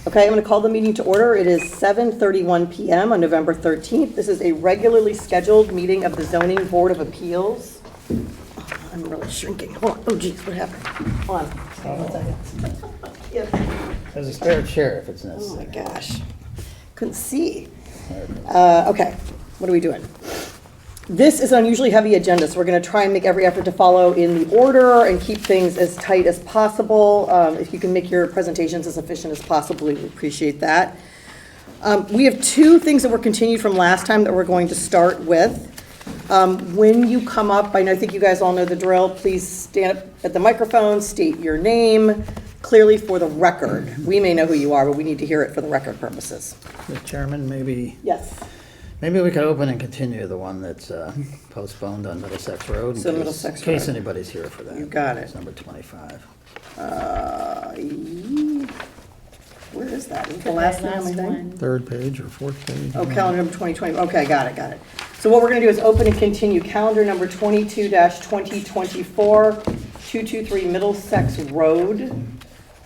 Okay, I'm going to call the meeting to order. It is 7:31 PM on November 13th. This is a regularly scheduled meeting of the Zoning Board of Appeals. Oh, I'm really shrinking. Hold on. Oh, geez, what happened? Hold on. Hold on 1 second. Yep. There's a spare chair if it's Oh, my necessary. gosh. Couldn't see. Okay, what are we doing? This is an unusually heavy agenda, so we're going to try and make every effort to follow in the order and keep things as tight as possible. If you can make your presentations as efficient as possible, we would appreciate that. We have two things that were continued from last time that we're going to start with. When you come up, I think you guys all know the drill, please stand up at the microphone, state your name clearly for the record. We may know who you are, but we need to hear it for the record purposes. Mr. Chairman, maybe Yes. we could open and continue the one that's postponed on Middlesex Road. So Middlesex In case Road. anybody's here for that. You got it. It's number 25. Where is that? Is it the last name, I think? Third page or fourth page? Oh, calendar number 2020. Okay, got it. So what we're going to do is open and continue calendar number 22-2024, 223 Middlesex Road.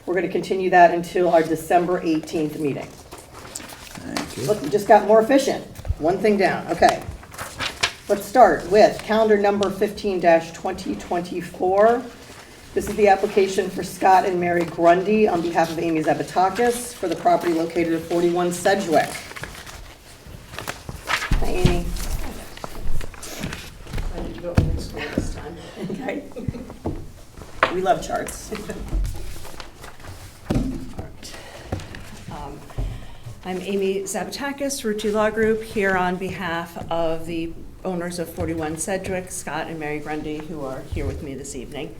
We're going to continue that until our December 18th meeting. Thank you. Look, we just got more efficient. One thing down. Okay. Let's start with calendar number 15-2024. This is the application for Scott and Mary Grundy on behalf of Amy Zabatakis for the property located at 41 Sedgwick. Hi, Amy. I need to go in school this time. Okay. We love charts. I'm Amy Zabatakis, Rucci Law Group, here on behalf of the owners of 41 Sedgwick, Scott and Mary Grundy, who are here with me this evening.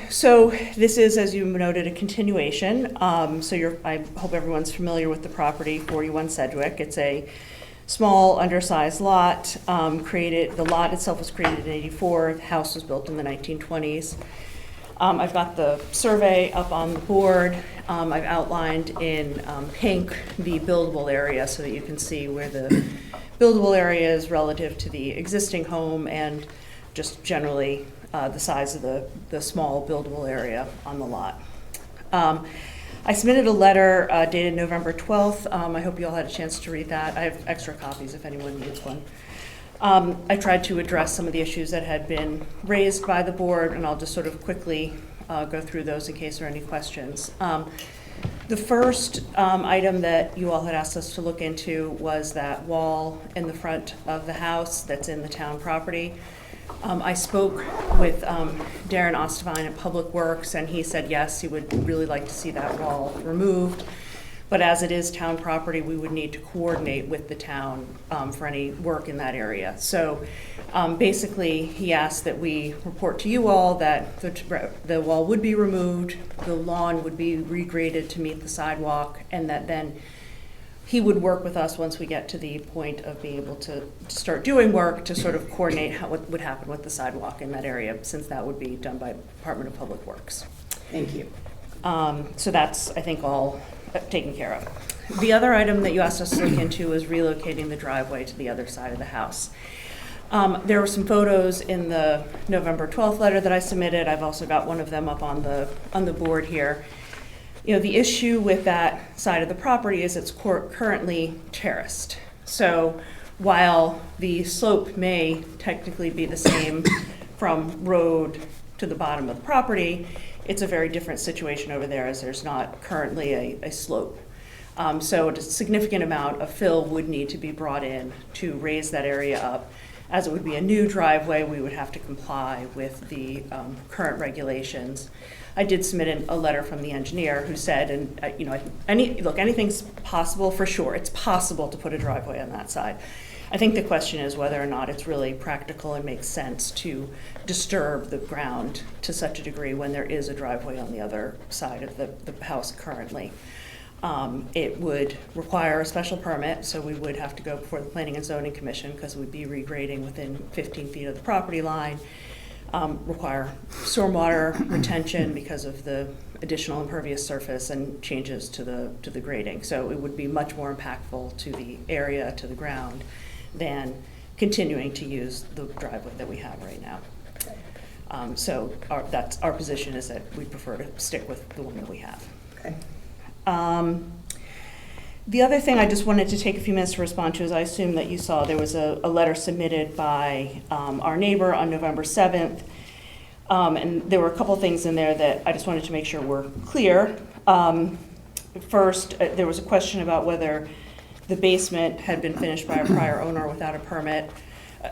So this is, as you noted, a continuation. I hope everyone's familiar with the property, 41 Sedgwick. It's a small, undersized lot. The lot itself was created in '84. The house was built in the 1920s. I've got the survey up on the board. I've outlined in pink the buildable area so that you can see where the buildable area is relative to the existing home and just generally the size of the small buildable area on the lot. I submitted a letter dated November 12th. I hope you all had a chance to read that. I have extra copies if anyone needs one. I tried to address some of the issues that had been raised by the board, and I'll just sort of quickly go through those in case there are any questions. The first item that you all had asked us to look into was that wall in the front of the house that's in the town property. I spoke with Darren Ostevine at Public Works, and he said yes, he would really like to see that wall removed. But as it is town property, we would need to coordinate with the town for any work in that area. So basically, he asked that we report to you all that the wall would be removed, the lawn would be regraded to meet the sidewalk, and that then he would work with us once we get to the point of being able to start doing work to sort of coordinate what would happen with the sidewalk in that area, since that would be done by Department of Public Works. Thank you. So that's, I think, all taken care of. The other item that you asked us to look into is relocating the driveway to the other side of the house. There were some photos in the November 12th letter that I submitted. I've also got one of them up on the board here. You know, the issue with that side of the property is it's currently terraced. So while the slope may technically be the same from road to the bottom of the property, it's a very different situation over there as there's not currently a slope. So a significant amount of fill would need to be brought in to raise that area up. As it would be a new driveway, we would have to comply with the current regulations. I did submit a letter from the engineer who said, and anything's possible for sure. It's possible to put a driveway on that side. I think the question is whether or not it's really practical and makes sense to disturb the ground to such a degree when there is a driveway on the other side of the house currently. It would require a special permit, so we would have to go before the Planning and Zoning Commission because we'd be regrading within 15 feet of the property line. Require stormwater retention because of the additional impervious surface and changes to the grading. So it would be much more impactful to the area, to the ground, than continuing to use the driveway that we have right now. So our position is that we prefer to stick with the one that we have. Okay. The other thing I just wanted to take a few minutes to respond to is I assume that you saw there was a letter submitted by our neighbor on November 7th. And there were a couple things in there that I just wanted to make sure were clear. First, there was a question about whether the basement had been finished by a prior owner without a permit.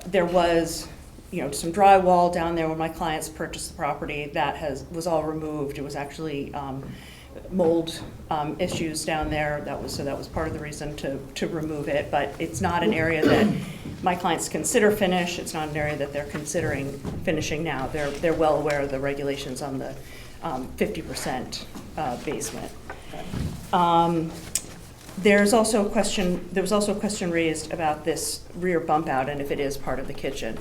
There was, some drywall down there when my clients purchased the property. That was all removed. It was actually mold issues down there. That was part of the reason to remove it. But it's not an area that my clients consider finished. It's not an area that they're considering finishing now. They're well aware of the regulations on the 50% basement. There was also a question raised about this rear bump out and if it is part of the kitchen.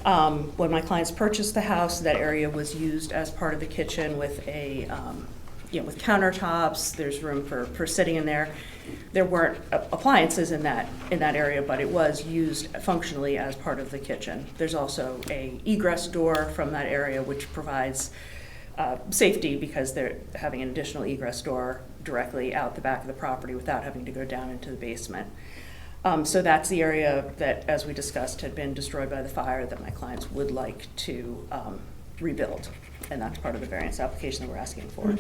When my clients purchased the house, that area was used as part of the kitchen with with countertops. There's room for sitting in there. There weren't appliances in that area, but it was used functionally as part of the kitchen. There's also a egress door from that area, which provides safety because they're having an additional egress door directly out the back of the property without having to go down into the basement. So that's the area that, as we discussed, had been destroyed by the fire that my clients would like to rebuild. And that's part of the variance application that we're asking for.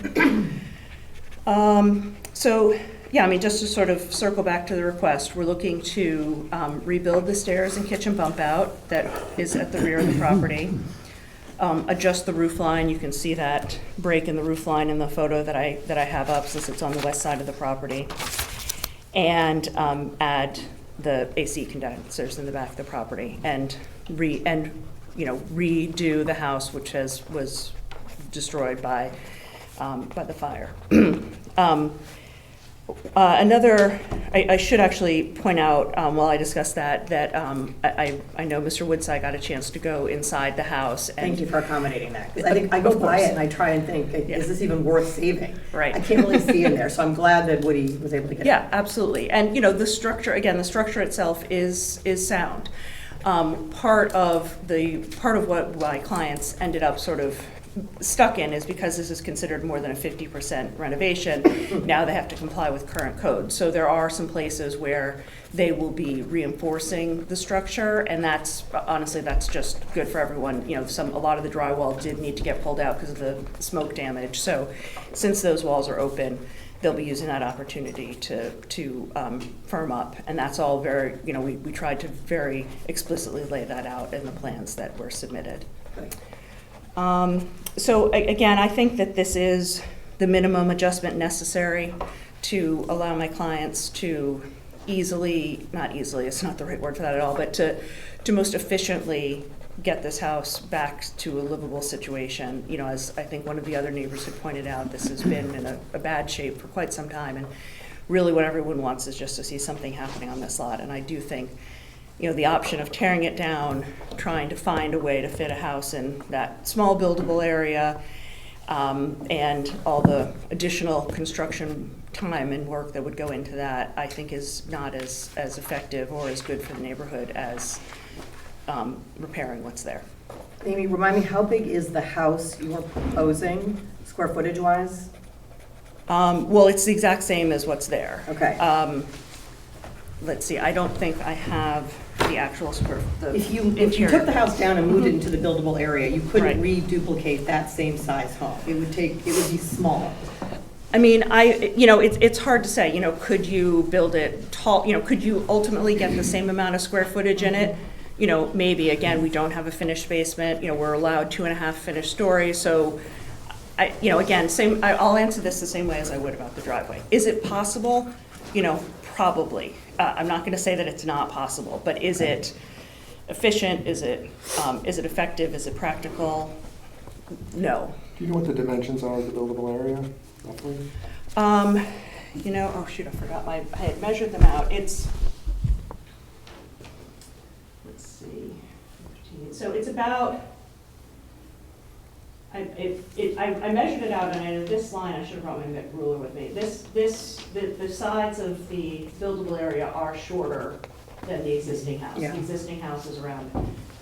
Just to sort of circle back to the request, we're looking to rebuild the stairs and kitchen bump out that is at the rear of the property. Adjust the roof line. You can see that break in the roof line in the photo that I have up, since it's on the west side of the property. And add the AC condensers in the back of the property and redo the house, which was destroyed by the fire. I should actually point out, while I discuss that I know Mr. Woodside got a chance to go inside the house. And Thank you for accommodating that, because I think I go by it and I try and think, is this even worth saving? Right. I can't really see in there, so I'm glad that Woody was able to get it. Yeah, absolutely. And, the structure itself is sound. Part of what my clients ended up sort of stuck in is because this is considered more than a 50% renovation, now they have to comply with current code. So there are some places where they will be reinforcing the structure, and that's just good for everyone. A lot of the drywall did need to get pulled out because of the smoke damage. So since those walls are open, they'll be using that opportunity to firm up, and that's all very, we tried to very explicitly lay that out in the plans that were submitted. So again, I think that this is the minimum adjustment necessary to allow my clients to not easily, it's not the right word for that at all, but to most efficiently get this house back to a livable situation. As I think one of the other neighbors had pointed out, this has been in a bad shape for quite some time, and really what everyone wants is just to see something happening on this lot. And I do think the option of tearing it down, trying to find a way to fit a house in that small buildable area, and all the additional construction time and work that would go into that, I think is not as effective or as good for the neighborhood as repairing what's there. Amy, remind me, how big is the house you are proposing, square footage wise? Well, it's the exact same as what's there. Okay. Let's see, I don't think I have the actual If you took the house down and moved it into the buildable area, you couldn't reduplicate that same size home. It would be small. I mean, it's hard to say, could you build it tall, could you ultimately get the same amount of square footage in it? Maybe. Again, we don't have a finished basement, we're allowed 2.5 finished stories, so I'll answer this the same way as I would about the driveway. Is it possible? Probably. I'm not going to say that it's not possible, but is it efficient? Is it effective? Is it practical? No. Do you know what the dimensions are of the buildable area, roughly? Oh shoot, I forgot I had measured them out. Let's see, 15. So it's about, I measured it out, and I know this line, I should have brought my ruler with me. The sides of the buildable area are shorter than the existing house. Yeah. The existing house is around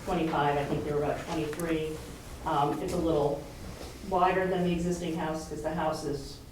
25, I think they were about 23. It's a little wider than the existing house because the house is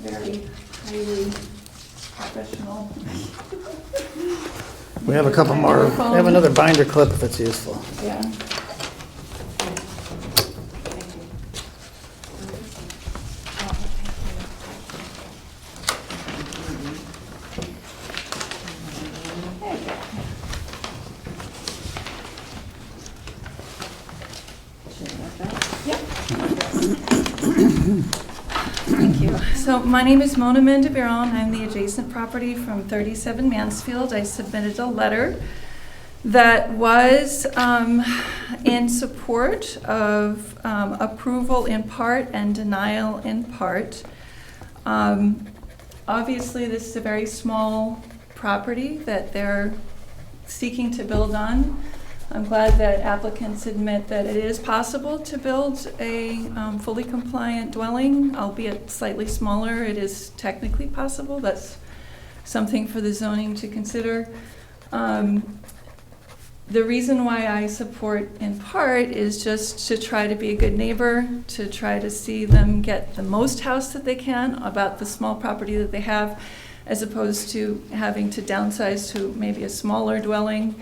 Very highly professional. We have a couple more, we have another binder clip if it's useful. Yeah. Thank you. So my name is Mona Mendebiron. I'm the adjacent property from 37 Mansfield. I submitted a letter that was in support of approval in part and denial in part. Obviously, this is a very small property that they're seeking to build on. I'm glad that applicants admit that it is possible to build a fully compliant dwelling, albeit slightly smaller. It is technically possible. That's something for the zoning to consider. The reason why I support in part is just to try to be a good neighbor, to try to see them get the most house that they can about the small property that they have, as opposed to having to downsize to maybe a smaller dwelling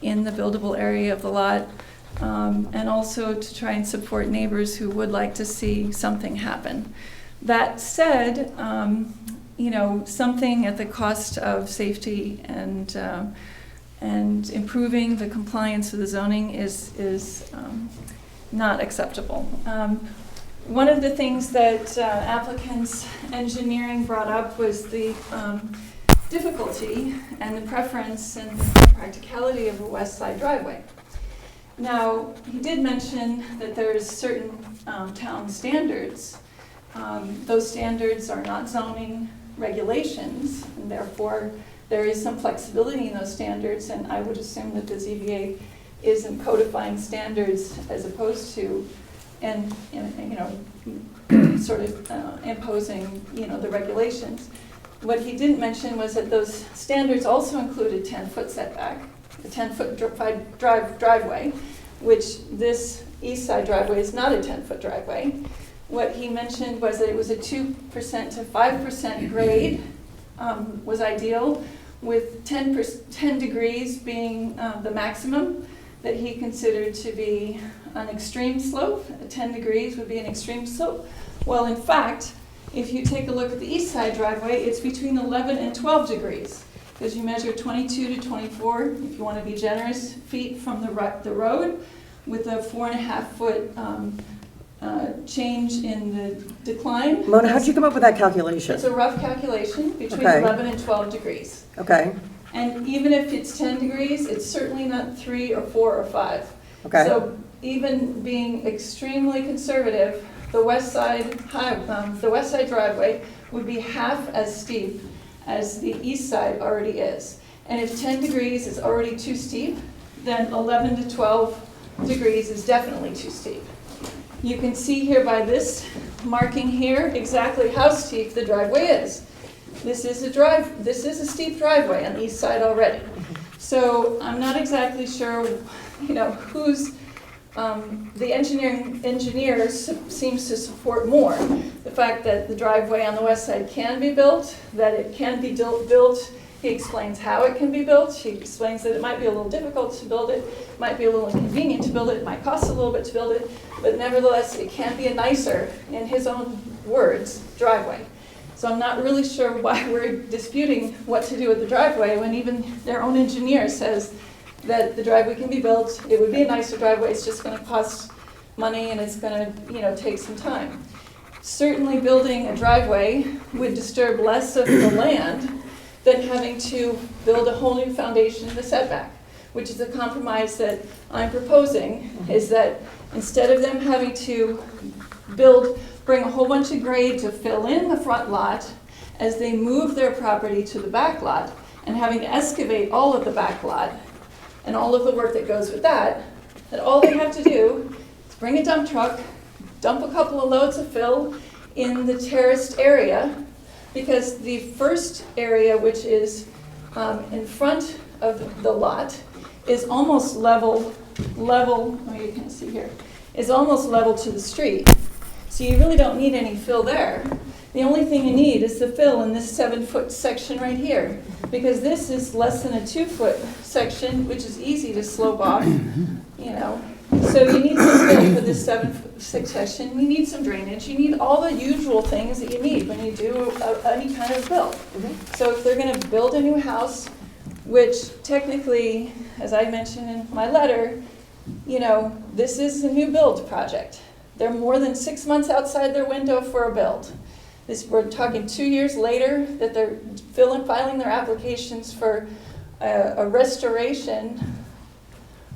in the buildable area of the lot, and also to try and support neighbors who would like to see something happen. That said, you know, something at the cost of safety and improving the compliance of the zoning is not acceptable. One of the things that applicants' engineering brought up was the difficulty and the preference and the practicality of a west side driveway. Now, he did mention that there's certain town standards. Those standards are not zoning regulations, and therefore there is some flexibility in those standards, and I would assume that the ZBA isn't codifying standards as opposed to, and you know, sort of imposing, you know, the regulations. What he didn't mention was that those standards also included 10-foot setback, a 10-foot driveway, which this east side driveway is not a 10-foot driveway. What he mentioned was that it was a 2% to 5% grade was ideal, with 10 degrees being the maximum that he considered to be an extreme slope. 10 degrees would be an extreme slope. Well, in fact, if you take a look at the east side driveway, it's between 11 and 12 degrees, because you measure 22 to 24, if you want to be generous, feet from the road, with a 4.5-foot change in the decline. Mona, how'd you come up with that calculation? It's a rough calculation, between Okay. 11 and 12 degrees. Okay, And even if it's 10 degrees, it's certainly not 3 or 4 or 5. okay. So even being extremely conservative, the west side driveway would be half as steep as the east side already is. And if 10 degrees is already too steep, then 11 to 12 degrees is definitely too steep. You can see here by this marking here exactly how steep the driveway is. This is a steep driveway on the east side already. So I'm not exactly sure, you know, who's the engineer seems to support more the fact that the driveway on the west side can be built, that it can be built. He explains how it can be built. He explains that it might be a little difficult to build it, might be a little inconvenient to build it, might cost a little bit to build it, but nevertheless, it can be a nicer, in his own words, driveway. So I'm not really sure why we're disputing what to do with the driveway when even their own engineer says that the driveway can be built. It would be a nicer driveway. It's just going to cost money and it's going to, you know, take some time. Certainly building a driveway would disturb less of the land than having to build a whole new foundation in the setback, which is a compromise that I'm proposing, is that instead of them having to bring a whole bunch of grade to fill in the front lot as they move their property to the back lot, and having to excavate all of the back lot and all of the work that goes with that all they have to do is bring a dump truck, dump a couple of loads of fill in the terraced area, because the first area, which is in front of the lot, is almost level level, oh, you can see here, is almost level to the street. So you really don't need any fill there. The only thing you need is the fill in this 7-foot section right here, because this is less than a 2-foot section, which is easy to slope off, you know. So you need some fill for this 7-foot section, you need some drainage, you need all the usual things that you need when you do any kind of build. So if they're gonna build a new house, which technically, as I mentioned in my letter, you know, this is a new build project. They're more than 6 months outside their window for a build. We're talking 2 years later that they're filing their applications for a restoration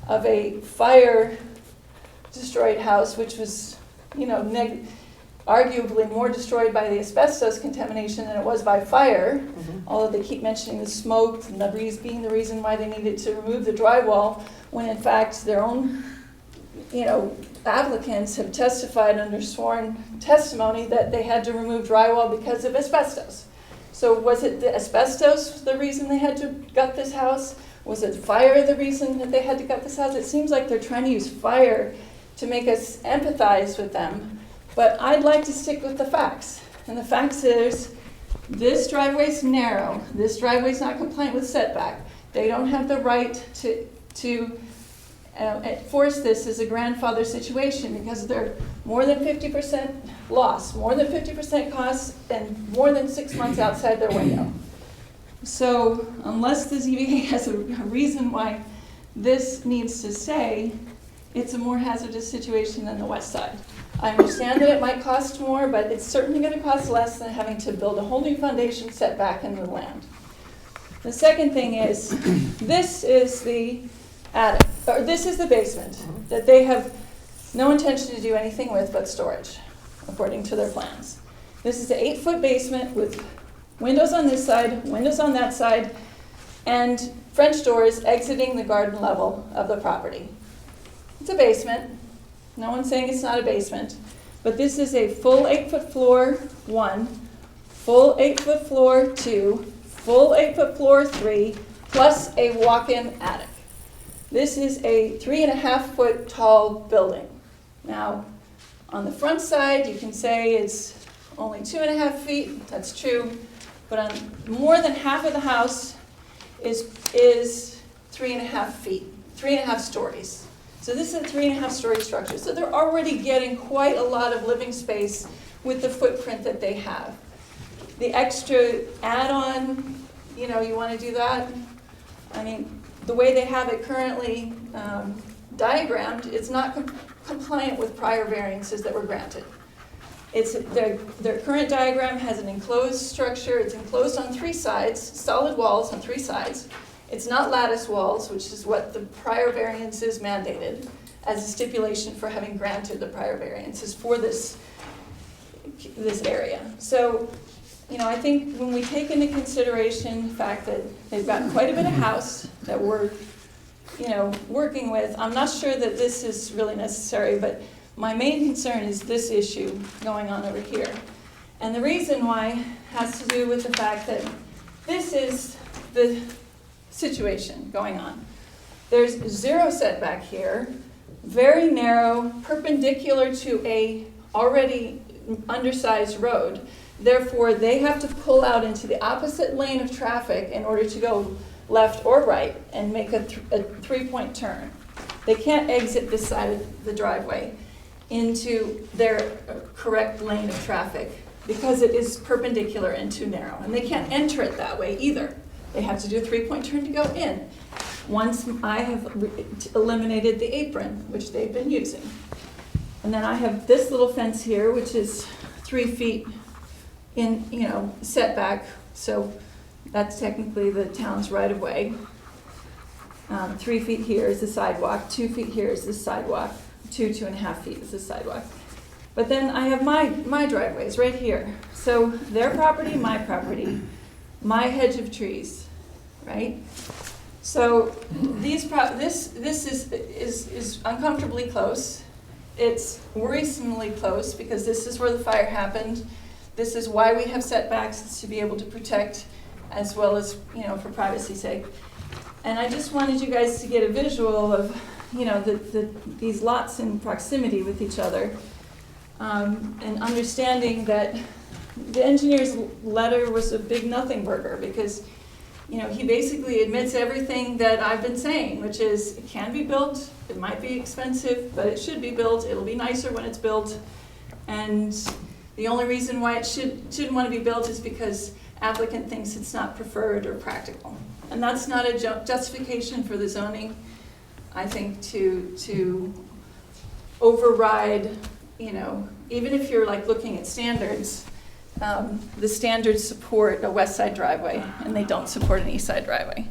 of a fire-destroyed house, which was, you know, arguably more destroyed by the asbestos contamination than it was by fire, although they keep mentioning the smoke and being the reason why they needed to remove the drywall, when in fact their own, you know, applicants have testified under sworn testimony that they had to remove drywall because of asbestos. So was it the asbestos the reason they had to gut this house? Was it fire the reason that they had to gut this house? It seems like they're trying to use fire to make us empathize with them. But I'd like to stick with the facts. And the facts is, this driveway's narrow. This driveway's not compliant with setback. They don't have the right to enforce this as a grandfather situation because they're more than 50% loss, more than 50% costs, and more than 6 months outside their window. So unless the ZBA has a reason why this needs to stay, it's a more hazardous situation than the west side. I understand that it might cost more, but it's certainly going to cost less than having to build a whole new foundation set back into the land. The second thing is, this is the attic, or this is the basement that they have no intention to do anything with but storage, according to their plans. This is an 8-foot basement with windows on this side, windows on that side, and French doors exiting the garden level of the property. It's a basement. No one's saying it's not a basement, but this is a full 8-foot floor, 1, full 8-foot floor, 2, full 8-foot floor, 3, plus a walk-in attic. This is a 3.5-foot tall building. Now, on the front side, you can say it's only 2.5 feet, that's true, but on more than half of the house is 3.5 feet, 3.5 stories. So this is a 3.5-story structure. So they're already getting quite a lot of living space with the footprint that they have. The extra add-on, you know, you want to do that? I mean, the way they have it currently diagrammed, it's not compliant with prior variances that were granted. It's their current diagram has an enclosed structure. It's enclosed on 3 sides, solid walls on 3 sides. It's not lattice walls, which is what the prior variances mandated as a stipulation for having granted the prior variances for this area. So, you know, I think when we take into consideration the fact that they've got quite a bit of house that we're, you know, working with, I'm not sure that this is really necessary, but my main concern is this issue going on over here. And the reason why has to do with the fact that this is the situation going on. There's 0 setback here, very narrow, perpendicular to a already undersized road. Therefore, they have to pull out into the opposite lane of traffic in order to go left or right and make a 3-point turn. They can't exit this side of the driveway into their correct lane of traffic because it is perpendicular and too narrow. And they can't enter it that way either. They have to do a 3-point turn to go in. Once I have eliminated the apron, which they've been using. And then I have this little fence here, which is 3 feet in, you know, setback. So that's technically the town's right of way. 3 feet here is the sidewalk, 2 feet here is the sidewalk, 2.5 feet is the sidewalk. But then I have my driveways right here. So their property, my hedge of trees, right? So this is uncomfortably close. It's worrisomely close because this is where the fire happened. This is why we have setbacks, to be able to protect as well as, you know, for privacy's sake. And I just wanted you guys to get a visual of you know, these lots in proximity with each other, and understanding that the engineer's letter was a big nothing burger, because, you know, he basically admits everything that I've been saying, which is it can be built, it might be expensive, but it should be built, it'll be nicer when it's built, and the only reason why it shouldn't want to be built is because applicant thinks it's not preferred or practical. And that's not a justification for the zoning, I think, to override, you know, even if you're like looking at standards, the standards support a west side driveway and they don't support an east side driveway.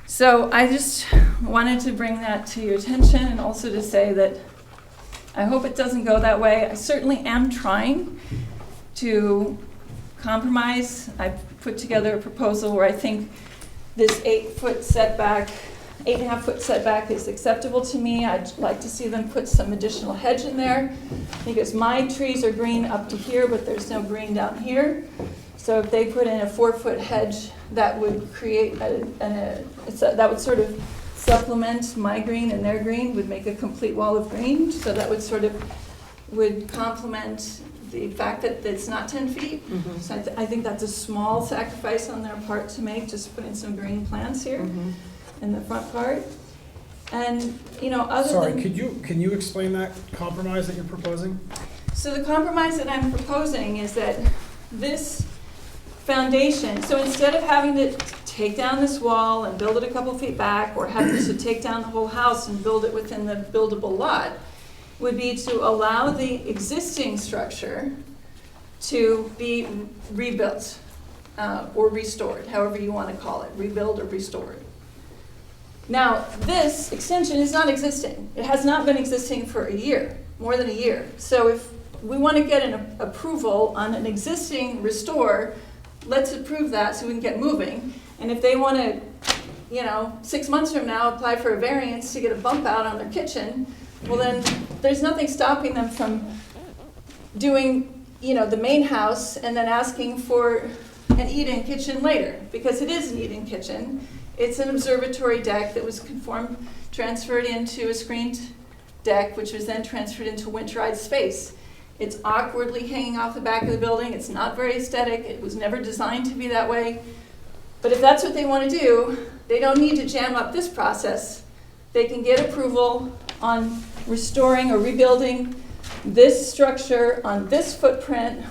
So I just wanted to bring that to your attention, and also to say that I hope it doesn't go that way. I certainly am trying to compromise. I've put together a proposal where I think this 8-foot setback, 8.5 foot setback is acceptable to me. I'd like to see them put some additional hedge in there, because my trees are green up to here, but there's no green down here. So if they put in a 4-foot hedge, that would create that would sort of supplement my green and their green, would make a complete wall of green. So that would sort of would complement the fact that it's not 10 feet. Mhm. So I think that's a small sacrifice on their part to make, just putting some green plants here Mhm. in the front part. And, you know, other Sorry, than... can you explain that compromise that you're proposing? So the compromise that I'm proposing is that this foundation, so instead of having to take down this wall and build it a couple feet back, or having to take down the whole house and build it within the buildable lot, would be to allow the existing structure to be rebuilt or restored, however you want to call it, rebuild or restored. Now, this extension is not existing. It has not been existing for a year, more than a year. So if we want to get an approval on an existing restore, let's approve that so we can get moving. And if they want to, you know, 6 months from now, apply for a variance to get a bump out on their kitchen, well then, there's nothing stopping them from doing, you know, the main house and then asking for an eat-in kitchen later, because it is an eat-in kitchen. It's an observatory deck that was transferred into a screened deck, which was then transferred into winterized space. It's awkwardly hanging off the back of the building. It's not very aesthetic. It was never designed to be that way. But if that's what they want to do, they don't need to jam up this process. They can get approval on restoring or rebuilding this structure on this footprint,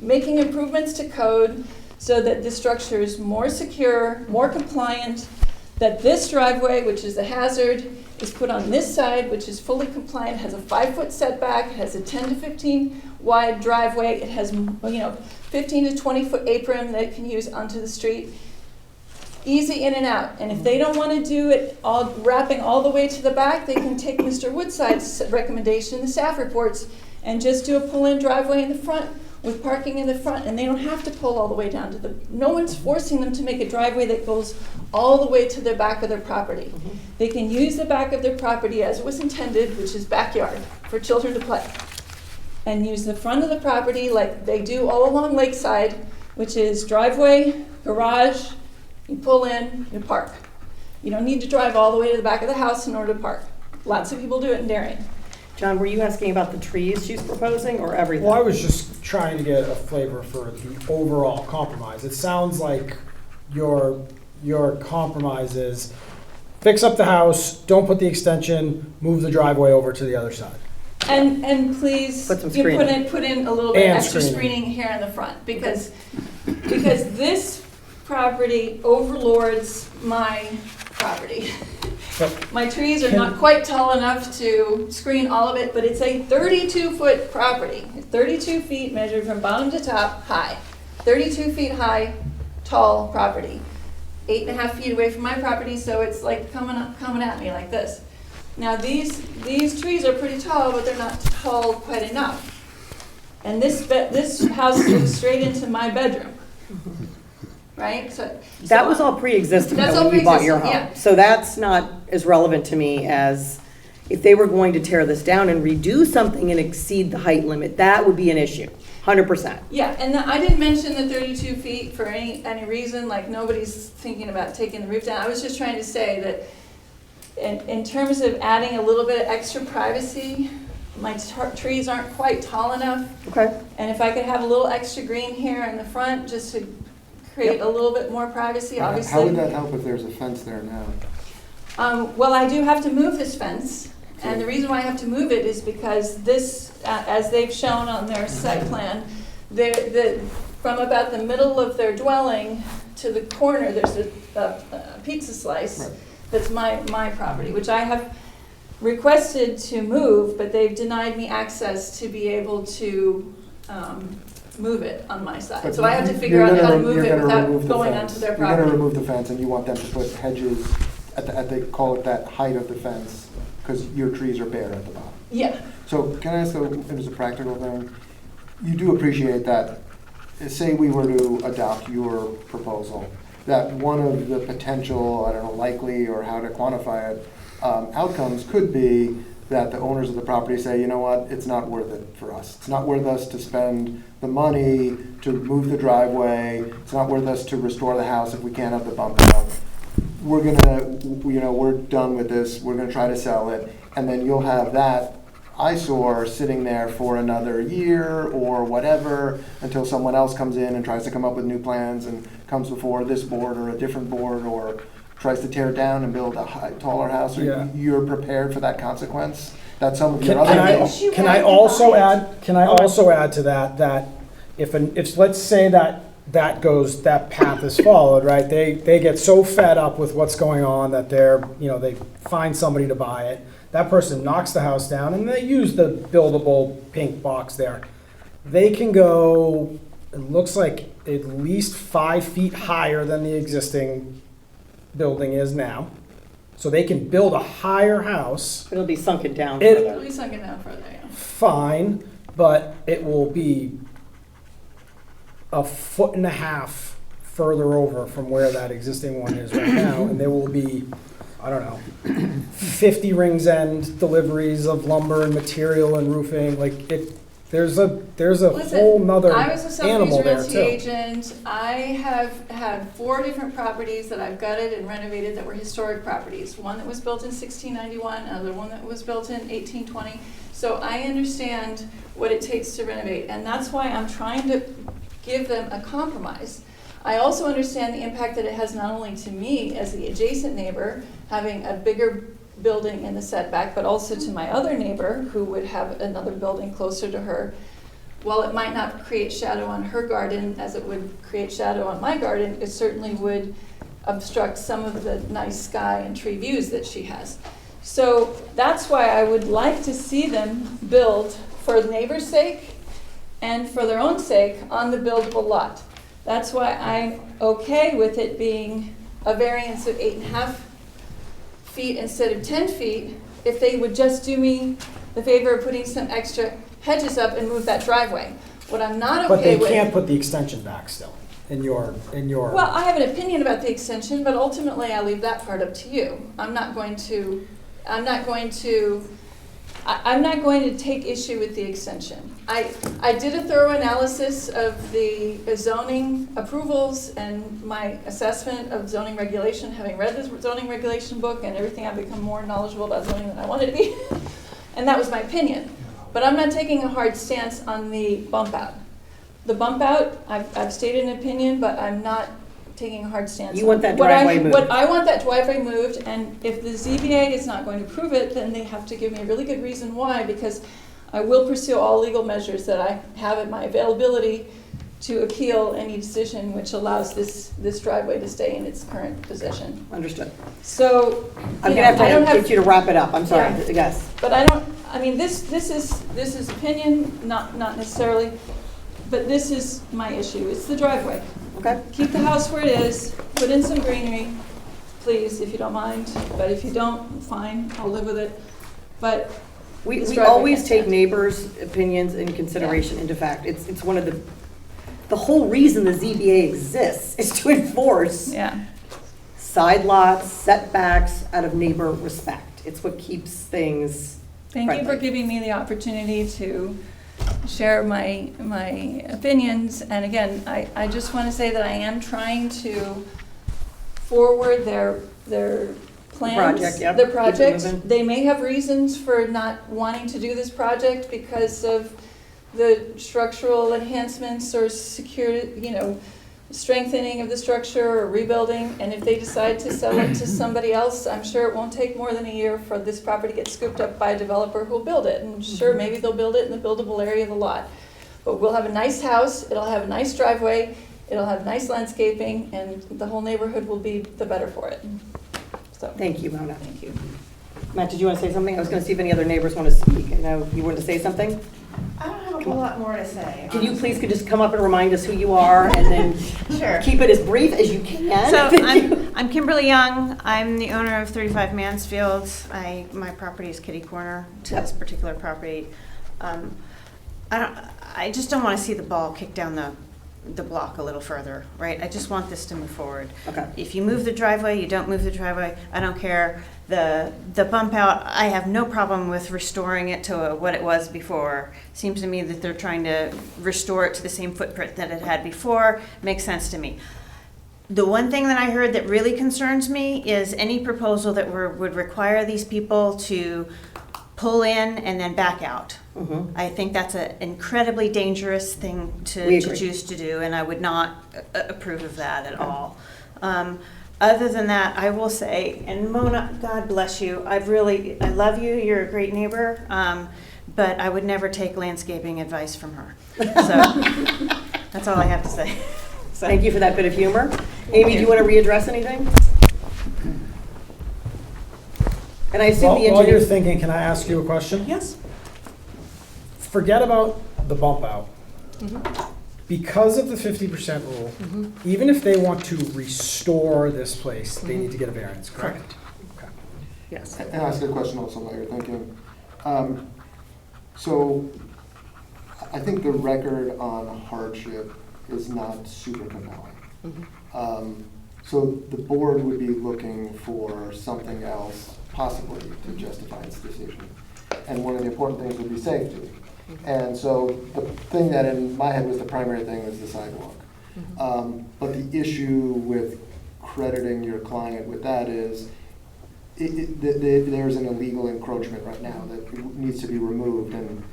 making improvements to code so that the structure is more secure, more compliant, that this driveway, which is a hazard, is put on this side, which is fully compliant, has a 5-foot setback, has a 10 to 15 wide driveway, it has, you know, 15 to 20 foot apron that it can use onto the street. Easy in and out. And if they don't want to do it all wrapping all the way to the back, they can take Mr. Woodside's recommendation, the staff reports, and just do a pull-in driveway in the front with parking in the front, and they don't have to pull all the way down to the, no one's forcing them to make a driveway that goes all the way to the back of their property. They can use the back of their property as it was intended, which is backyard for children to play, and use the front of the property like they do all along Lakeside, which is driveway, garage, you pull in, you park. You don't need to drive all the way to the back of the house in order to park. Lots of people do it in Darien. John, were you asking about the trees she's proposing or everything? Well, I was just trying to get a flavor for the overall compromise. It sounds like your compromise is fix up the house, don't put the extension, move the driveway over to the other side. And please, Put some you screening. put in a little bit And extra screening. screening here in the front, because this property overlords my property. But My trees are not quite tall enough to screen all of it, but it's a 32-foot property. 32 feet measured from bottom to top, high. 32 feet high, tall property. 8.5 feet away from my property, so it's like coming at me like this. Now these trees are pretty tall, but they're not tall quite enough. And this house goes straight into my bedroom. Right? That was all pre-existing That's though, all when you bought your home. pre-existing, yeah. So that's not as relevant to me as if they were going to tear this down and redo something and exceed the height limit, that would be an issue, 100%. Yeah, and I didn't mention the 32 feet for any reason, like nobody's thinking about taking the roof down. I was just trying to say that in terms of adding a little bit of extra privacy, my trees aren't quite tall enough. Okay, And if I could have a little extra green here in the front, just to create a little bit more privacy, obviously. How would that help if there's a fence there now? Well, I do have to move this fence, and the reason why I have to move it is because this, as they've shown on their site plan, from about the middle of their dwelling to the corner, there's a pizza slice. Right. That's my property, which I have requested to move, but they've denied me access to be able to move it on my side. But So I have to you're figure out how to gonna- move you're it gonna without remove the going fence. onto their You're gonna property. remove the fence and you want them to put hedges at the, call it that height of the fence, because your trees are bare at the bottom. Yeah, So can I ask, as a practical thing, you do appreciate that, say we were to adopt your proposal, that one of the potential, I don't know, likely or how to quantify it, outcomes could be that the owners of the property say, you know what, it's not worth it for us. It's not worth us to spend the money to move the driveway. It's not worth us to restore the house if we can't have the bump out. We're gonna, we're done with this. We're gonna try to sell it. And then you'll have that eyesore sitting there for another year or whatever until someone else comes in and tries to come up with new plans and comes before this board or a different board or tries to tear it down and build a taller house. Yeah. You're prepared for that consequence? That's some of your Can other. I I, think she can had I to also buy it. add, can I also add to that if, let's say that path is followed, right? They get so fed up with what's going on that they find somebody to buy it. That person knocks the house down and they use the buildable pink box there. They can go, it looks like at least 5 feet higher than the existing building is now. So they can build a higher house. it'll be sunken down It- at further. least I can down further, yeah. Fine, but it will be a 1.5 feet further over from where that existing one is right now, and there will be, I don't know, 50 Rings End deliveries of lumber and material and roofing, like there's a Listen, whole nother I was a Southeast animal there Realty too. agent. I have had 4 different properties that I've gutted and renovated that were historic properties. One that was built in 1691, another one that was built in 1820. So I understand what it takes to renovate, and that's why I'm trying to give them a compromise. I also understand the impact that it has not only to me as the adjacent neighbor, having a bigger building in the setback, but also to my other neighbor who would have another building closer to her. While it might not create shadow on her garden as it would create shadow on my garden, it certainly would obstruct some of the nice sky and tree views that she has. So that's why I would like to see them build for the neighbor's sake and for their own sake on the buildable lot. That's why I'm okay with it being a variance of 8.5 feet instead of 10 feet, if they would just do me the favor of putting some extra hedges up and move that driveway. What I'm not But okay they with. can't put the extension back still, in your. Well, I have an opinion about the extension, but ultimately I leave that part up to you. I'm not going to take issue with the extension. I did a thorough analysis of the zoning approvals and my assessment of zoning regulation, having read the zoning regulation book and everything. I've become more knowledgeable about zoning than I wanted to be. And that was my opinion. But I'm not taking a hard stance on the bump out. The bump out, I've stated an opinion, but I'm not taking a hard stance. You want that What I- driveway moved. What I want that driveway moved, and if the ZBA is not going to approve it, then they have to give me a really good reason why, because I will pursue all legal measures that I have at my availability to appeal any decision which allows this driveway to stay in its current position. Understood. So, I'm you gonna know, I don't have to have, get you to wrap it up, I'm sorry, Yeah. yes. but I don't, I mean, this is opinion, not necessarily, but this is my issue, it's the driveway. Okay, Keep the house where it is, put in some greenery, please, if you don't mind, but if you don't, fine, I'll live with it. But we This driveway always can't take stand. neighbors' opinions in consideration into fact. It's one of the whole reason the ZBA exists is to enforce yeah, side lots, setbacks out of neighbor respect. It's what keeps things thank you for friendly. giving me the opportunity to share my opinions. And again, I just want to say that I am trying to forward their plans. Project, yep. The Keep it project. moving. They may have reasons for not wanting to do this project because of the structural enhancements or security, strengthening of the structure or rebuilding. And if they decide to sell it to somebody else, I'm sure it won't take more than a year for this property to get scooped up by a developer who'll build it. And sure, maybe they'll build it in the buildable area of the lot. But we'll have a nice house, it'll have a nice driveway, it'll have nice landscaping, and the whole neighborhood will be the better for it. So, Thank you, Mona. thank you. Matt, did you want to say something? I was going to see if any other neighbors want to speak. I know you wanted to say something. I don't have a whole lot more to say. Can you please could just come up and remind us who you are and then Sure. keep it as brief as you can? So Thank you. I'm Kimberly Young. I'm the owner of 35 Mansfield. My property is kitty corner to this particular property. I just don't want to see the ball kick down the block a little further, right? I just want this to move forward. Okay. If you move the driveway, you don't move the driveway, I don't care. The bump out, I have no problem with restoring it to what it was before. Seems to me that they're trying to restore it to the same footprint that it had before. Makes sense to me. The one thing that I heard that really concerns me is any proposal that would require these people to pull in and then back out. Mhm. I think that's an incredibly dangerous thing We to agree. choose to do, and I would not approve of that at all. Other than that, I will say, and Mona, God bless you, I love you, you're a great neighbor, but I would never take landscaping advice from her. So, that's all I have to say. So. Thank you for that bit of humor. Amy, do you want to readdress anything? And I assume the While you're engineer. thinking, can I ask you a question? Yes. Forget about the bump out. Mm-hmm. Because of the 50% rule, even if they want to restore this place, they need to get a variance, correct? Okay. Yes. And ask a question also while you're thinking. So I think the record on hardship is not super compelling. So the board would be looking for something else possibly to justify its decision. And one of the important things would be safety. And so the thing that in my head was the primary thing was the sidewalk. But the issue with crediting your client with that is there's an illegal encroachment right now that needs to be removed. And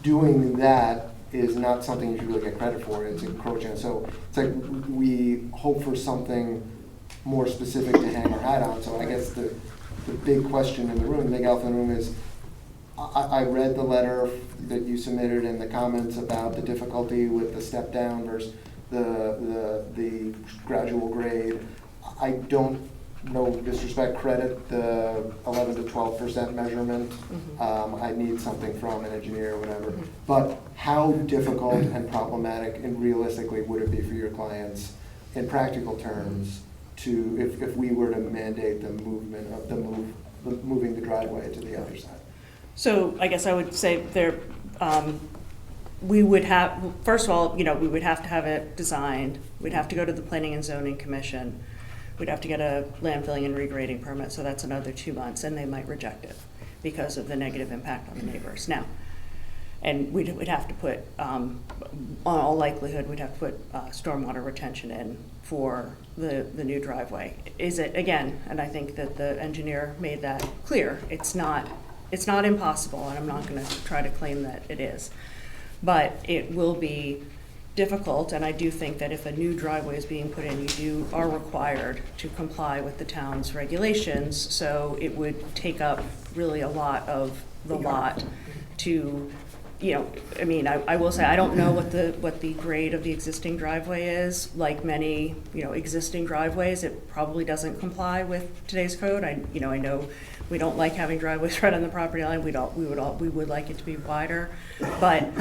doing that is not something you should really get credit for. It's encroaching. So it's like we hope for something more specific to hang our hat on. So I guess the big question in the room, the big elephant in the room is, I read the letter that you submitted and the comments about the difficulty with the step down versus the gradual grade. I don't, no disrespect, credit the 11 to 12% measurement. I need something from an engineer or whatever. But how difficult and problematic and realistically would it be for your clients in practical terms to, if we were to mandate the movement of moving the driveway to the other side? So I guess I would say we would have, first of all, we would have to have it designed. We'd have to go to the Planning and Zoning Commission. We'd have to get a landfilling and regrading permit, so that's another 2 months, and they might reject it because of the negative impact on the neighbors. Now, and we'd have to put, on all likelihood, we'd have to put stormwater retention in for the new driveway. Is it, again, and I think that the engineer made that clear, it's not impossible, and I'm not going to try to claim that it is. But it will be difficult, and I do think that if a new driveway is being put in, you are required to comply with the town's regulations, so it would take up really a lot of the lot to, I will say, I don't know what the grade of the existing driveway is. Like many, existing driveways, it probably doesn't comply with today's code. I know we don't like having driveways right on the property line. We would like it to be wider, but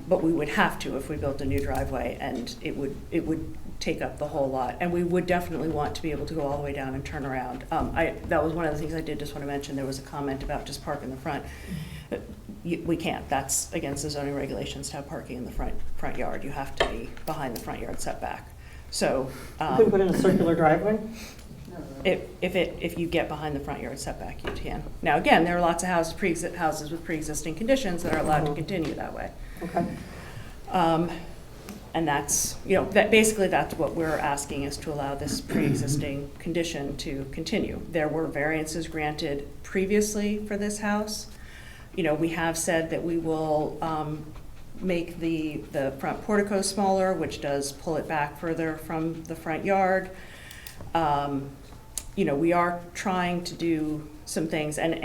but we would have to if we built a new driveway, and it would take up the whole lot. And we would definitely want to be able to go all the way down and turn around. That was one of the things I did just want to mention. There was a comment about just park in the front. We can't. That's against the zoning regulations to have parking in the front yard. You have to be behind the front yard setback. So You could put in a circular driveway? if you get behind the front yard setback, you can. Now, again, there are lots of houses with pre-existing conditions that are allowed to continue that way. Okay. And that's, basically that's what we're asking, is to allow this pre-existing condition to continue. There were variances granted previously for this house. We have said that we will make the front portico smaller, which does pull it back further from the front yard. We are trying to do some things, and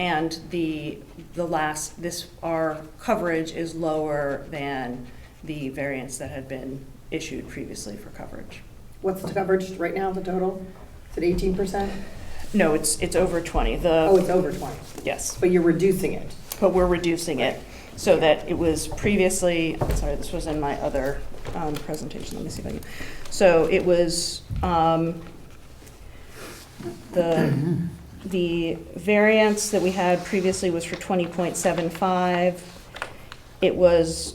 our coverage is lower than the variance that had been issued previously for coverage. What's the coverage right now, the total? Is it 18%? No, it's over 20. Oh, it's over 20, Yes, but you're reducing it. but we're reducing it so that it was previously, sorry, this was in my other presentation. Let me see if I can. So it was, the variance that we had previously was for 20.75. It was,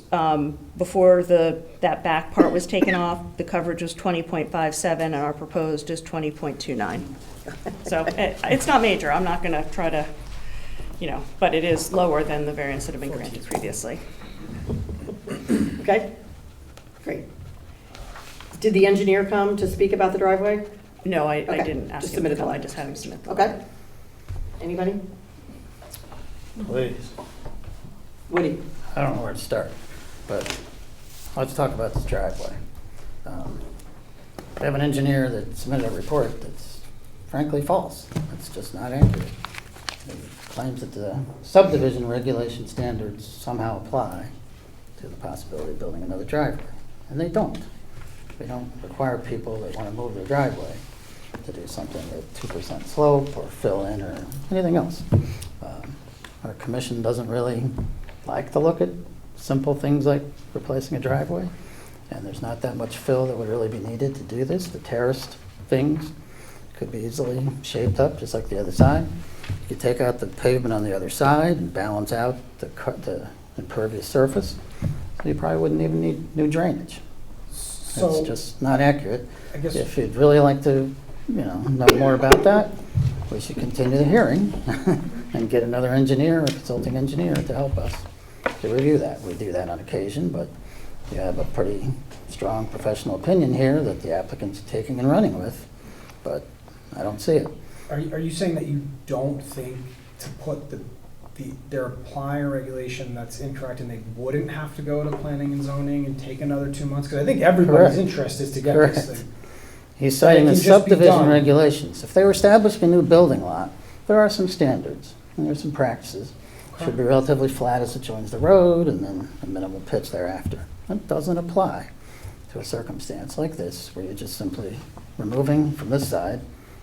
before that back part was taken off, the coverage was 20.57, and our proposed is 20.29. So it's not major. I'm not going to try to, but it is lower than the variance that had been granted previously. Okay, great. Did the engineer come to speak about the driveway? No, I Okay, didn't ask just him to submitted come. the I just had him submit the Okay. Anybody? Please. Woody? I don't know where to start, but let's talk about this driveway. We have an engineer that submitted a report that's frankly false. It's just not accurate. It claims that the subdivision regulation standards somehow apply to the possibility of building another driveway, and they don't. They don't require people that want to move their driveway to do something at 2% slope or fill in or anything else. Our commission doesn't really like to look at simple things like replacing a driveway, and there's not that much fill that would really be needed to do this. The terraced things could be easily shaped up just like the other side. You could take out the pavement on the other side and balance out the impervious surface, so you probably wouldn't even need new drainage. It's So, just not accurate. I guess, If you'd really like to, know more about that, we should continue the hearing and get another engineer or consulting engineer to help us to review that. We do that on occasion, but you have a pretty strong professional opinion here that the applicant's taking and running with, but I don't see it. are you saying that you don't think to put they're applying a regulation that's incorrect and they wouldn't have to go to planning and zoning and take another 2 months? Because I think everybody's Correct. interest is to get Correct. this thing. He's citing But the it can just be subdivision done. regulations. If they were establishing a new building lot, there are some standards and there's some practices. It should be relatively flat as it joins the road and then a minimal pitch thereafter. That doesn't apply to a circumstance like this where you're just simply removing from this side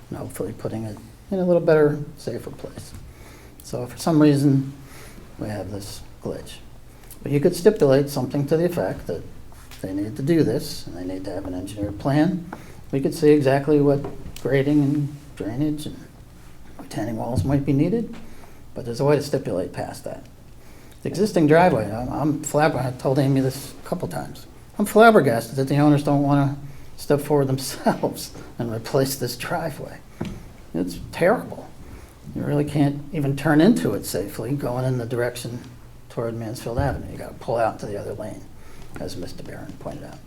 and hopefully putting it in a little better, safer place. So for some reason, we have this glitch. But you could stipulate something to the effect that they need to do this and they need to have an engineered plan. We could see exactly what grading and drainage and retaining walls might be needed, but there's a way to stipulate past that. The existing driveway, I'm flabbergasted, I told Amy this a couple times. I'm flabbergasted that the owners don't want to step forward themselves and replace this driveway. It's terrible. You really can't even turn into it safely going in the direction toward Mansfield Avenue. You got to pull out to the other lane, as Mr. Barron pointed out.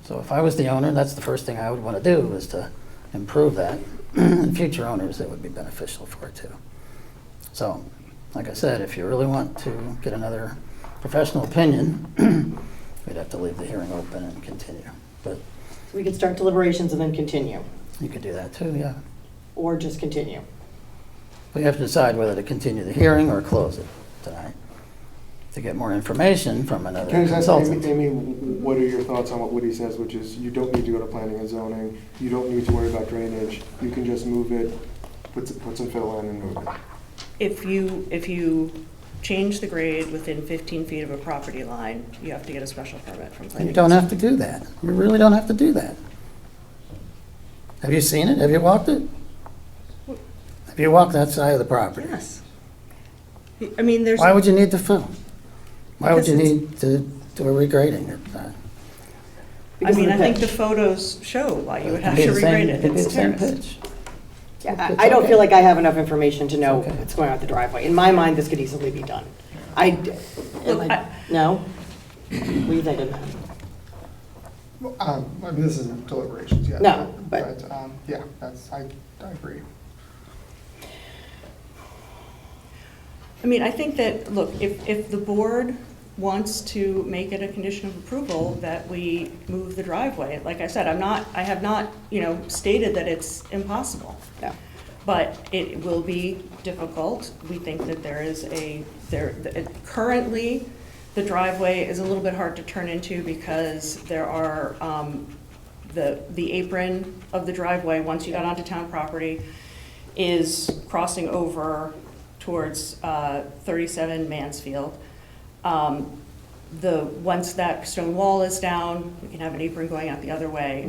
So if I was the owner, that's the first thing I would want to do is to improve that. And future owners, it would be beneficial for it too. So, like I said, if you really want to get another professional opinion, we'd have to leave the hearing open and continue. But We could start deliberations and then continue, you could do that too, yeah. or just continue. We have to decide whether to continue the hearing or close it tonight to get more information from another Can I just ask consultant. Amy, what are your thoughts on what Woody says, which is you don't need to go to planning and zoning, you don't need to worry about drainage, you can just move it, put some fill in and move it? If you change the grade within 15 feet of a property line, you have to get a special permit from planning. And you don't have to do that. You really don't have to do that. Have you seen it? Have you walked it? Have you walked that side of the property? Yes. I mean, there's. Why would you need to fill? Why would you Because need to do a regrading? I Because of mean, the I think pitch. the photos show why you would It have could to be the same- regrade it. it could be It's the same terraced. pitch. Yeah, It's I don't okay. feel like I have enough information to know It's okay. what's going on with the driveway. In my mind, this could easily be done. Look, No? What are you thinking? I mean, this isn't deliberations yet. No, but- Yeah, I agree. I mean, I think that, look, if the board wants to make it a condition of approval that we move the driveway, like I said, I have not, stated that it's impossible. No. But it will be difficult. We think that currently, the driveway is a little bit hard to turn into because there are, the apron of the driveway, once you got onto town property, is crossing over towards 37 Mansfield. Once that stone wall is down, we can have an apron going out the other way.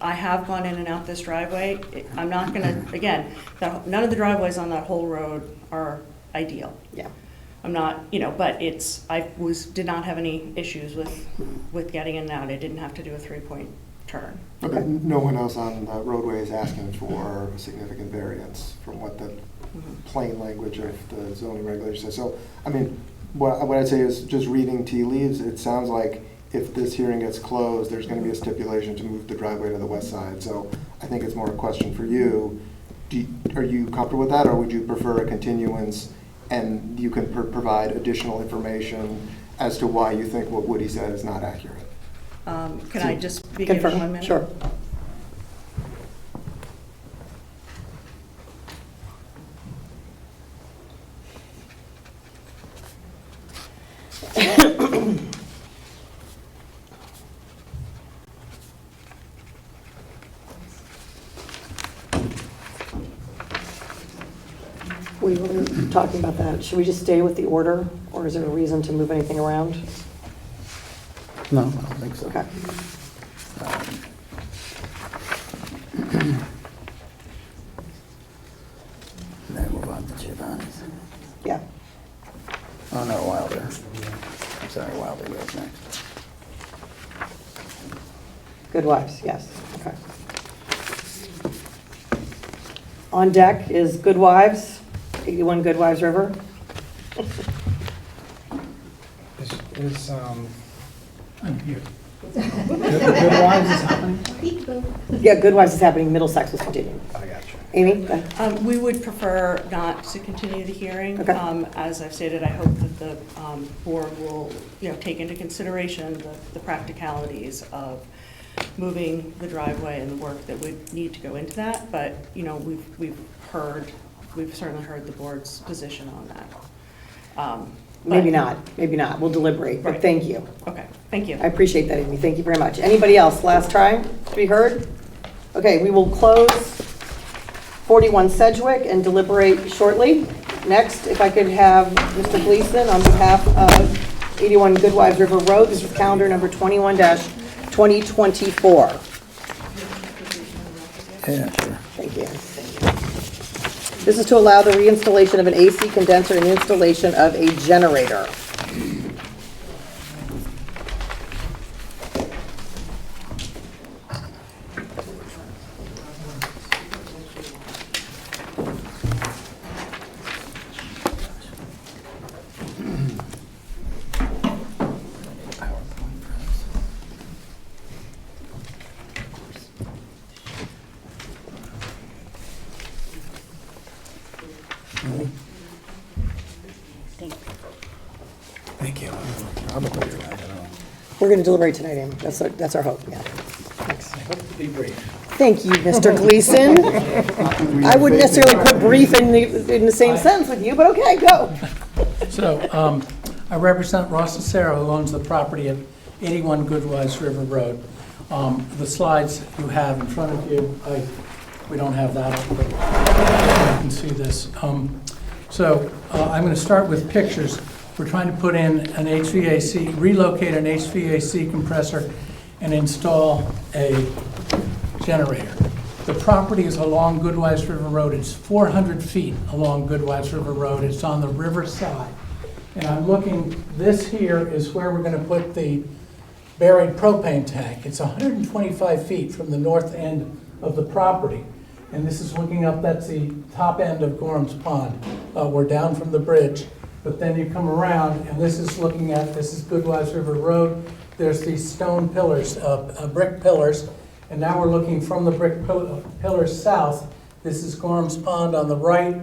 I have gone in and out this driveway. I'm not gonna, again, none of the driveways on that whole road are ideal. Yeah. I'm not, but did not have any issues with getting in and out. I didn't have to do a 3-point turn. Okay, no one else on the roadway is asking for a significant variance from what the plain language of the zoning regulation says. So, I mean, what I'd say is, just reading tea leaves, it sounds like if this hearing gets closed, there's gonna be a stipulation to move the driveway to the west side. So I think it's more a question for you. Are you comfortable with that, or would you prefer a continuance and you can provide additional information as to why you think what Woody said is not accurate? Can I just be given 1 Confirm, minute? sure. We were talking about that. Should we just stay with the order, or is there a reason to move anything around? No, I don't think so. Okay. Then move on to Giovanni's. Yeah. Oh, no, Wilder. I'm sorry, Wilder goes next. Good Wives, yes, okay. On deck is Good Wives, 81 Good Wives River. I'm here. Good Wives is happening? Yeah, Good Wives is happening, Middlesex was continuing. I got you. Amy? go ahead. We would prefer not to continue the hearing. Okay. As I've stated, I hope that the board will, take into consideration the practicalities of moving the driveway and the work that would need to go into that. But, we've certainly heard the board's position on that. Maybe not, we'll deliberate, but Right. thank you. Okay, thank you. I appreciate that, Amy, thank you very much. Anybody else, last try to be heard? Okay, we will close 41 Sedgwick and deliberate shortly. Next, if I could have Mr. Gleason on behalf of 81 Good Wives River Road, this is calendar number 21-2024. Yeah, sure. Thank you. This is to allow the reinstallation of an AC condenser and installation of a generator. Thank you. We're going to deliberate tonight, Amy. That's our hope, yeah. Thanks. Be brief. Thank you, Mr. Gleason. I wouldn't necessarily put brief in the same sense with you, but okay, go. So, I represent Ross Cicero, who owns the property at 81 Good Wives River Road. The slides you have in front of you, we don't have that up, but you can see this. So, I'm going to start with pictures. We're trying to put in an HVAC, relocate an HVAC compressor and install a generator. The property is along Good Wives River Road. It's 400 feet along Good Wives River Road. It's on the river side. And I'm looking, this here is where we're going to put the buried propane tank. It's 125 feet from the north end of the property. And this is looking up, that's the top end of Gorham's Pond. We're down from the bridge. But then you come around, and this is looking at, this is Good Wives River Road. there's these stone pillars, brick pillars, and now we're looking from the brick pillars south. This is Gorham's Pond on the right,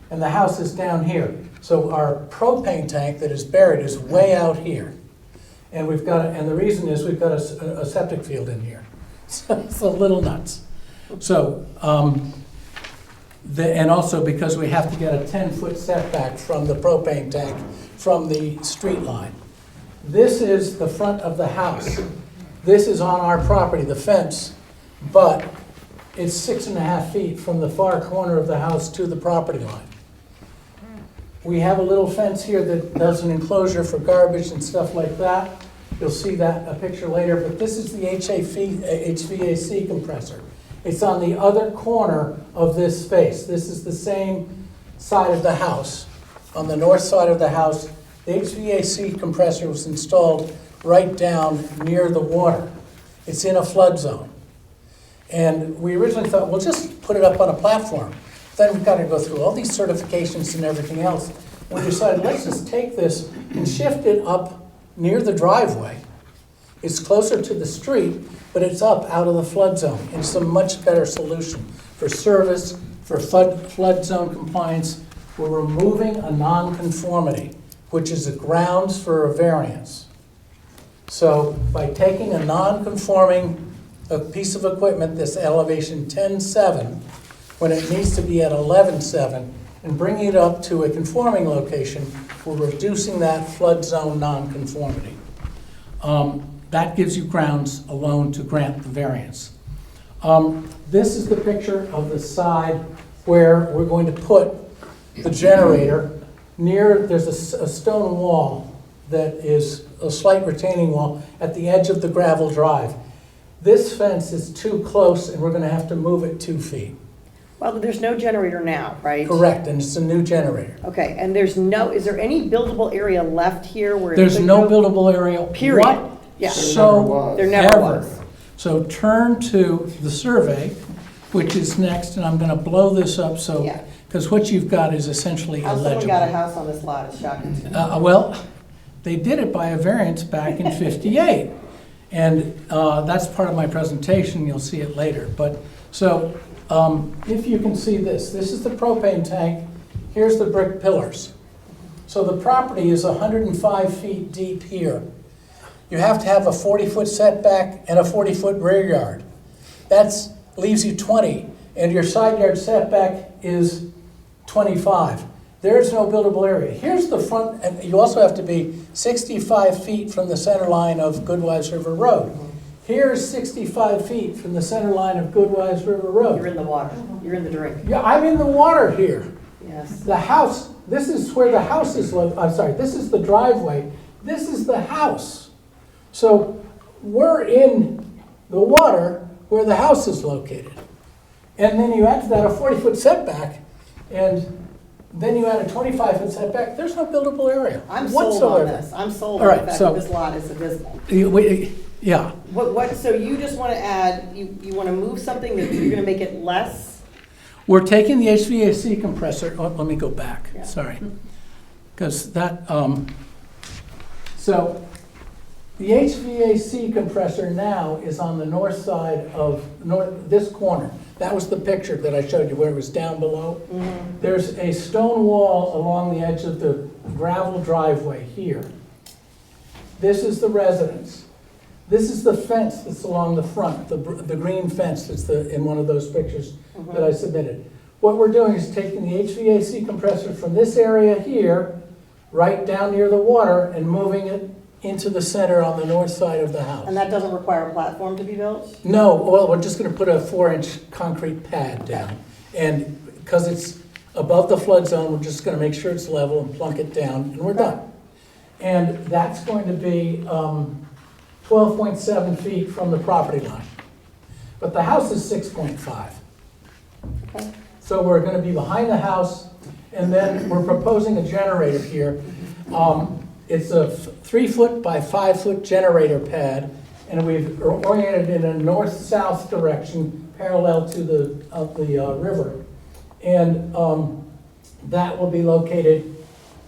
and the house is down here. So our propane tank that is buried is way out here. And we've got, and the reason is we've got a septic field in here. So it's a little nuts. So, and also because we have to get a 10-foot setback from the propane tank from the street line. This is the front of the house. This is on our property, the fence, but it's 6.5 feet from the far corner of the house to the property line. We have a little fence here that does an enclosure for garbage and stuff like that. You'll see that a picture later, but this is the HVAC compressor. It's on the other corner of this space. This is the same side of the house. On the north side of the house, the HVAC compressor was installed right down near the water. It's in a flood zone. And we originally thought, we'll just put it up on a platform. Then we've got to go through all these certifications and everything else. We decided, let's just take this and shift it up near the driveway. It's closer to the street, but it's up out of the flood zone. It's a much better solution for service, for flood zone compliance. We're removing a nonconformity, which is a grounds for a variance. So by taking a non-conforming piece of equipment, this elevation 10.7, when it needs to be at 11.7, and bringing it up to a conforming location, we're reducing that flood zone nonconformity. That gives you grounds alone to grant the variance. This is the picture of the side where we're going to put the generator near, there's a stone wall that is a slight retaining wall at the edge of the gravel drive. This fence is too close and we're going to have to move it 2 feet. Well, there's no generator now, right? Correct, and it's a new generator. Okay, and is there any buildable area left here where? it There's could no go? buildable area. Period. What? Yeah. So, There never ever. was. So turn to the survey, which is next, and I'm gonna blow this up so, Yeah. because what you've got is essentially How someone got a illegible. house on this lot is shocking to me. Well, they did it by a variance back in '58. And that's part of my presentation, you'll see it later. But, so, if you can see this is the propane tank, here's the brick pillars. So the property is 105 feet deep here. You have to have a 40-foot setback and a 40-foot rear yard. That leaves you 20, and your side yard setback is 25. There's no buildable area. Here's the front, and you also have to be 65 feet from the center line of Goodwives River Road. Here's 65 feet from the center line of Goodwives River Road. You're in the water, you're in the drink. Yeah, I'm in the water here. Yes. The house, this is where the house is, I'm sorry, this is the driveway, this is the house. So we're in the water where the house is located. And then you add to that a 40-foot setback, and then you add a 25-foot setback, there's no buildable area I'm sold on whatsoever. this. I'm sold All on the right, fact so- that this lot is abysmal. Yeah, So you just want to add, you want to move something that you're going to make it less? we're taking the HVAC compressor, let me go back, Yeah. sorry. Because that, so the HVAC compressor now is on the north side of this corner. That was the picture that I showed you where it was down below. There's a stone wall along the edge of the gravel driveway here. This is the residence. This is the fence that's along the front, the green fence that's in one of those pictures that I submitted. What we're doing is taking the HVAC compressor from this area here, right down near the water, and moving it into the center on the north side of the house. And that doesn't require a platform to be built? No, well, we're just gonna put a 4-inch concrete pad down. And because it's above the flood zone, we're just gonna make sure it's level and plunk it down, and we're done. And that's going to be 12.7 feet from the property line. But the house is 6.5. Okay. So we're gonna be behind the house, and then we're proposing a generator here. It's a 3-foot by 5-foot generator pad, and we've oriented it in a north-south direction parallel to the river. And that will be located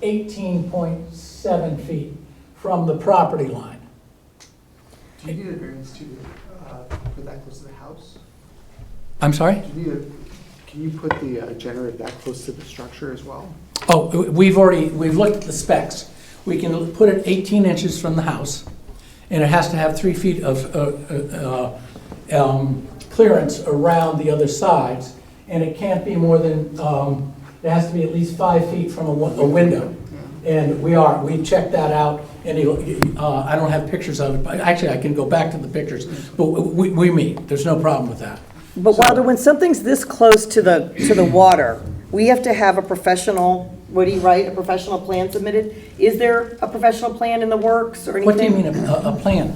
18.7 feet from the property line. Do you need a variance to put that close to the house? I'm sorry? Do you need a, can you put the generator that close to the structure as well? Oh, we've looked at the specs. We can put it 18 inches from the house, and it has to have 3 feet of clearance around the other sides, and it can't be more than, it has to be at least 5 feet from a window. And we checked that out, and I don't have pictures of it, but actually I can go back to the pictures, but we meet, there's no problem with that. But Wilder, when something's this close to the water, we have to have a professional, Woody, right, a professional plan submitted? Is there a professional plan in the works or anything? What do you mean, a plan?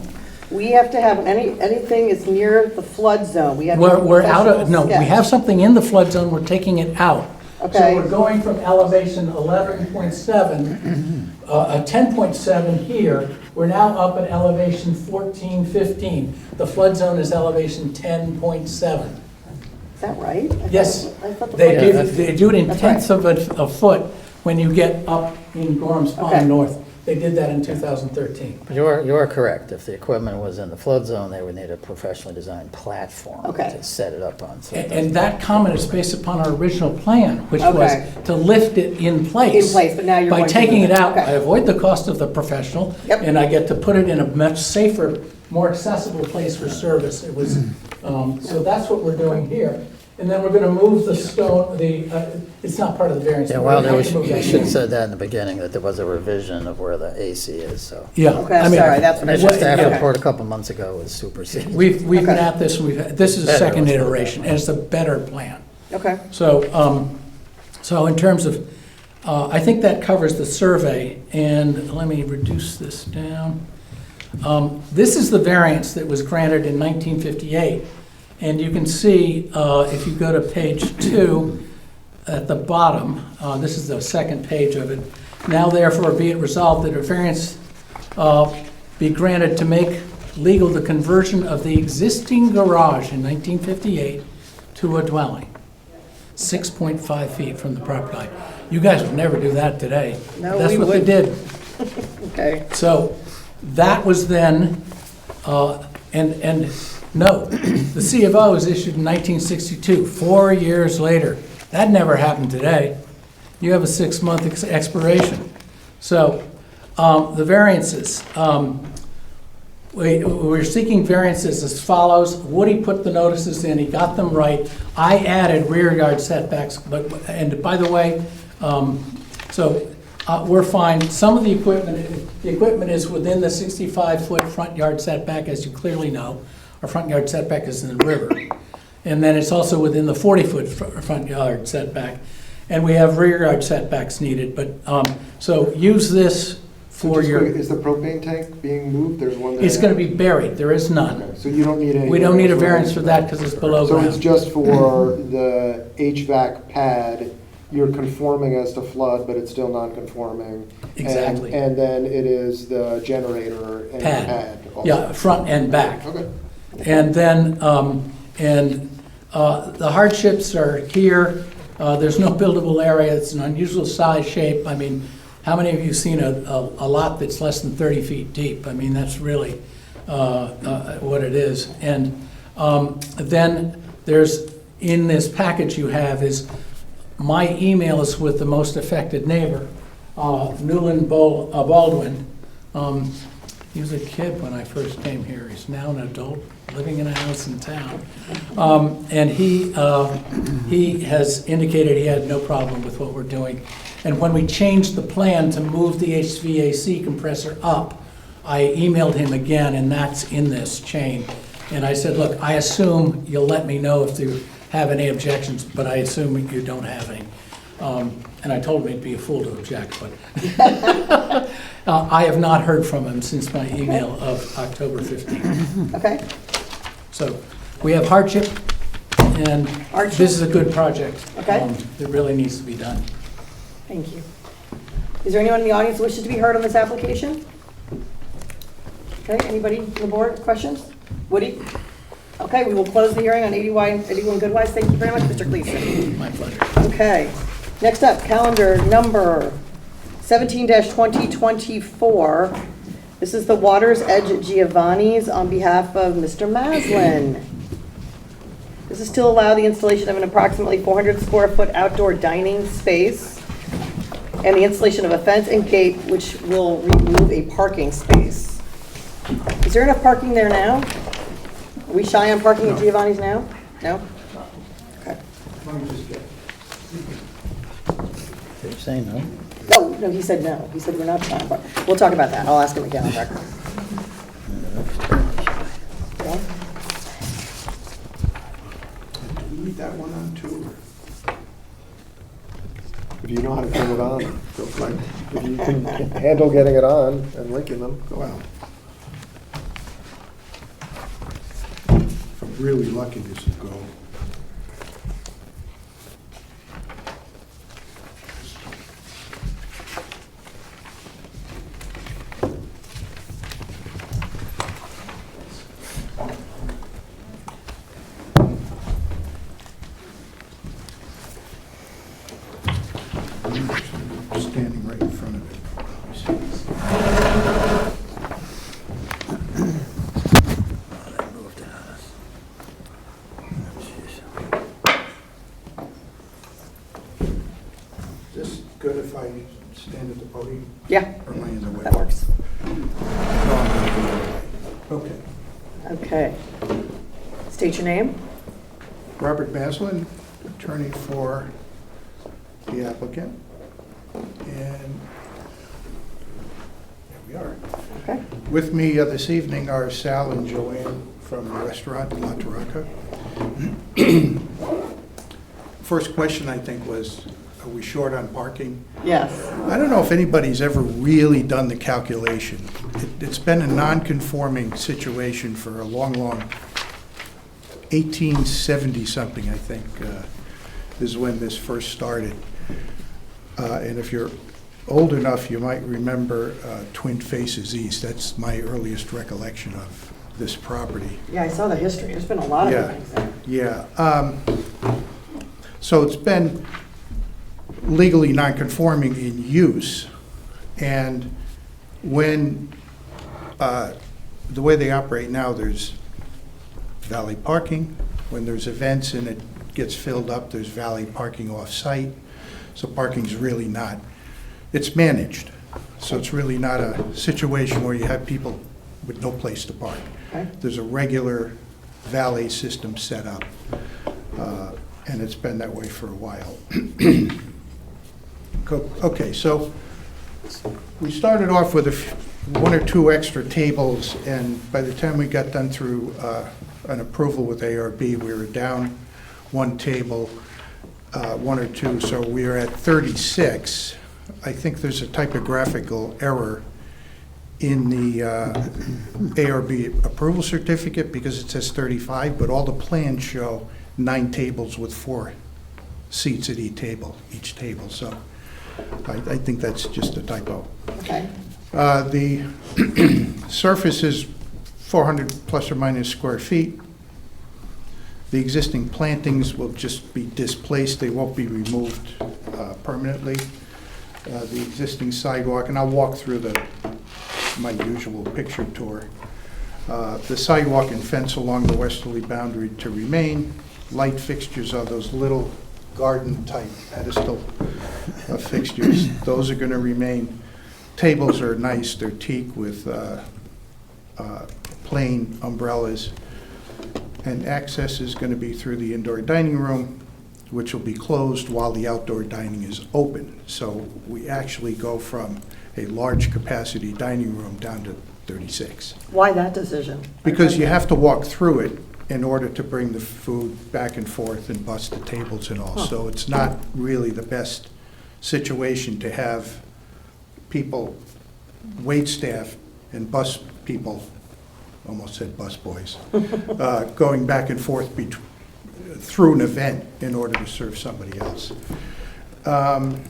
We have to have, anything is near the flood zone, we have to have a We're out of, professional no, we sketch. have something in the flood zone, we're taking it out. Okay. So we're going from elevation 11.7, 10.7 here, we're now up at elevation 14, 15. The flood zone is elevation 10.7. Is that right? Yes, I thought the they flood- do it in That's right. tenths of a foot when you get up in Gorham's Okay. Pond North. They did that in 2013. But you're correct. If the equipment was in the flood zone, they would need a professionally designed platform Okay. to set it up on. So it And that comment is based upon our original plan, which was Okay. to lift it in place. In place, but now you're By going to taking move it it. out, Okay. I avoid the cost of the professional, Yep. and I get to put it in a much safer, more accessible place for service. It was, so that's what we're doing here. And then we're gonna move the stone, it's not part of the variance. Yeah, but well, we're we gonna move that should have in. said that in the beginning, that there was a revision of where the AC is, so. Yeah. Okay, I mean, sorry, that's what I It's should just say. after Okay. report a couple months ago was superseded. We've been Okay. at this, this is a Better, second let's put it that iteration, way. and it's a better plan. Okay, So, so in terms of, I think that covers the survey, and let me reduce this down. This is the variance that was granted in 1958, and you can see, if you go to page 2, at the bottom, this is the second page of it. Now therefore be it resolved that a variance be granted to make legal the conversion of the existing garage in 1958 to a dwelling. 6.5 feet from the property line. You guys would never do that today. No, That's we what they wouldn't. did. okay. So that was then, and no, the C of O was issued in 1962, 4 years later. That never happened today. You have a 6-month expiration. So the variances, we're seeking variances as follows. Woody put the notices in, he got them right. I added rear yard setbacks, and by the way, we're fine. Some of the equipment is within the 65-foot front yard setback, as you clearly know. Our front yard setback is in the river. And then it's also within the 40-foot front yard setback. And we have rear yard setbacks needed, but, so use this So for just your, quick, is the propane tank being moved? There's one there. it's gonna be buried, there is none. Okay, so you don't need any. We don't need a variance for that because it's below So it's ground. just for the HVAC pad, you're conforming as to flood, but it's still non-conforming. Exactly. And then it is the generator and the Pad. pad. also. Yeah, front and back. Okay. And then, the hardships are here. There's no buildable area. It's an unusual size, shape. I mean, how many of you seen a lot that's less than 30 feet deep? I mean, that's really what it is. And then there's, in this package you have is, my email is with the most affected neighbor, Newland Baldwin. He was a kid when I first came here. He's now an adult living in a house in town. And he has indicated he had no problem with what we're doing. And when we changed the plan to move the HVAC compressor up, I emailed him again, and that's in this chain. And I said, look, I assume you'll let me know if you have any objections, but I assume you don't have any. And I told him he'd be a fool to object, but I have not heard from him since my email of October 15th. Okay, So we have hardship, and Hardship. this is a good project. Okay. It really needs to be done. thank you. Is there anyone in the audience who wishes to be heard on this application? Okay, anybody on the board, questions? Woody? Okay, we will close the hearing on 81 Goodwise. Thank you very much, Mr. Gleason. My pleasure. Okay, next up, calendar number 17-2024. This is the Water's Edge at Giovanni's on behalf of Mr. Maslin. This is to allow the installation of an approximately 400 square foot outdoor dining space and the installation of a fence and gate which will remove a parking space. Is there enough parking there now? Are we shy on parking at Giovanni's now? No? Okay. Did you say no? No, he said no. He said we're not shy on parking. We'll talk about that. I'll ask him again on record. Okay. Do we need that one on too? If you know how to turn it on, go for it. If you can handle getting it on and linking them, go Well, out. if I'm really lucky, this will go. Standing right in front of it. Is this good if I stand at the podium? Yeah, Or am I in the way? that works. No, I'm gonna do it. Okay. Okay. State your name. Robert Maslin, attorney for the applicant. And here we are. Okay. With me this evening are Sal and Joanne from the restaurant in La Taraca. First question, I think, was, are we short on parking? Yes. I don't know if anybody's ever really done the calculation. It's been a non-conforming situation for a long, 1870-something, I think, is when this first started. And if you're old enough, you might remember Twin Faces East. That's my earliest recollection of this property. Yeah, I saw the history. There's been a lot of Yeah. things there. Yeah. So it's been legally non-conforming in use. And when, the way they operate now, there's valet parking. When there's events and it gets filled up, there's valet parking off-site. So parking's really not, it's managed. So it's really not a situation where you have people with no place to park. Okay. There's a regular valet system set up, and it's been that way for a while. Okay, so we started off with one or two extra tables, and by the time we got done through an approval with ARB, we were down one table, one or two, so we are at 36. I think there's a typographical error in the ARB approval certificate because it says 35, but all the plans show 9 tables with 4 seats at each table. So I think that's just a typo. Okay. The surface is 400 plus or minus square feet. The existing plantings will just be displaced. They won't be removed permanently. The existing sidewalk, and I'll walk through my usual picture tour. The sidewalk and fence along the westerly boundary to remain. Light fixtures are those little garden-type pedestal fixtures. Those are going to remain. Tables are nice. They're teak with plain umbrellas. And access is going to be through the indoor dining room, which will be closed while the outdoor dining is open. So we actually go from a large capacity dining room down to 36. Why that decision? Because you have to walk through it in order to bring the food back and forth and bus the tables and all. So it's not really the best situation to have people, wait staff and bus people, almost said bus boys, going back and forth through an event in order to serve somebody else. And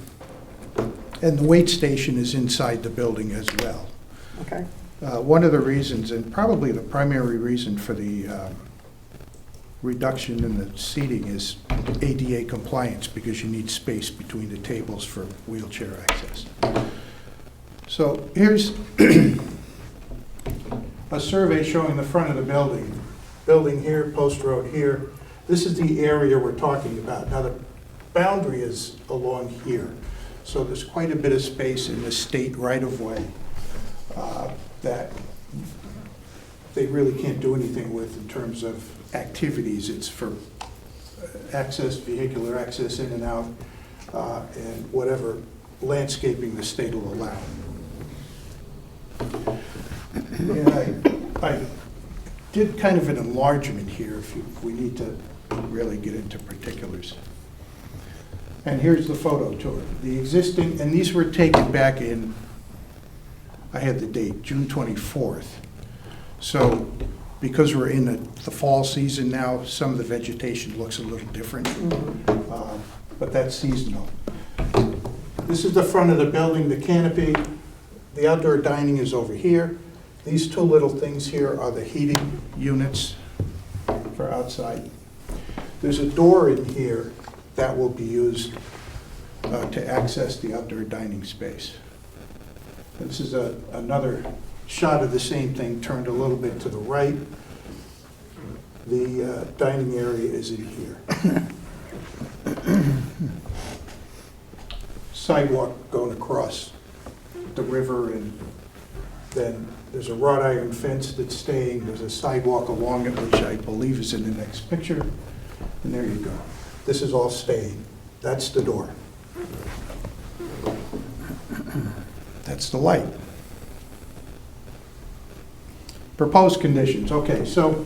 the wait station is inside the building as well. Okay. One of the reasons, and probably the primary reason for the reduction in the seating, is ADA compliance, because you need space between the tables for wheelchair access. So here's a survey showing the front of the building. Building here, post road here. This is the area we're talking about. Now, the boundary is along here. So there's quite a bit of space in the state right-of-way that they really can't do anything with in terms of activities. It's for access, vehicular access in and out, and whatever landscaping the state will allow. And I did kind of an enlargement here if we need to really get into particulars. And here's the photo tour. The existing, and these were taken back in, I had the date, June 24th. So because we're in the fall season now, some of the vegetation looks a little different, but that's seasonal. This is the front of the building, the canopy. The outdoor dining is over here. These two little things here are the heating units for outside. There's a door in here that will be used to access the outdoor dining space. This is another shot of the same thing turned a little bit to the right. The dining area is in here. Sidewalk going across the river, and then there's a wrought iron fence that's staying. There's a sidewalk along it, which I believe is in the next picture. And there you go. This is all staying. That's the door. That's the light. Proposed conditions, okay, so,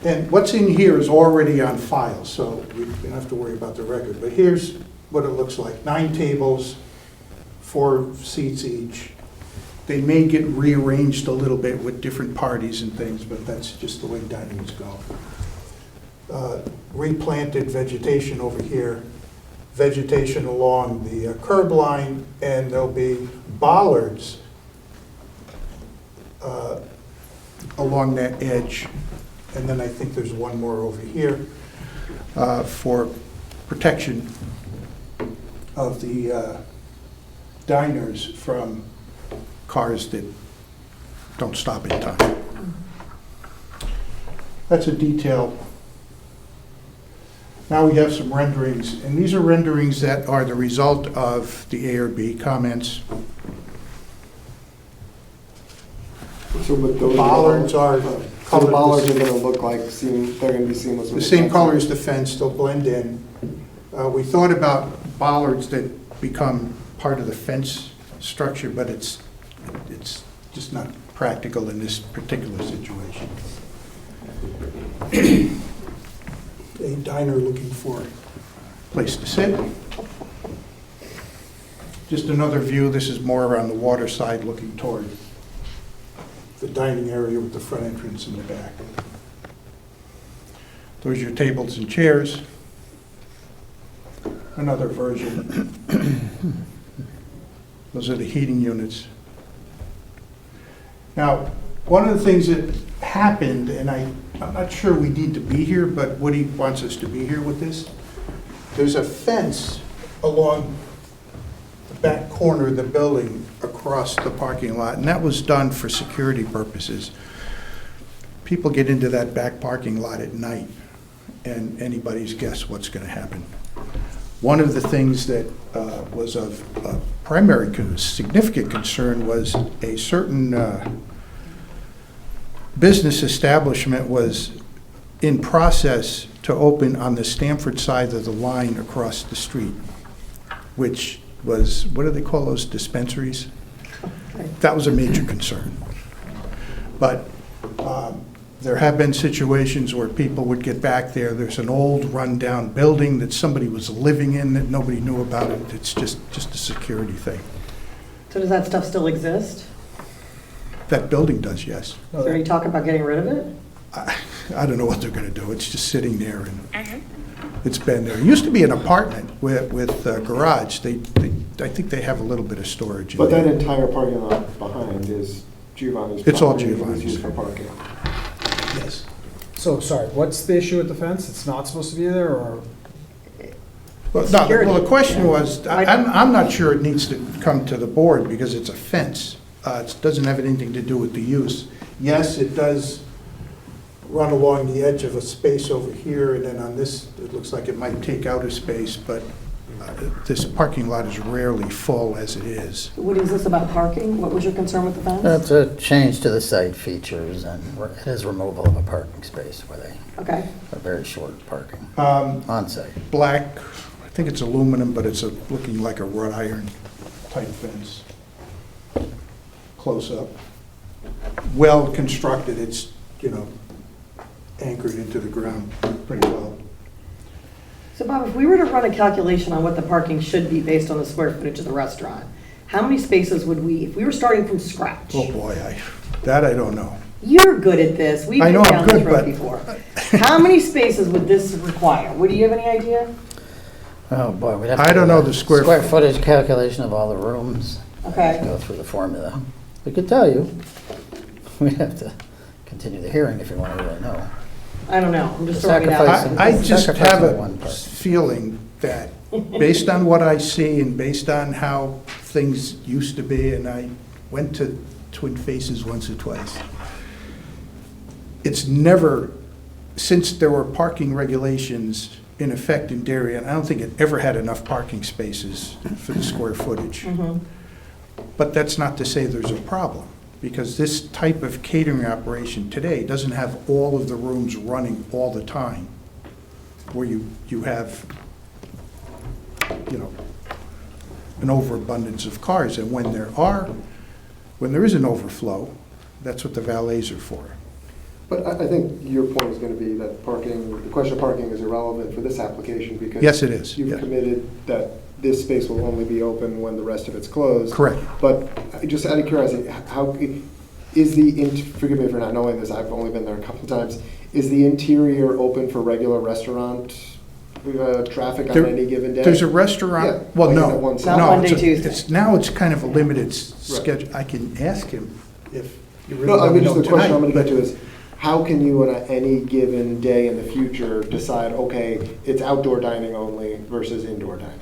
and what's in here is already on file, so we don't have to worry about the record, but here's what it looks like. 9 tables, 4 seats each. They may get rearranged a little bit with different parties and things, but that's just the way dinings go. Replanted vegetation over here, vegetation along the curb line, and there'll be bollards along that edge. And then I think there's one more over here for protection of the diners from cars that don't stop in time. That's a detail. Now we have some renderings, and these are renderings that are the result of the ARB comments. So but those Bollards are so the colored bollards the are gonna look like, they're gonna be seamless with same fence. color as the fence, they'll blend in. We thought about bollards that become part of the fence structure, but it's just not practical in this particular situation. A diner looking for a place to sit. Just another view, this is more around the water side looking toward the dining area with the front entrance in the back. Those are your tables and chairs. Another version. Those are the heating units. Now, one of the things that happened, and I'm not sure we need to be here, but Woody wants us to be here with this. There's a fence along the back corner of the building across the parking lot, and that was done for security purposes. People get into that back parking lot at night, and anybody's guess what's going to happen. One of the things that was of primary significant concern was a certain business establishment was in process to open on the Stamford side of the line across the street, which was, what do they call those, dispensaries? That was a major concern. But there have been situations where people would get back there. There's an old rundown building that somebody was living in that nobody knew about it. It's just a security thing. So does that stuff still exist? That building does, yes. Is there any talk about getting rid of it? I don't know what they're going to do. It's just sitting there, and it's been there. It used to be an apartment with a garage. I think they have a little bit of storage in But there. that entire parking lot behind is Giovanni's. It's all property, Giovanni's. It's used for parking. Yes. So, sorry, what's the issue with the fence? It's not supposed to be there, or? Well, no, Security. well, the question was, I'm not sure it needs to come to the board because it's a fence. It doesn't have anything to do with the use. Yes, it does run along the edge of a space over here, and then on this, it looks like it might take out a space, but this parking lot is rarely full as it is. What is this about parking? What was your concern with the fence? That's a change to the site features, and it is removal of a parking space where they Okay. are very short parking on site. Black, I think it's aluminum, but it's looking like a wrought iron type fence. Close up. Well constructed, it's, anchored into the ground pretty well. So Bob, if we were to run a calculation on what the parking should be based on the square footage of the restaurant, how many spaces would we, if we were starting from scratch? Oh, boy, I don't know. You're good at this. We've I been know I'm down this good, road but- before. How many spaces would this require? Do you have any idea? Oh, boy, we'd have to. I don't do know a the square footage calculation of all the rooms. Okay. Go through the formula. We could tell you. We'd have to continue the hearing if you want to really know. I don't know. I'm just throwing it out. Sacrifice. I just have Sacrificing a one part. feeling that, based on what I see and based on how things used to be, and I went to Twin Faces once or twice, it's never, since there were parking regulations in effect in Darien, I don't think it ever had enough parking spaces for the square footage. But that's not to say there's a problem, because this type of catering operation today doesn't have all of the rooms running all the time, where you have, an overabundance of cars. And when there is an overflow, that's what the valets are for. But I think your point is going to be that the question of parking is irrelevant for this application because. Yes, it is, You've yeah. committed that this space will only be open when the rest of it's closed. Correct. But just out of curiosity, how is forgive me for not knowing this, I've only been there a couple of times, is the interior open for regular restaurant traffic on any given day? There's a restaurant, Yeah, well, like no. at one Not side. No, Monday, it's a- Tuesday. Now it's kind of a limited schedule. I can ask him if you really No, I want mean, to just know the question I'm tonight. gonna get but- to is, how can you on any given day in the future decide, okay, it's outdoor dining only versus indoor dining?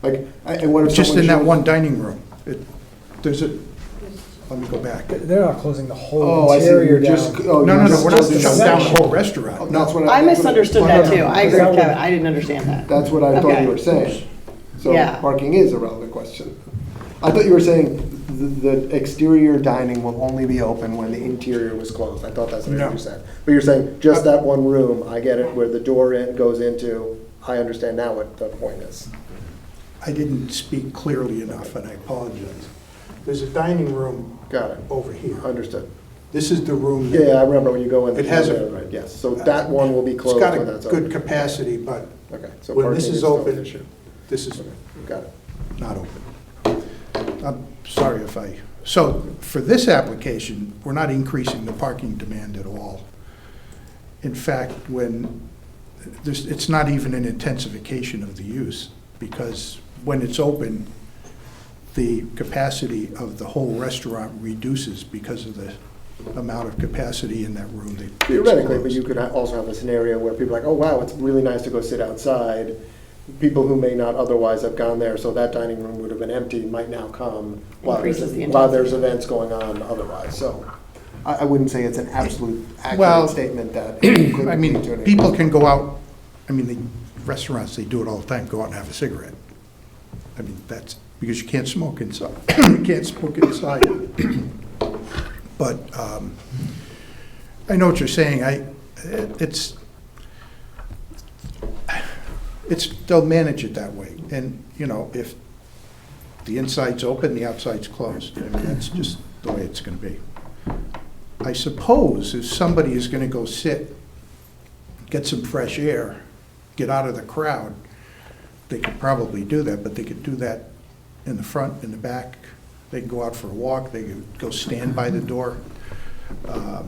Like, and what if Just someone in that shows- one dining room. Let me go back. They're not closing the whole Oh, I see, interior you're down. just, No, no, no, we're not closing shutting the down the section. whole restaurant. Oh, No. that's what I misunderstood no, that no, no. too. I agree with Kevin. I didn't understand that. That's what I thought Okay. you were saying. So Yeah. parking is a relevant question. I thought you were saying the exterior dining will only be open when the interior was closed. I thought that's what No. you said. But you're saying just that one room, I get it, where the door goes into, I understand now what the point is. I didn't speak clearly enough, and I apologize. There's a dining room Got it. over here. Understood. This is the room. Yeah, I remember when you go in. It has yeah, a- right, yes. So that one will be It's closed got when a that's good open. capacity, but Okay, so when parking this is is still an open, issue. this is Okay, got it. not open. I'm sorry so for this application, we're not increasing the parking demand at all. In fact, it's not even an intensification of the use, because when it's open, the capacity of the whole restaurant reduces because of the amount of capacity in that room. Theoretically, but you could also have a scenario where people are like, oh, wow, it's really nice to go sit outside. People who may not otherwise have gone there, so that dining room would have been empty, might now come while Increases the there's intensity. events going on otherwise. So I wouldn't say it's an absolute Well, accurate statement that. it couldn't I lead to mean, an- people can go out, the restaurants, they do it all the time, go out and have a cigarette. That's, because you can't smoke inside. You can't smoke inside. But I know what you're saying. They'll manage it that way. And, if the inside's open, the outside's closed. That's just the way it's going to be. I suppose if somebody is going to go sit, get some fresh air, get out of the crowd, they could probably do that, but they could do that in the front, in the back. They can go out for a walk, they could go stand by the door. I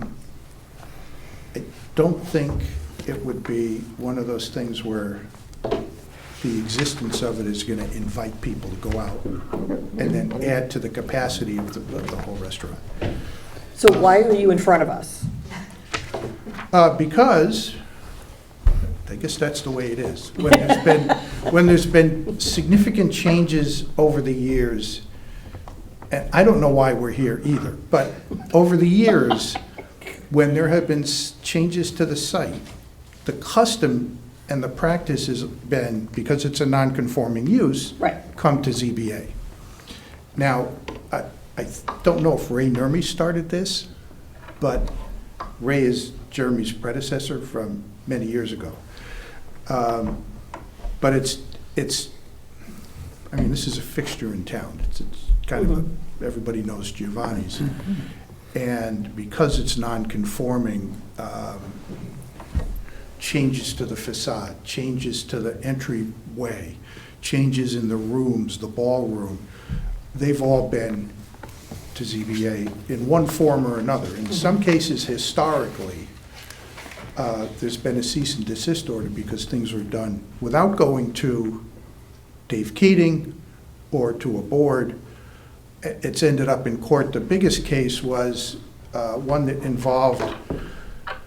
don't think it would be one of those things where the existence of it is going to invite people to go out and then add to the capacity of the whole restaurant. So why are you in front of us? Because, I guess that's the way it is. When there's been significant changes over the years, and I don't know why we're here either, but over the years, when there have been changes to the site, the custom and the practice has been, because it's a non-conforming use, Right. come to ZBA. Now, I don't know if Ray Nurmi started this, but Ray is Jeremy's predecessor from many years ago. But it's, I mean, this is a fixture in town. It's kind of, everybody knows Giovanni's. And because it's non-conforming, changes to the facade, changes to the entryway, changes in the rooms, the ballroom, they've all been to ZBA in one form or another. In some cases, historically, there's been a cease and desist order because things were done without going to Dave Keating or to a board. It's ended up in court. The biggest case was one that involved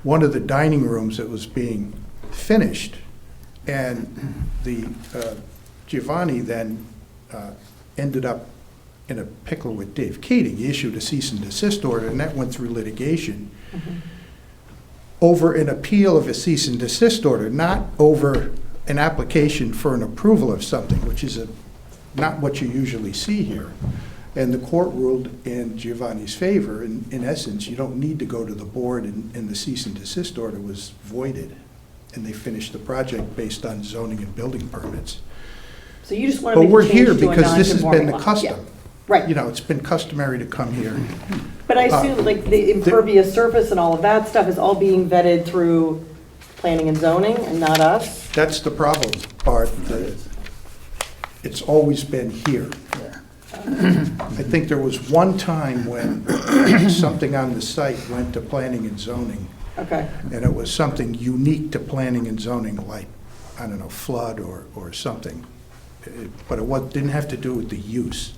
one of the dining rooms that was being finished, and the Giovanni then ended up in a pickle with Dave Keating. He issued a cease and desist order, and that went through litigation over an appeal of a cease and desist order, not over an application for an approval of something, which is not what you usually see here. And the court ruled in Giovanni's favor. In essence, you don't need to go to the board, and the cease and desist order was voided. And they finished the project based on zoning and building permits. So you just want But to make we're a change here to a because this has been non-conforming the lot. custom. Yeah. Right. You know, it's been customary to come here. But I assume like the impervious surface and all of that stuff is all being vetted through planning and zoning and not us? That's the problem, Bart. It's always been here. Yeah. I think there was one time when something on the site went to planning and zoning, Okay. and it was something unique to planning and zoning, like, I don't know, flood or something. But it didn't have to do with the use.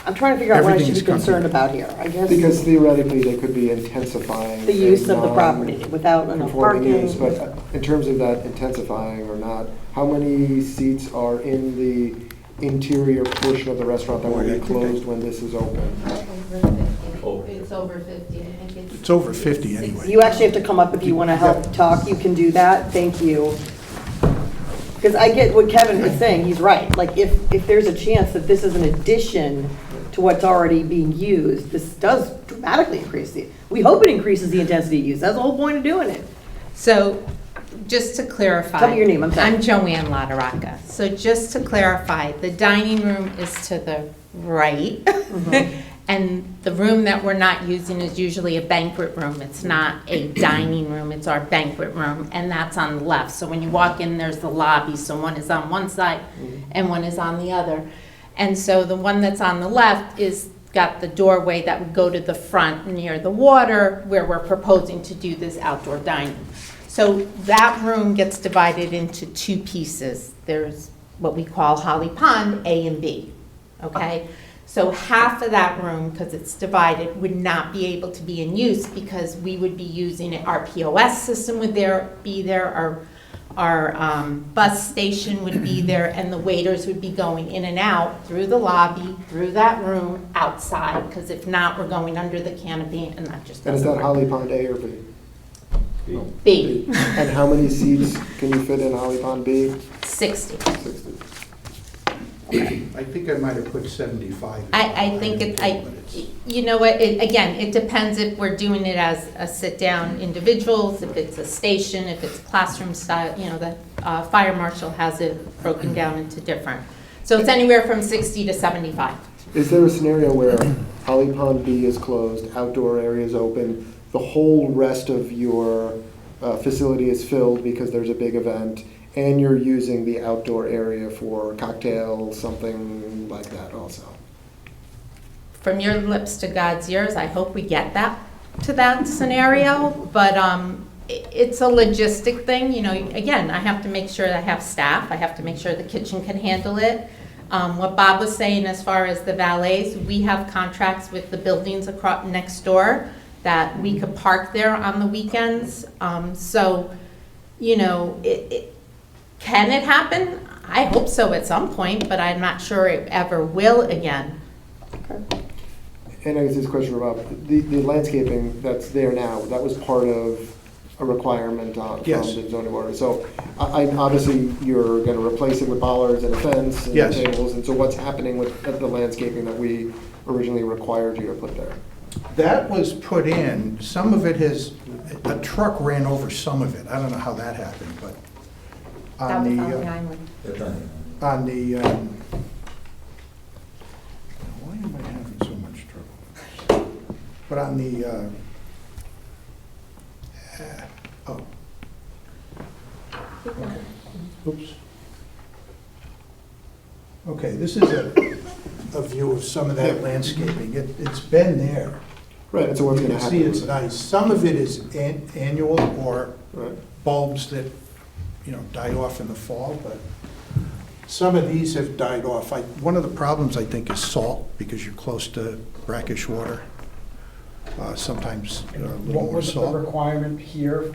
I'm trying to figure out what I should be Everything's come concerned here. about here. I guess Because theoretically, they could be intensifying. the use of the property non- without enough conforming use, parking. but in terms of that intensifying or not, how many seats are in the interior portion of the restaurant that will Boy, I be think closed when this is open? It's over 50, I think it's. It's over 50 anyway. You actually have to come up if you want to help talk, you can do that, thank you. Because I get what Kevin is saying, he's right. Like, if there's a chance that this is an addition to what's already being used, this does dramatically increase we hope it increases the intensity of use, that's the whole point of doing it. So, just to clarify. Tell me your name, I'm sorry. I'm Joanne Lataraka. So just to clarify, the dining room is to the right. Mm-hmm. And the room that we're not using is usually a banquet room. It's not a dining room, it's our banquet room, and that's on the left. So when you walk in, there's the lobby, so one is on one side and one is on the other. And so the one that's on the left is got the doorway that would go to the front near the water, where we're proposing to do this outdoor dining. So that room gets divided into two pieces. There's what we call Holly Pond, A and B, okay? So half of that room, because it's divided, would not be able to be in use because we would be using it, our POS system would be there, our bus station would be there, and the waiters would be going in and out through the lobby, through that room, outside, because if not, we're going under the canopy, and that just And is doesn't that work. Holly Pond A or B? B, And how many seats can you fit in Holly Pond B? 60. 60. I think I might have put 75. I think you know what, again, it depends if we're doing it as a sit-down individuals, if it's a station, if it's classroom style, you know, the fire marshal has it broken down into different. So it's anywhere from 60 to 75. Is there a scenario where Holly Pond B is closed, outdoor area is open, the whole rest of your facility is filled because there's a big event, and you're using the outdoor area for cocktails, something like that also? From your lips to God's ears, I hope we get to that scenario, but it's a logistic thing, you know, again, I have to make sure I have staff, I have to make sure the kitchen can handle it. What Bob was saying as far as the valets, we have contracts with the buildings across next door that we could park there on the weekends. So, you know, can it happen? I hope so at some point, but I'm not sure it ever will again. And I guess this question about the landscaping that's there now, that was part of a requirement from Yes. the zoning board. So obviously, you're going to replace it with bollards and a fence and Yes. tables. And so what's happening with the landscaping that we originally required you to put there? That was put in, some of it has, a truck ran over some of it. I don't know how that happened, but That on was the, on the island. on the, why am I having so much trouble? But on the, oh. Oops. Okay, this is a view of some of that landscaping. It's been there. Right, and so what's You going to can happen? see it's nice. Some of it is annual or Right. bulbs that, die off in the fall, but some of these have died off. One of the problems, I think, is salt, because you're close to brackish water. Sometimes a little What more was the salt. requirement here?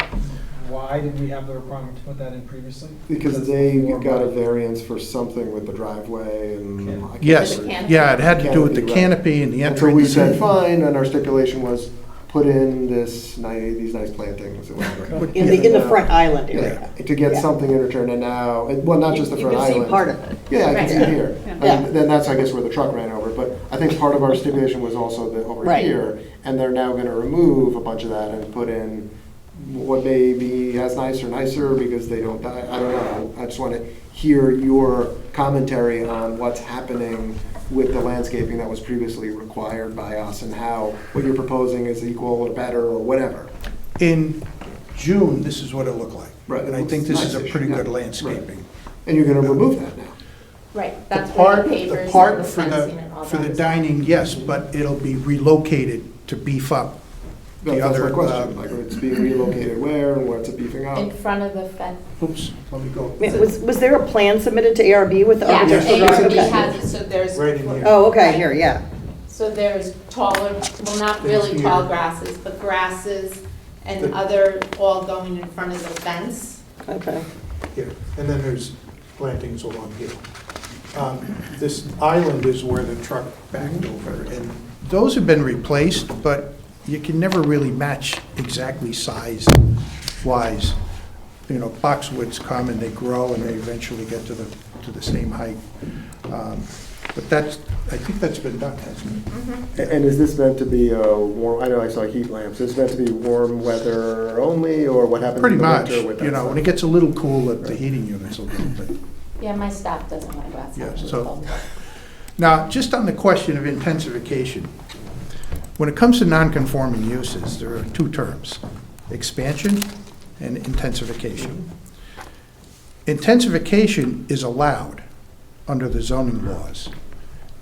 Why did we have the requirement to put that in previously? Because they got a variance for something with the driveway and. I can't Yes, remember. canopy. yeah, it had to do with the Canopy, right. canopy and the And so we entrance. said, fine, and our stipulation was, put in these nice plantings or whatever. In the front island area. Yeah, to get Yeah. something in return, and now, well, not just the You front can island. see part of it. Yeah, I can see Right. it here. Yeah. Then that's, I guess, where the truck ran over, but I think part of our stipulation was also that over Right. here, and they're now gonna remove a bunch of that and put in what may be as nice or nicer because they don't die, I don't know. I just wanna hear your commentary on what's happening with the landscaping that was previously required by us and how what you're proposing is equal or better or whatever. In June, this is what it looked like. Right. And I think this is a Nice-ish, pretty yeah. good landscaping. And you're gonna remove that now. Right, The that's where part, the pavers the and part the for fencing and all for that the is. dining, yes, but it'll be relocated to beef up the That's other. my question, like, it's being relocated where and what's it beefing up? In front of the fence. Oops, let me go. Was there a plan submitted to ARB with the Yeah, architectural ARB drawings? Okay. has it, so there's. Right in here. Oh, okay, here, yeah. So there's taller, well, not really Here. tall grasses, but grasses and The- other all going in front of the fence. Okay. Here, and then there's plantings along here. This island is where the truck backed over, and those have been replaced, but you can never really match exactly size-wise. Boxwoods come and they grow and they eventually get to the same height. But I think that's been done, hasn't it? And is this meant to be warm, I know I saw heat lamps, is this meant to be warm weather only, or what happens Pretty in the much, winter with that? when it gets a little cool, the heating units a little bit. Yeah, my staff doesn't want to go outside. Yeah, when it's so- cold. Now, just on the question of intensification, when it comes to non-conforming uses, there are two terms, expansion and intensification. Intensification is allowed under the zoning laws,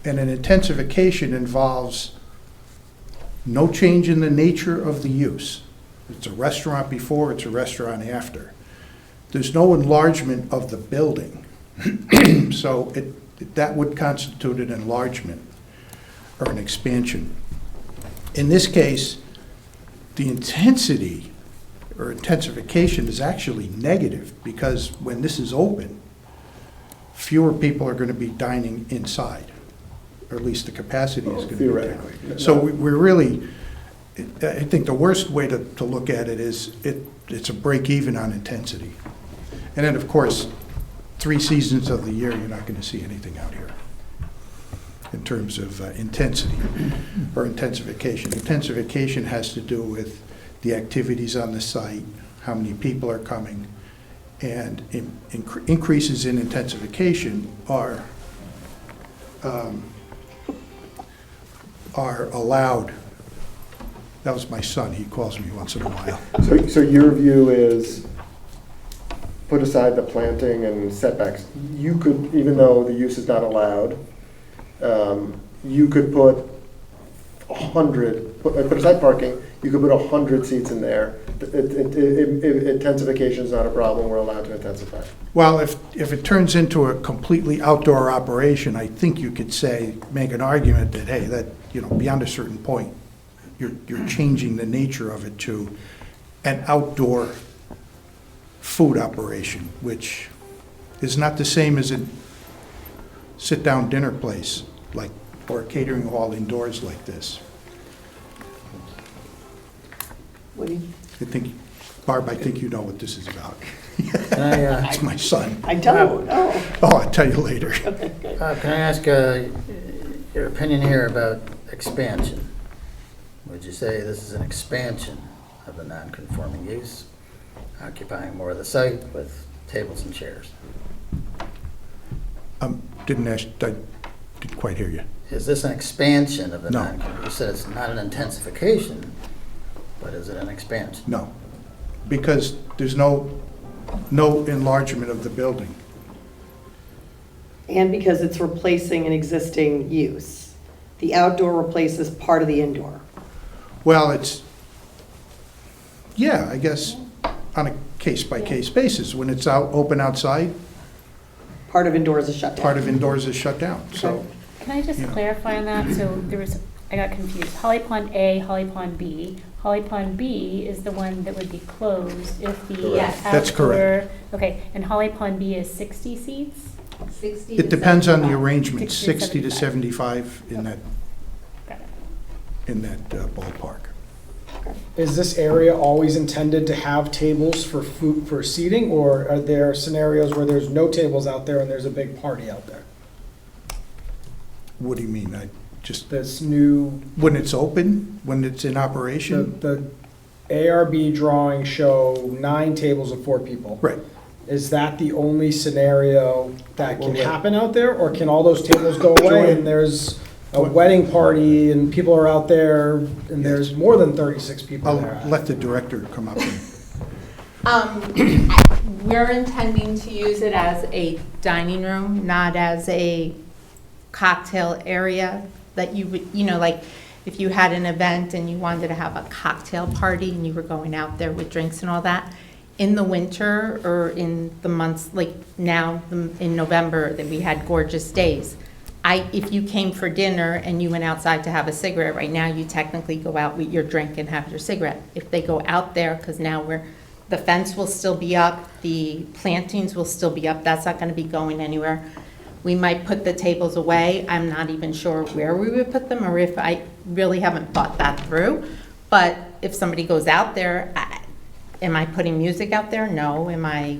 and an intensification involves no change in the nature of the use. It's a restaurant before, it's a restaurant after. There's no enlargement of the building. So that would constitute an enlargement or an expansion. In this case, the intensity or intensification is actually negative, because when this is open, fewer people are going to be dining inside, or at least the capacity is going to be down. Theoretically. So we're really, I think the worst way to look at it is it's a break even on intensity. And then, of course, 3 seasons of the year, you're not going to see anything out here in terms of intensity or intensification. Intensification has to do with the activities on the site, how many people are coming, and increases in intensification are allowed. That was my son, he calls me once in a while. So your view is, put aside the planting and setbacks, you could, even though the use is not allowed, you could put 100, put aside parking, you could put 100 seats in there. Intensification is not a problem, we're allowed to intensify. Well, if it turns into a completely outdoor operation, I think you could make an argument that, hey, that, beyond a certain point, you're changing the nature of it to an outdoor food operation, which is not the same as a sit-down dinner place, like or a catering hall indoors like this. What do you? I think, Barb, I think you know what this is about. Can I, It's my son. I don't know. Oh, I'll tell you later. can I ask your opinion here about expansion? Would you say this is an expansion of the non-conforming use, occupying more of the site with tables and chairs? I didn't quite hear you. Is this an expansion of the No. non-conforming? You said it's not an intensification, but is it an expansion? No, because there's no enlargement of the building. And because it's replacing an existing use. The outdoor replaces part of the indoor. Well, I guess on a case-by-case basis. When it's out, open outside, Part of indoors is shut down. part of indoors is shut down, so. Can I just Yeah. clarify on that? So I got confused. Holly Pond A, Holly Pond B. Holly Pond B is the one that would be closed if the Yes. outdoor. That's correct. Okay, and Holly Pond B is 60 seats? 60 It to depends on the 75. arrangement, 60 to 60 to 75 in Got it. that ballpark. Is this area always intended to have tables for food, for seating, or are there scenarios where there's no tables out there and there's a big party out there? What do you mean? This new, When it's open, when it's in operation? the ARB drawing show 9 tables of 4 people. Right. Is that the only scenario that can Well, happen out there, or can all those tables go away and there's a wedding party and people are out there and there's more than 36 people there? I'll let the director come up and, We're intending to use it as a dining room, not as a cocktail area that you would, like, if you had an event and you wanted to have a cocktail party and you were going out there with drinks and all that, in the winter or in the months, like now in November, that we had gorgeous days, if you came for dinner and you went outside to have a cigarette, right now you technically go out with your drink and have your cigarette. If they go out there, because now the fence will still be up, the plantings will still be up, that's not gonna be going anywhere. We might put the tables away, I'm not even sure where we would put them, or if, I really haven't thought that through. But if somebody goes out there, am I putting music out there? No. Am I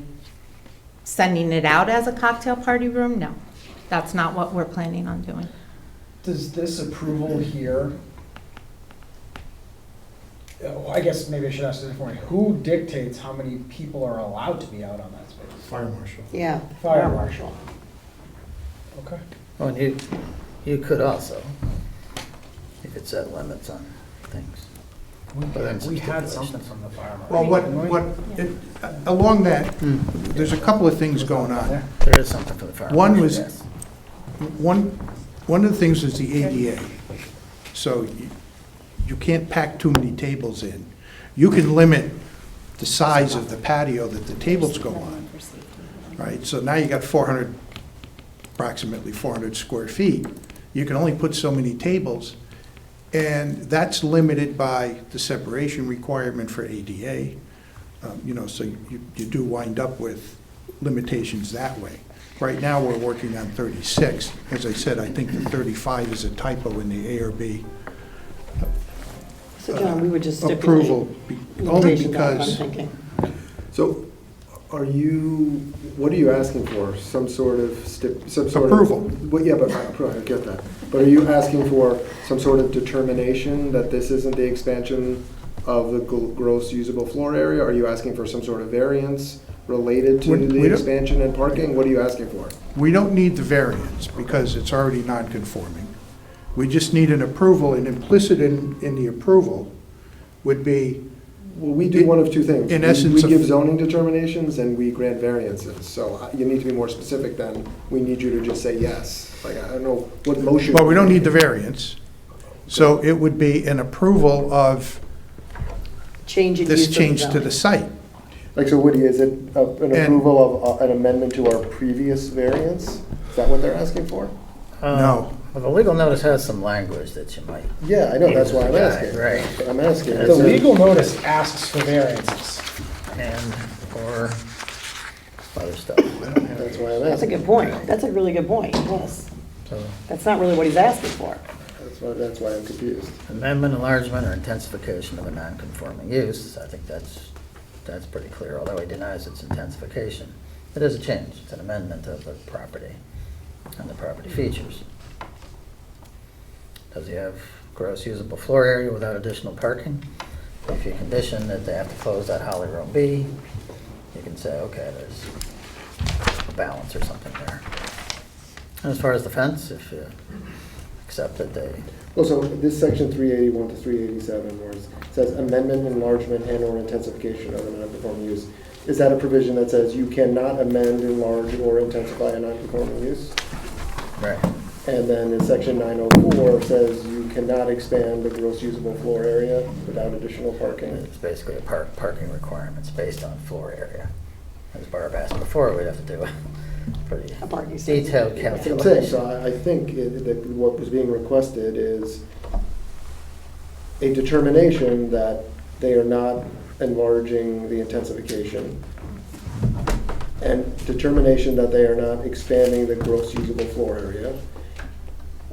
sending it out as a cocktail party room? No. That's not what we're planning on doing. Does this approval here, I guess maybe I should ask this differently. Who dictates how many people are allowed to be out on that space? fire marshal. Yeah. Fire marshal. Okay. Well, and you could also, you could set limits on things. But then some We had stipulations. something from the fire marshal. Well, along that, there's a couple of things going on. There is something for the fire One marshal, was- yes. One of the things is the ADA. So you can't pack too many tables in. You can limit the size of the patio that the tables go on, right? So now you got approximately 400 square feet. You can only put so many tables, and that's limited by the separation requirement for ADA. So you do wind up with limitations that way. Right now, we're working on 36. As I said, I think the 35 is a typo in the ARB So John, we would just stipulate approval, only limitations on what I'm because, thinking. So what are you asking for? Some sort of Approval. Well, yeah, but I get that. But are you asking for some sort of determination that this isn't the expansion of the gross usable floor area? Are you asking for some sort of variance related to We the don't- expansion and parking? What are you asking for? we don't need the variance because it's already non-conforming. We just need an approval, and implicit in the approval would be, Well, we do one of two things. In We- essence We of- give zoning determinations and we grant variances. So you need to be more specific than, we need you to just say yes. Like, I don't know what motion. well, we don't need the variance. So it would be an approval of Change in use this of change to zone. the site. Like, so Woody, is it an And- approval of an amendment to our previous variance? Is that what they're asking for? No. Well, the legal notice has some language that you might. Yeah, I know, that's why I'm asking. Right. I'm asking. The legal notice asks for variances. And, or other stuff. That's why I'm That's a asking. good point. That's a really good point, yes. So That's not really what he's asking for. That's why I'm confused. amendment, enlargement, or intensification of a non-conforming use, I think that's pretty clear, although he denies it's intensification. It is a change, it's an amendment of the property and the property features. Does he have gross usable floor area without additional parking? If you condition that they have to close that Holly Room B, you can say, okay, there's a balance or something there. And as far as the fence, if you accept that they, Well, so this section 381 to 387, where it says amendment, enlargement, and/or intensification of a non-conforming use, is that a provision that says you cannot amend, enlarge, or intensify a non-conforming use? right, And then in section 904 says you cannot expand the gross usable floor area without additional parking. it's basically a parking requirements based on floor area. As Barb asked before, we'd have to do a pretty A parking space. detailed That's what I'm saying. calculation. So I think that what was being requested is a determination that they are not enlarging the intensification, and determination that they are not expanding the gross usable floor area,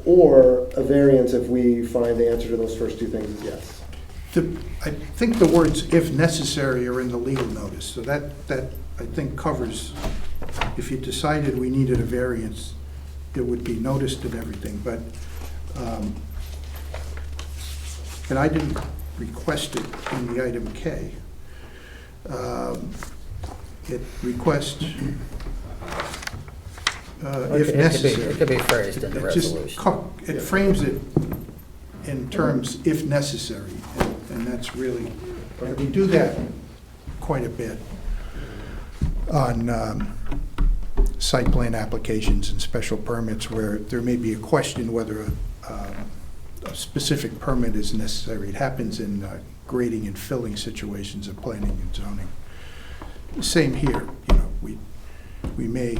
or a variance if we find the answer to those first two things is yes. I think the words "if necessary" are in the legal notice, so that I think covers, if you decided we needed a variance, it would be noticed and everything, but, and I didn't request it in the item K. It requests, if necessary. It could be phrased in the It just resolution. It frames it in terms "if necessary," and that's really, we do that quite a bit on site plan applications and special permits where there may be a question whether a specific permit is necessary. It happens in grading and filling situations of planning and zoning. Same here, we may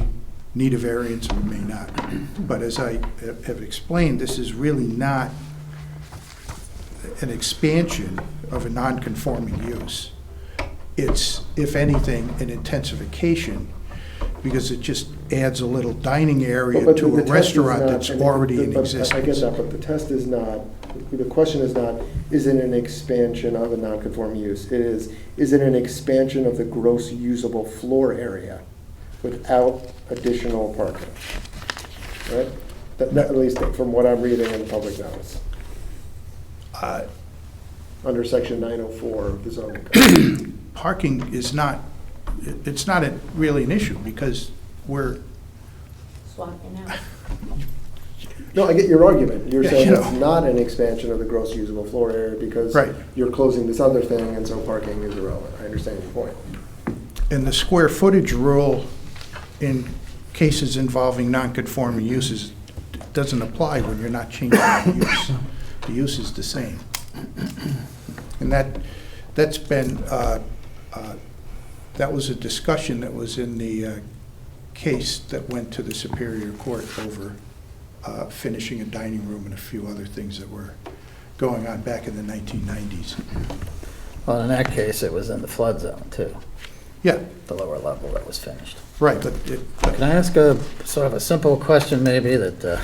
need a variance or we may not. But as I have explained, this is really not an expansion of a non-conforming use. It's, if anything, an intensification, because it just adds a little dining area But to a the test is restaurant not- that's already in but existence. I get that, but the test is not, the question is not, is it an expansion of a non-conforming use? It is it an expansion of the gross usable floor area without additional parking? Right? That, at least from what I'm reading in the public notice, under section 904 of the zoning code. Parking is not, it's not really an issue because we're, Swapping out. No, I get your argument. You're Yeah, saying you it's know. not an expansion of the gross usable floor area because Right. you're closing this other thing and so parking is irrelevant. I understand your point. and the square footage rule in cases involving non-conforming uses doesn't apply when you're not changing the use. The use is the same. And that's been, that was a discussion that was in the case that went to the Superior Court over finishing a dining room and a few other things that were going on back in the 1990s. Well, in that case, it was in the flood zone too, Yeah, the lower level that was finished. right, but Can I ask a sort of a simple question maybe that,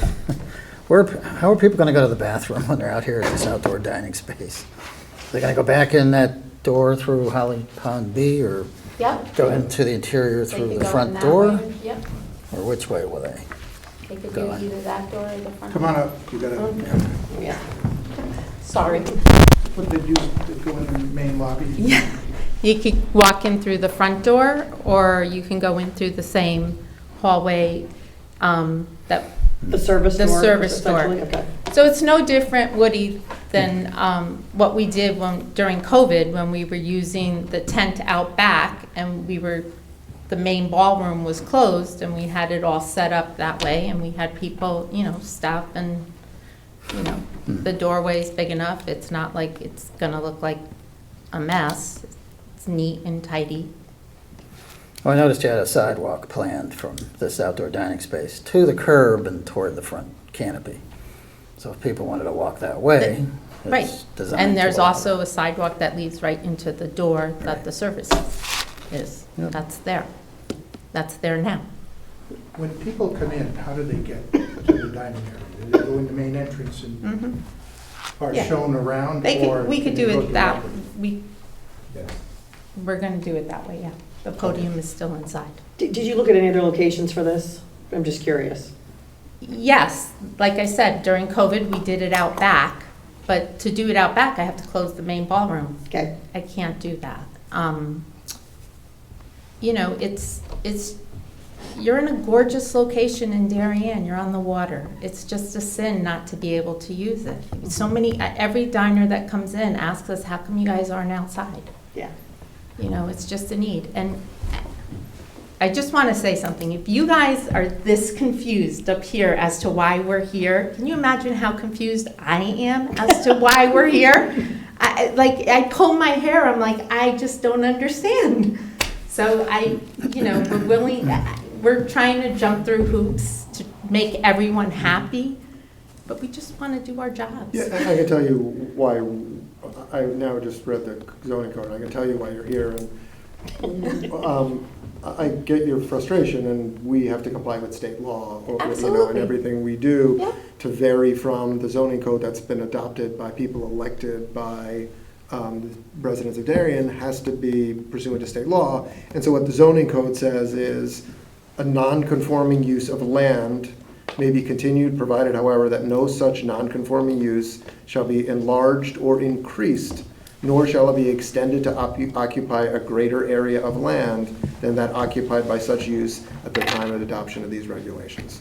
how are people gonna go to the bathroom when they're out here in this outdoor dining space? Are they gonna go back in that door through Holly Pond B or Yep. go into the interior They through could the go front in that door? way. Yep, Or which way will they? they could Go do on. either that door or the front. come on up, you gotta, Yeah. Sorry. what did you, go in the main lobby? Yeah. You could walk in through the front door, or you can go in through the same hallway that, The service The door? service door. essentially? Okay. so it's no different, Woody, than what we did during COVID, when we were using the tent out back, and the main ballroom was closed, and we had it all set up that way, and we had people, stop and, the doorway's big enough, it's not like it's gonna look like a mess. It's neat and tidy. Well, I noticed you had a sidewalk planned from this outdoor dining space to the curb and toward the front canopy. So if people wanted to walk that way, Right. it's designed And to there's allow also a sidewalk that leads right into the door that the service is. Yep. That's there. That's there now. When people come in, how do they get to the dining area? Do they go in the main entrance and Mhm. are Yeah. shown around? They or could, we could can they do go it through that, property? Yes. we're gonna do it that way, yeah. The podium is still inside. Did you look at any other locations for this? I'm just curious. Yes, like I said, during COVID, we did it out back, but to do it out back, I have to close the main ballroom. Okay. I can't do that. You know, you're in a gorgeous location in Darien, you're on the water. It's just a sin not to be able to use it. So many, every diner that comes in asks us, how come you guys aren't outside? Yeah. You know, it's just a need. And I just want to say something. If you guys are this confused up here as to why we're here, can you imagine how confused I am as to why we're here? I pull my hair, I'm like, I just don't understand. So we're trying to jump through hoops to make everyone happy, but we just want to do our jobs. Yeah, I can tell you why, I now just read the zoning code, I can tell you why you're here, and I get your frustration, and we have to comply with state law, or, and Absolutely. everything we do Yeah. to vary from the zoning code that's been adopted by people elected by residents of Darien has to be pursuant to state law. And so what the zoning code says is a non-conforming use of land may be continued, provided, however, that no such non-conforming use shall be enlarged or increased, nor shall it be extended to occupy a greater area of land than that occupied by such use at the time of adoption of these regulations.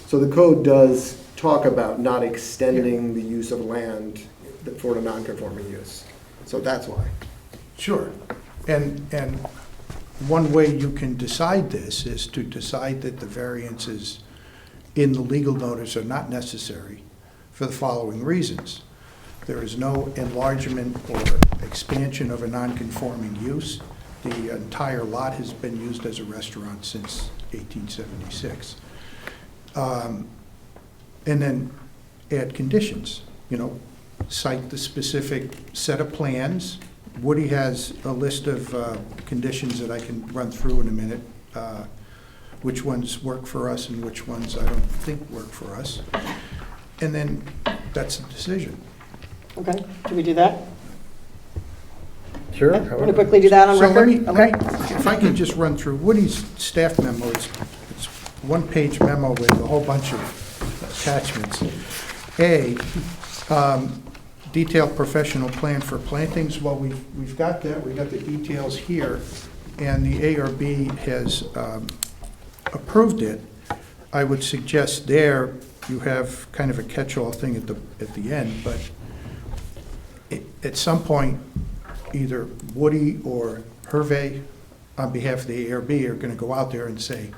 So the code does talk about not extending the use of land for the non-conforming use. So that's why. Sure. And one way you can decide this is to decide that the variances in the legal notice are not necessary for the following reasons. There is no enlargement or expansion of a non-conforming use. The entire lot has been used as a restaurant since 1876. And then add conditions, cite the specific set of plans. Woody has a list of conditions that I can run through in a minute, which ones work for us and which ones I don't think work for us. And then that's the decision. Okay, can we do that? Sure. Want to quickly do that on So record? let me, if I could just run through Woody's staff memo, it's one-page memo with a whole bunch of attachments. Detailed professional plan for plantings. Well, we've got that. We've got the details here, and the ARB has approved it. I would suggest there you have kind of a catch-all thing at the end, but at some point, either Woody or Hervé, on behalf of the ARB, are going to go out there and say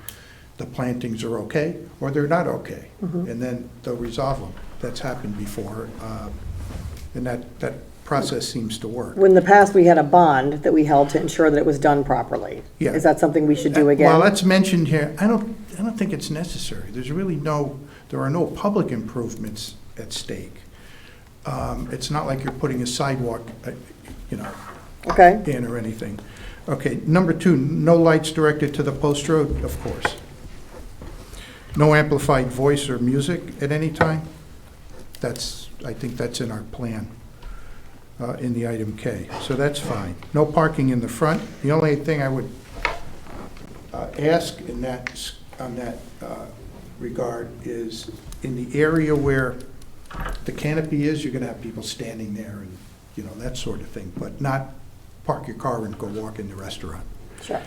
the plantings are okay or they're not okay, and then they'll resolve them. That's happened before, and that process seems to work. In the past, we had a bond that we held to ensure that it was done properly. Yeah. Is that something we should do again? Well, that's mentioned here. I don't think it's necessary. There are no public improvements at stake. It's not like you're putting a sidewalk, Okay, in or anything. Okay, number 2, no lights directed to the post road, of course. No amplified voice or music at any time. I think that's in our plan, in the item K, so that's fine. No parking in the front. The only thing I would ask on that regard is in the area where the canopy is, you're gonna have people standing there and, that sort of thing, but not park your car and go walk in the restaurant. sure.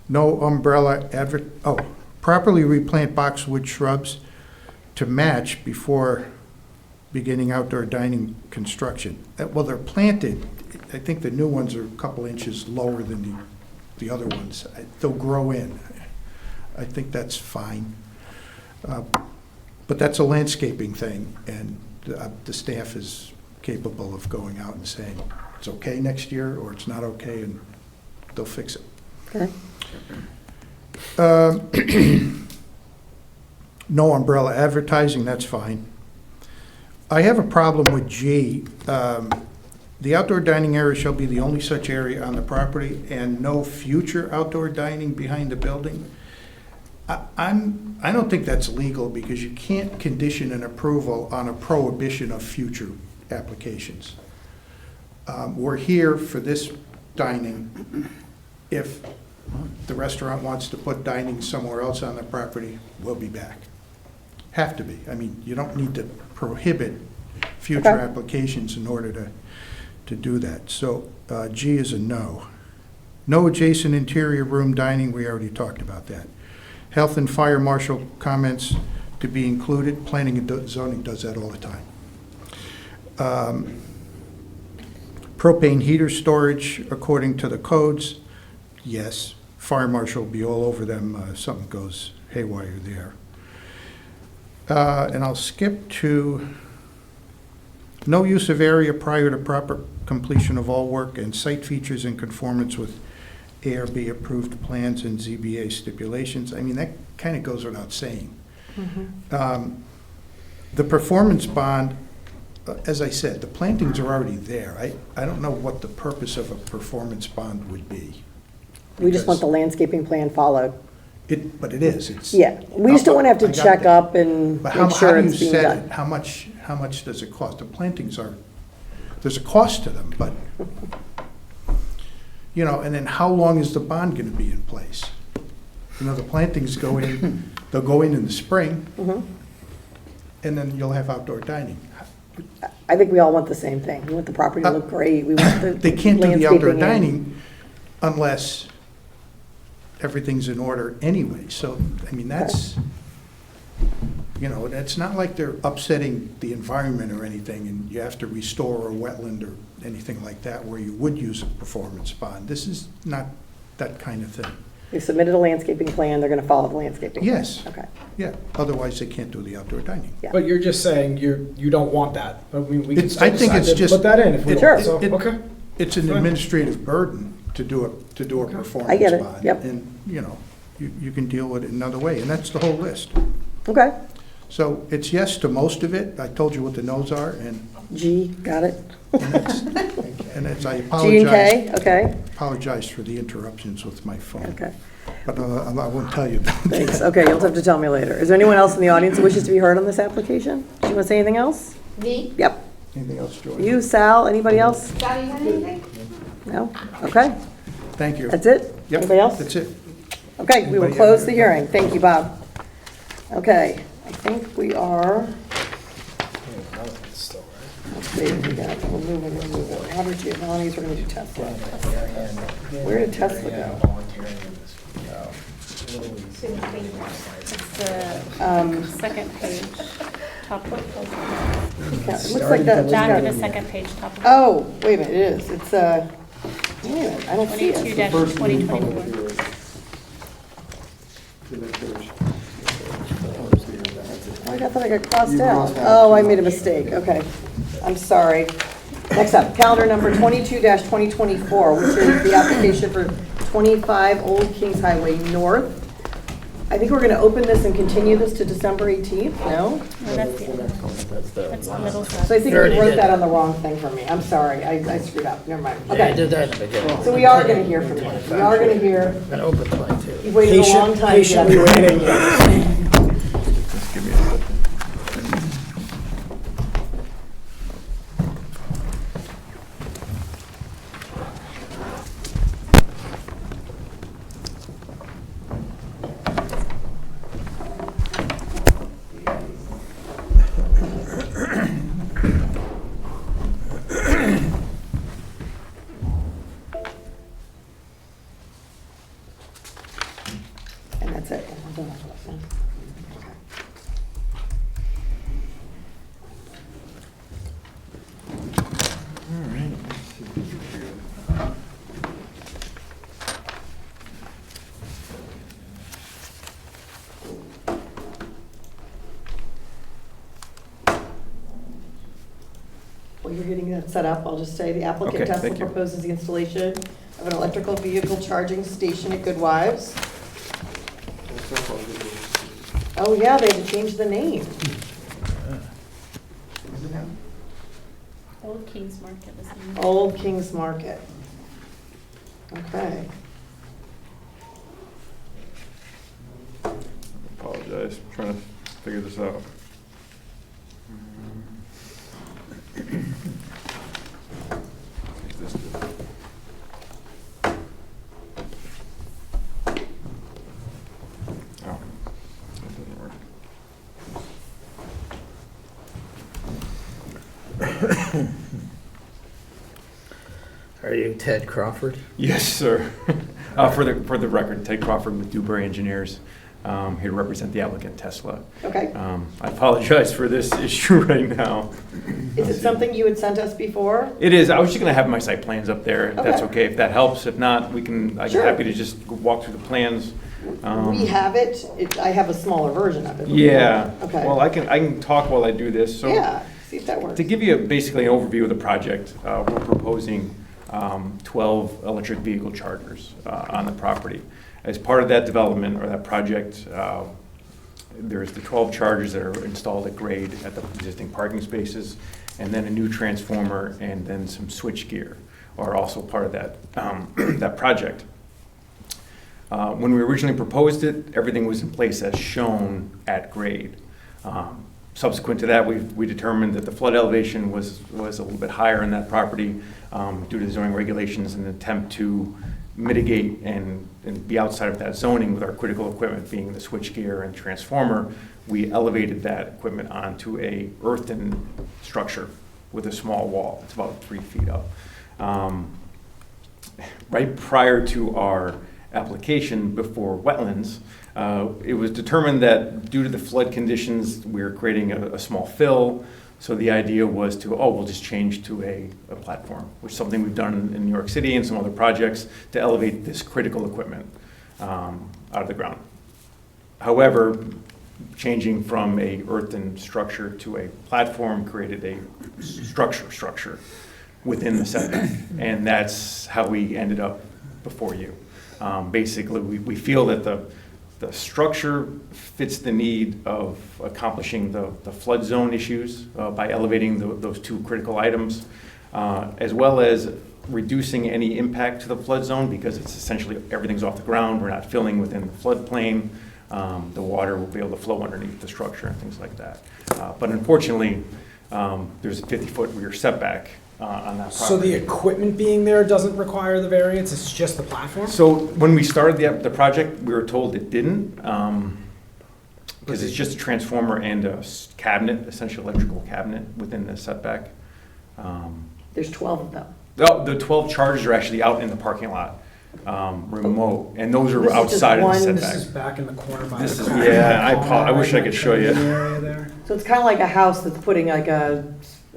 No umbrella properly replant boxwood shrubs to match before beginning outdoor dining construction. Well, they're planted, I think the new ones are a couple inches lower than the other ones. They'll grow in. I think that's fine. But that's a landscaping thing, and the staff is capable of going out and saying, it's okay next year, or it's not okay, and they'll fix it. Okay. No umbrella advertising, that's fine. I have a problem with G. The outdoor dining area shall be the only such area on the property, and no future outdoor dining behind the building. I don't think that's legal because you can't condition an approval on a prohibition of future applications. We're here for this dining. If the restaurant wants to put dining somewhere else on the property, we'll be back. Have to be. I mean, you don't need to prohibit future Okay. applications in order to do that. So G is a no. No adjacent interior room dining, we already talked about that. Health and fire marshal comments to be included. Planning and zoning does that all the time. Propane heater storage according to the codes, yes. Fire marshal will be all over them, something goes haywire there. And I'll skip to no use of area prior to proper completion of all work and site features in conformance with ARB approved plans and ZBA stipulations. I mean, that kind of goes without saying. The performance bond, as I said, the plantings are already there. I don't know what the purpose of a performance bond would be. We just want the landscaping plan followed. But it is, it's. Yeah, we just don't want to have to I got check that. up and But make sure how do it's you being set it? done. How much does it cost? The plantings are, there's a cost to them, but, and then how long is the bond gonna be in place? The plantings go in, they'll go in the spring, and then you'll have outdoor dining. I think we all want the same thing. We want the property to look great. We want the They can't do the outdoor landscaping in. dining unless everything's in order anyway. So, I mean, that's, it's not like they're upsetting the environment or anything, and you have to restore a wetland or anything like that where you would use a performance bond. This is not that kind of thing. We've submitted a landscaping plan. They're going to follow the landscaping. Yes. Okay. Yeah, otherwise they can't do the outdoor dining. Yeah. But you're just saying you don't want that, but we can It's- still I think decide it's to just- put that in if we it- want, so, it- okay. It's an Fine. administrative burden to do a performance I get it, bond. yep. And, you can deal with it another way, and that's the whole list. Okay. So it's yes to most of it. I told you what the no's are, and G, got it. it's, I G and K, okay. apologize for the interruptions with my phone. Okay. But I won't tell you. Thanks. Okay, you'll have to tell me later. Is there anyone else in the audience who wishes to be heard on this application? Do you want to say anything else? Me? Yep. Anything else, George? You, Sal, anybody else? Scott, you got anything? No? Okay. Thank you. That's it? Yep, Anybody else? That's it. Okay, we will Anybody close have- the hearing. Thank you, Bob. Okay, I think we are, let's see, we got, we're moving. Robert Giovanni's, we're gonna do Tesla. Where did Tesla go? It's the second page, top of Yeah, it looks like that. the back of the second page, top of Oh, wait a minute, it is. It's, wait a minute, I don't see it. 22-2024. Oh, I thought I got crossed out. Oh, I made a mistake, okay. I'm sorry. Next up, calendar number 22-2024, which is the application for 25 Old Kings Highway North. I think we're going to open this and continue this to December 18th, no? No, that's the other. That's the middle So I side. think you wrote that on the wrong thing for me. I'm sorry, I screwed up, never mind. Yeah, I Okay, did that in the beginning. so we are going to hear from you. We are going to hear, Gonna open 22. you've waited a long time. to get Patiently up. waiting. And that's it. While you're getting that set up, I'll just say the applicant Okay, Tesla thank you. proposes the installation of an electrical vehicle charging station at Good Wives. Oh, yeah, they had to change the name. Old Kings Market was in there. Old Kings Market. Okay. apologize, trying to figure this out. Oh, that doesn't work. Are you Ted Crawford? Yes, sir. For the record, Ted Crawford with Dewberry Engineers, here to represent the applicant Tesla. Okay. I apologize for this issue right now. Is it something you had sent us before? It is. I was just gonna have my site plans up there, if that's Okay. okay. If that helps. If not, I'm Sure. happy to just walk through the plans. We have it. I have a smaller version of it. Yeah. Okay. Well, I can talk while I do this. So Yeah, see if that works. to give you basically an overview of the project, we're proposing 12 electric vehicle chargers on the property. As part of that development or that project, there's the 12 chargers that are installed at grade at the existing parking spaces, and then a new transformer and then some switch gear are also part of that, that project. When we originally proposed it, everything was in place as shown at grade. Subsequent to that, we determined that the flood elevation was a little bit higher in that property due to the zoning regulations, in an attempt to mitigate and be outside of that zoning with our critical equipment being the switchgear and transformer. We elevated that equipment onto a earthen structure with a small wall. It's about 3 feet up. Right prior to our application before wetlands, it was determined that due to the flood conditions, we were creating a small fill. So the idea was to, we'll just change to a platform, which is something we've done in New York City and some other projects to elevate this critical equipment out of the ground. However, changing from a earthen structure to a platform created a structure within the setback. And that's how we ended up before you. Basically, we feel that the structure fits the need of accomplishing the flood zone issues by elevating those 2 critical items, as well as reducing any impact to the flood zone, because it's essentially everything's off the ground. We're not filling within the floodplain. The water will be able to flow underneath the structure and things like that. But unfortunately, there's a 50-foot rear setback on that property. So the equipment being there doesn't require the variance, it's just the platform? So when we started the project, we were told it didn't, because it's just a transformer and a cabinet, essentially electrical cabinet within the setback. There's 12 of them. The 12 chargers are actually out in the parking lot, remote, and those are outside of the one- This is setback. back in the corner by This the is, crack. yeah, I wish I could show you. Area there. So it's kind of like a house that's putting like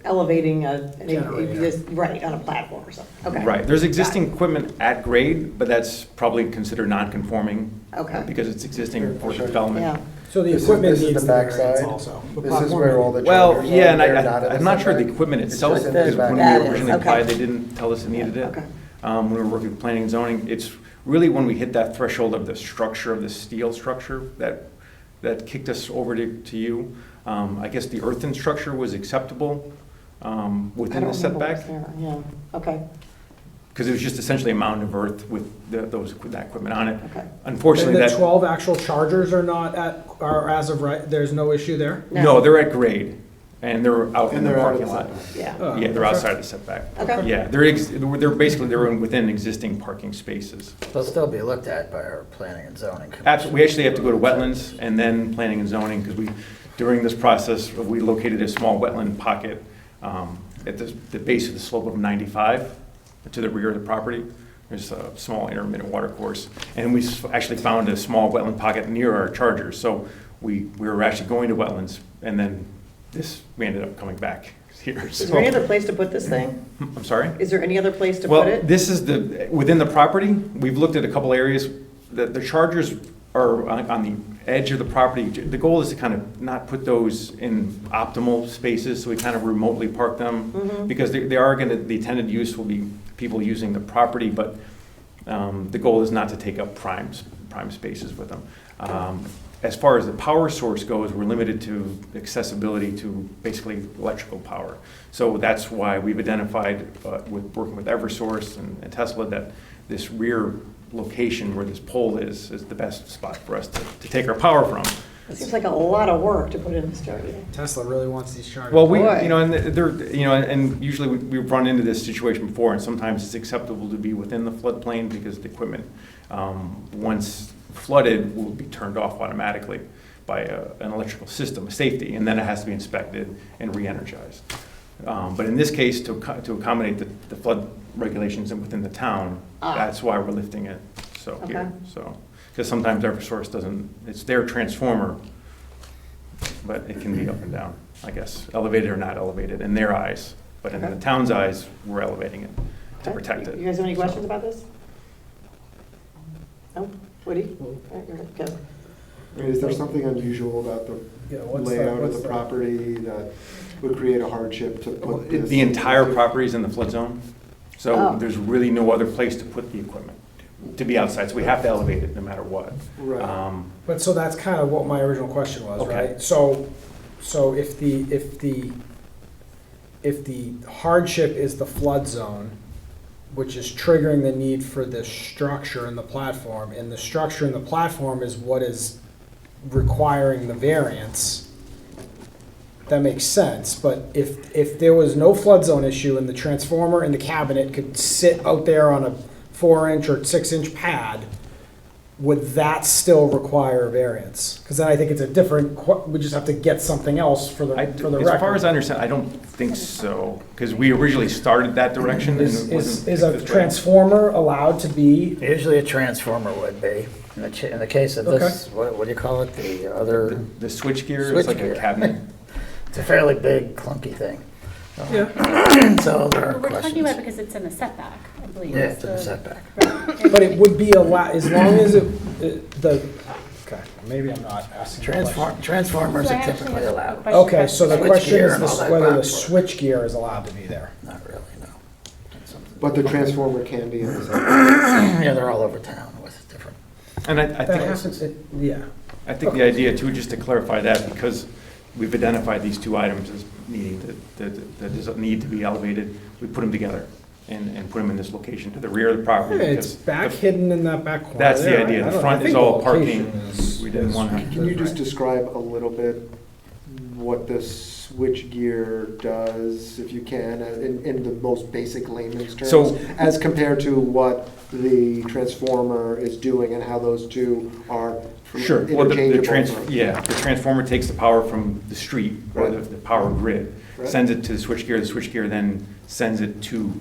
elevating Generator. right, on a platform or something. Okay. Right, there's Got existing equipment at grade, but that's probably considered non-conforming. Okay. Because it's existing for it. Yeah. development. So the This is- equipment this is needs the the variance backside. also. The This is platform where all the Well, chargers yeah, are. and They're not in I'm not sure the setback. equipment It's itself, just in because the when we That is, originally okay. applied, they didn't tell us it needed it. Okay. When we were working with planning and zoning, it's really when we hit that threshold of the structure, of the steel structure, that kicked us over to you. I guess the earthen structure was acceptable I within don't the remember what was setback, there. Yeah, okay, because it was just essentially a mound of earth with that equipment on it. okay. Unfortunately, And the that, 12 actual chargers are as of right, there's no issue there? no, they're at grade, and they're out in And the they're out of parking the lot. setback. Yeah, Oh, Yeah, they're okay. outside of the setback. okay. Yeah, they're basically within existing parking spaces. They'll still be looked at by our planning and zoning commission. Absolutely, we actually have to go to wetlands and then planning and zoning, because during this process, we located a small wetland pocket at the base of the slope of 95 to the rear of the property. There's a small intermittent water course, and we actually found a small wetland pocket near our chargers, so we were actually going to wetlands, and then we ended up coming back here. Is there any other place to put this thing? I'm sorry? Is there any other place to Well, put it? this is within the property, we've looked at a couple areas. The chargers are on the edge of the property. The goal is to kind of not put those in optimal spaces, so we kind of remotely park them. Because the intended use will be people using the property, but the goal is not to take up prime spaces with them. As far as the power source goes, we're limited to accessibility to basically electrical power. So that's why we've identified, with working with Eversource and Tesla, that this rear location where this pole is the best spot for us to take our power from. It seems like a lot of work to put in this charger. Tesla really wants these chargers. Well, Boy. and they're, and usually we've run into this situation before, and sometimes it's acceptable to be within the floodplain because the equipment, once flooded, will be turned off automatically by an electrical system, a safety, and then it has to be inspected and re-energized. But in this case, to accommodate the flood regulations within the town, that's why we're lifting it here. Okay. So, because sometimes Eversource doesn't, it's their transformer, but it can be up and down, I guess, elevated or not elevated in their eyes. But in the town's eyes, we're elevating it to Okay. protect it. You guys have any questions about this? No? Woody? All right, you're good. I mean, is there something unusual about the Yeah, what's layout of what's the the- property that would create a hardship to put this? The entire property is in the flood zone, so Oh. there's really no other place to put the equipment, to be outside, so we have to elevate it no matter what. Right. But so that's kind of what my original question was, Okay. right? So if the hardship is the flood zone, which is triggering the need for the structure in the platform, and the structure in the platform is what is requiring the variance, that makes sense. But if there was no flood zone issue and the transformer and the cabinet could sit out there on a 4-inch or 6-inch pad, would that still require a variance? Because then I think it's a different, we just have to get something else for the record. As far as I understand, I don't think so, because we originally started that direction. and it wasn't Is a this way. transformer allowed to be, Usually a transformer would be. In the case of this, what do you call it, the other, The switchgear is like a Switchgear. cabinet. it's a fairly big clunky thing. So there are We're talking about questions. because it's in the setback, I believe. Yeah, it's in the setback. Right. but it would be allowed, as long as okay, maybe I'm not asking the question. Transformers So I are actually typically have a allowed. question Okay, about so the the question switchgear is and all that whether the crap. switch gear is allowed to be there. Not really, no. That's something- But the transformer can be in the same. Yeah, they're all over town with different. And I That think, happens, yeah. I think the idea too, just to clarify that, because we've identified these two items as needing that need to be elevated, we put them together and put them in this location to the rear of the property. Yeah, it's because back hidden in that back corner. That's the there. idea. I The don't- front I is think all the location parking. is- We didn't want to. Can you just right. describe a little bit what the switch gear does, if you can, in the most basic layman's terms? So- As compared to what the transformer is doing and how those two are Sure. Well, interchangeable? the transformer takes the power from the street or Right. the power grid, Right. sends it to the switchgear. The switchgear then sends it to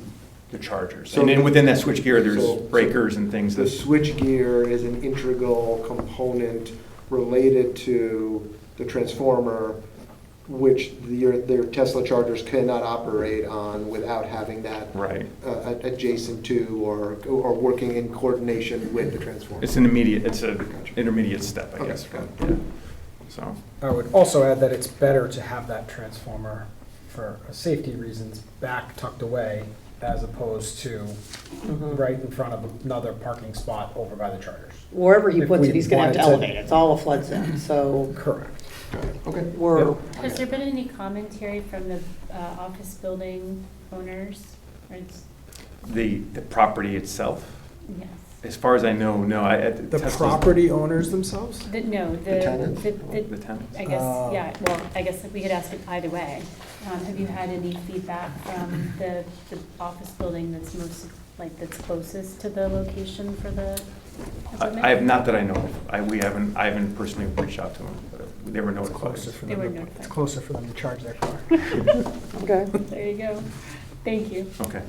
the chargers. So- And then within that switchgear, there's so- breakers and things The that, switch gear is an integral component related to the transformer, which their Tesla chargers cannot operate on without having that right. adjacent to or working in coordination with the transformer. It's an intermediate step, I Okay, guess. got it. Yeah. So, I would also add that it's better to have that transformer for safety reasons back tucked away as opposed to right in front of another parking spot over by the chargers. Wherever he If puts we it, he's gonna have to wanted to- elevate it. It's all a flood zone, so Correct. Okay. we're, Has there been any commentary from the office building owners? Or the property itself, yes. as far as I know, no. The property owners themselves? No, The tenants? The tenants. I guess, Oh. yeah, well, I guess we could ask it either way. Have you had any feedback from the office building that's that's closest to the location for the equipment? I have, not that I know of. I haven't personally reached out to them, but they were notified. Closer for They them were to- notified. It's closer for them to charge their car. okay. There you go. Thank you. Okay.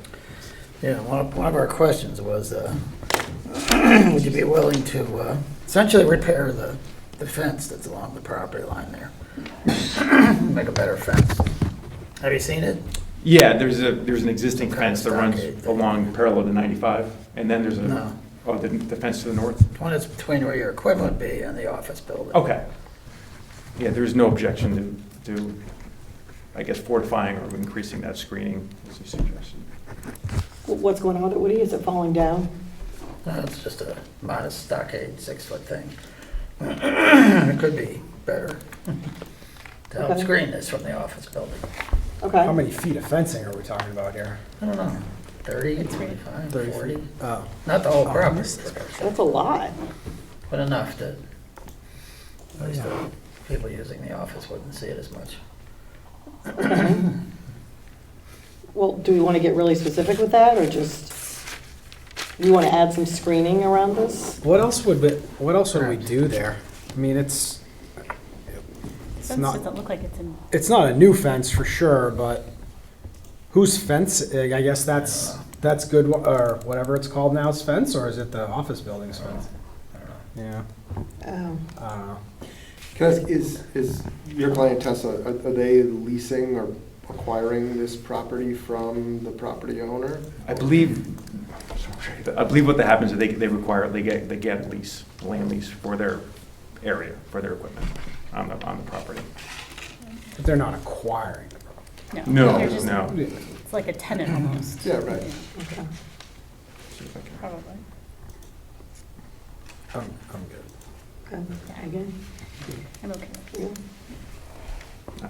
Yeah, one of our questions was, would you be willing to essentially repair the fence that's along the property line there? Make a better fence. Have you seen it? Yeah, there's an existing Kind of fence that runs stockade thing. along parallel to 95, and then there's No. the fence to the north? The one that's between where your equipment would be and the office building. Okay. Yeah, there's no objection to, I guess, fortifying or increasing that screening, as you suggested. What's going on with it, Woody? Is it falling down? It's just a modest stockade, 6-foot thing. It could be better to help Okay. screen this from the office building. How Okay. many feet of fencing are we talking about here? I don't know, 30, It's right. 25, 30 40? feet? Oh. Not the whole Oh, property, that's- That's a lot. but enough to, at least to People using the office wouldn't see it as much. Well, do we want to get really specific with that, or just, do you want to add some screening around this? What else would we do there? I mean, it's Fence not, doesn't look like it's in, it's not a new fence for sure, but whose fence, I guess that's good, or whatever it's called now, is fence, or is it the office building's fence? Yeah, Oh. I don't know. Can I ask, is your client Tesla, are they leasing or acquiring this property from the property owner? I believe what happens is they get a lease, land lease for their area, for their equipment on the property. But they're not acquiring the property. No, They're just- no. it's like a tenant almost. Yeah, right. Okay. Probably. I'm good. Okay. Again? I'm okay.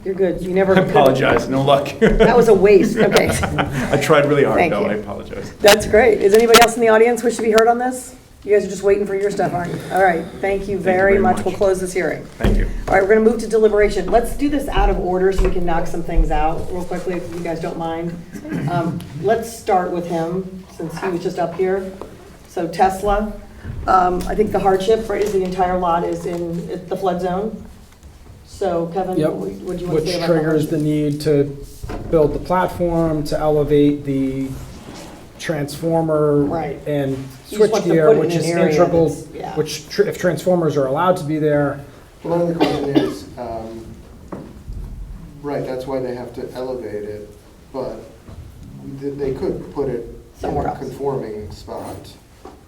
You're good. You never. I apologize, no luck. That was a waste. Okay. I tried really hard, Thank though, you. I apologize. That's great. Is anybody else in the audience wish to be heard on this? You guys are just waiting for your stuff, aren't you? All right. Thank you very much. We'll close this hearing. Thank you. All right, we're going to move to deliberation. Let's do this out of order so we can knock some things out real quickly, if you guys don't mind. Let's start with him, since he was just up here. So Tesla, I think the hardship, right, is the entire lot is in the flood zone. So Kevin, Yep. what do you want to Which say about triggers the the need to build the platform, to elevate the transformer. Right. And You just want to put switchgear, it which in is an area integral, that's- yeah. if transformers are allowed to be there, Well, another question is, right, that's why they have to elevate it, but they could put it in Somewhere a else. conforming spot,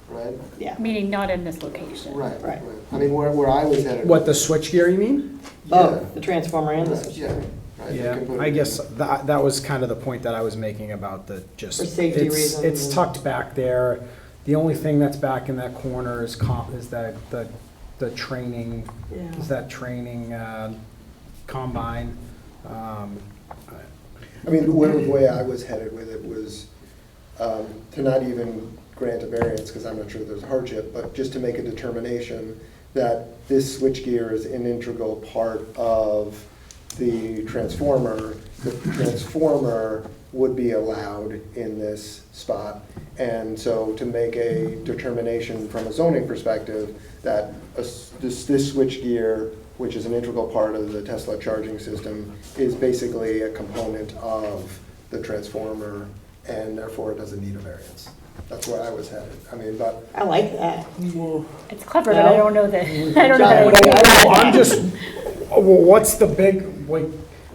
right? Yeah. Meaning not in this location. Right, Right. right. I mean, where I was headed. what, the switchgear, you mean? Oh, Yeah. the transformer and the Right, switch. yeah, right, they Yeah, can put it I in- guess that was kind of the point that I was making about the just. For safety it's- reasons It's and- tucked back there. The only thing that's back in that corner is the training, Yeah. is that training combine. I mean, the way I was headed with it was to not even grant a variance, because I'm not sure there's a hardship, but just to make a determination that this switchgear is an integral part of the transformer. The transformer would be allowed in this spot. And so to make a determination from a zoning perspective that this switchgear, which is an integral part of the Tesla charging system, is basically a component of the transformer, and therefore it doesn't need a variance. That's where I was headed. I mean, but I like that. It's clever, but I don't know that, I don't know John, that. I Well, agree. I'm just, well, what's the big,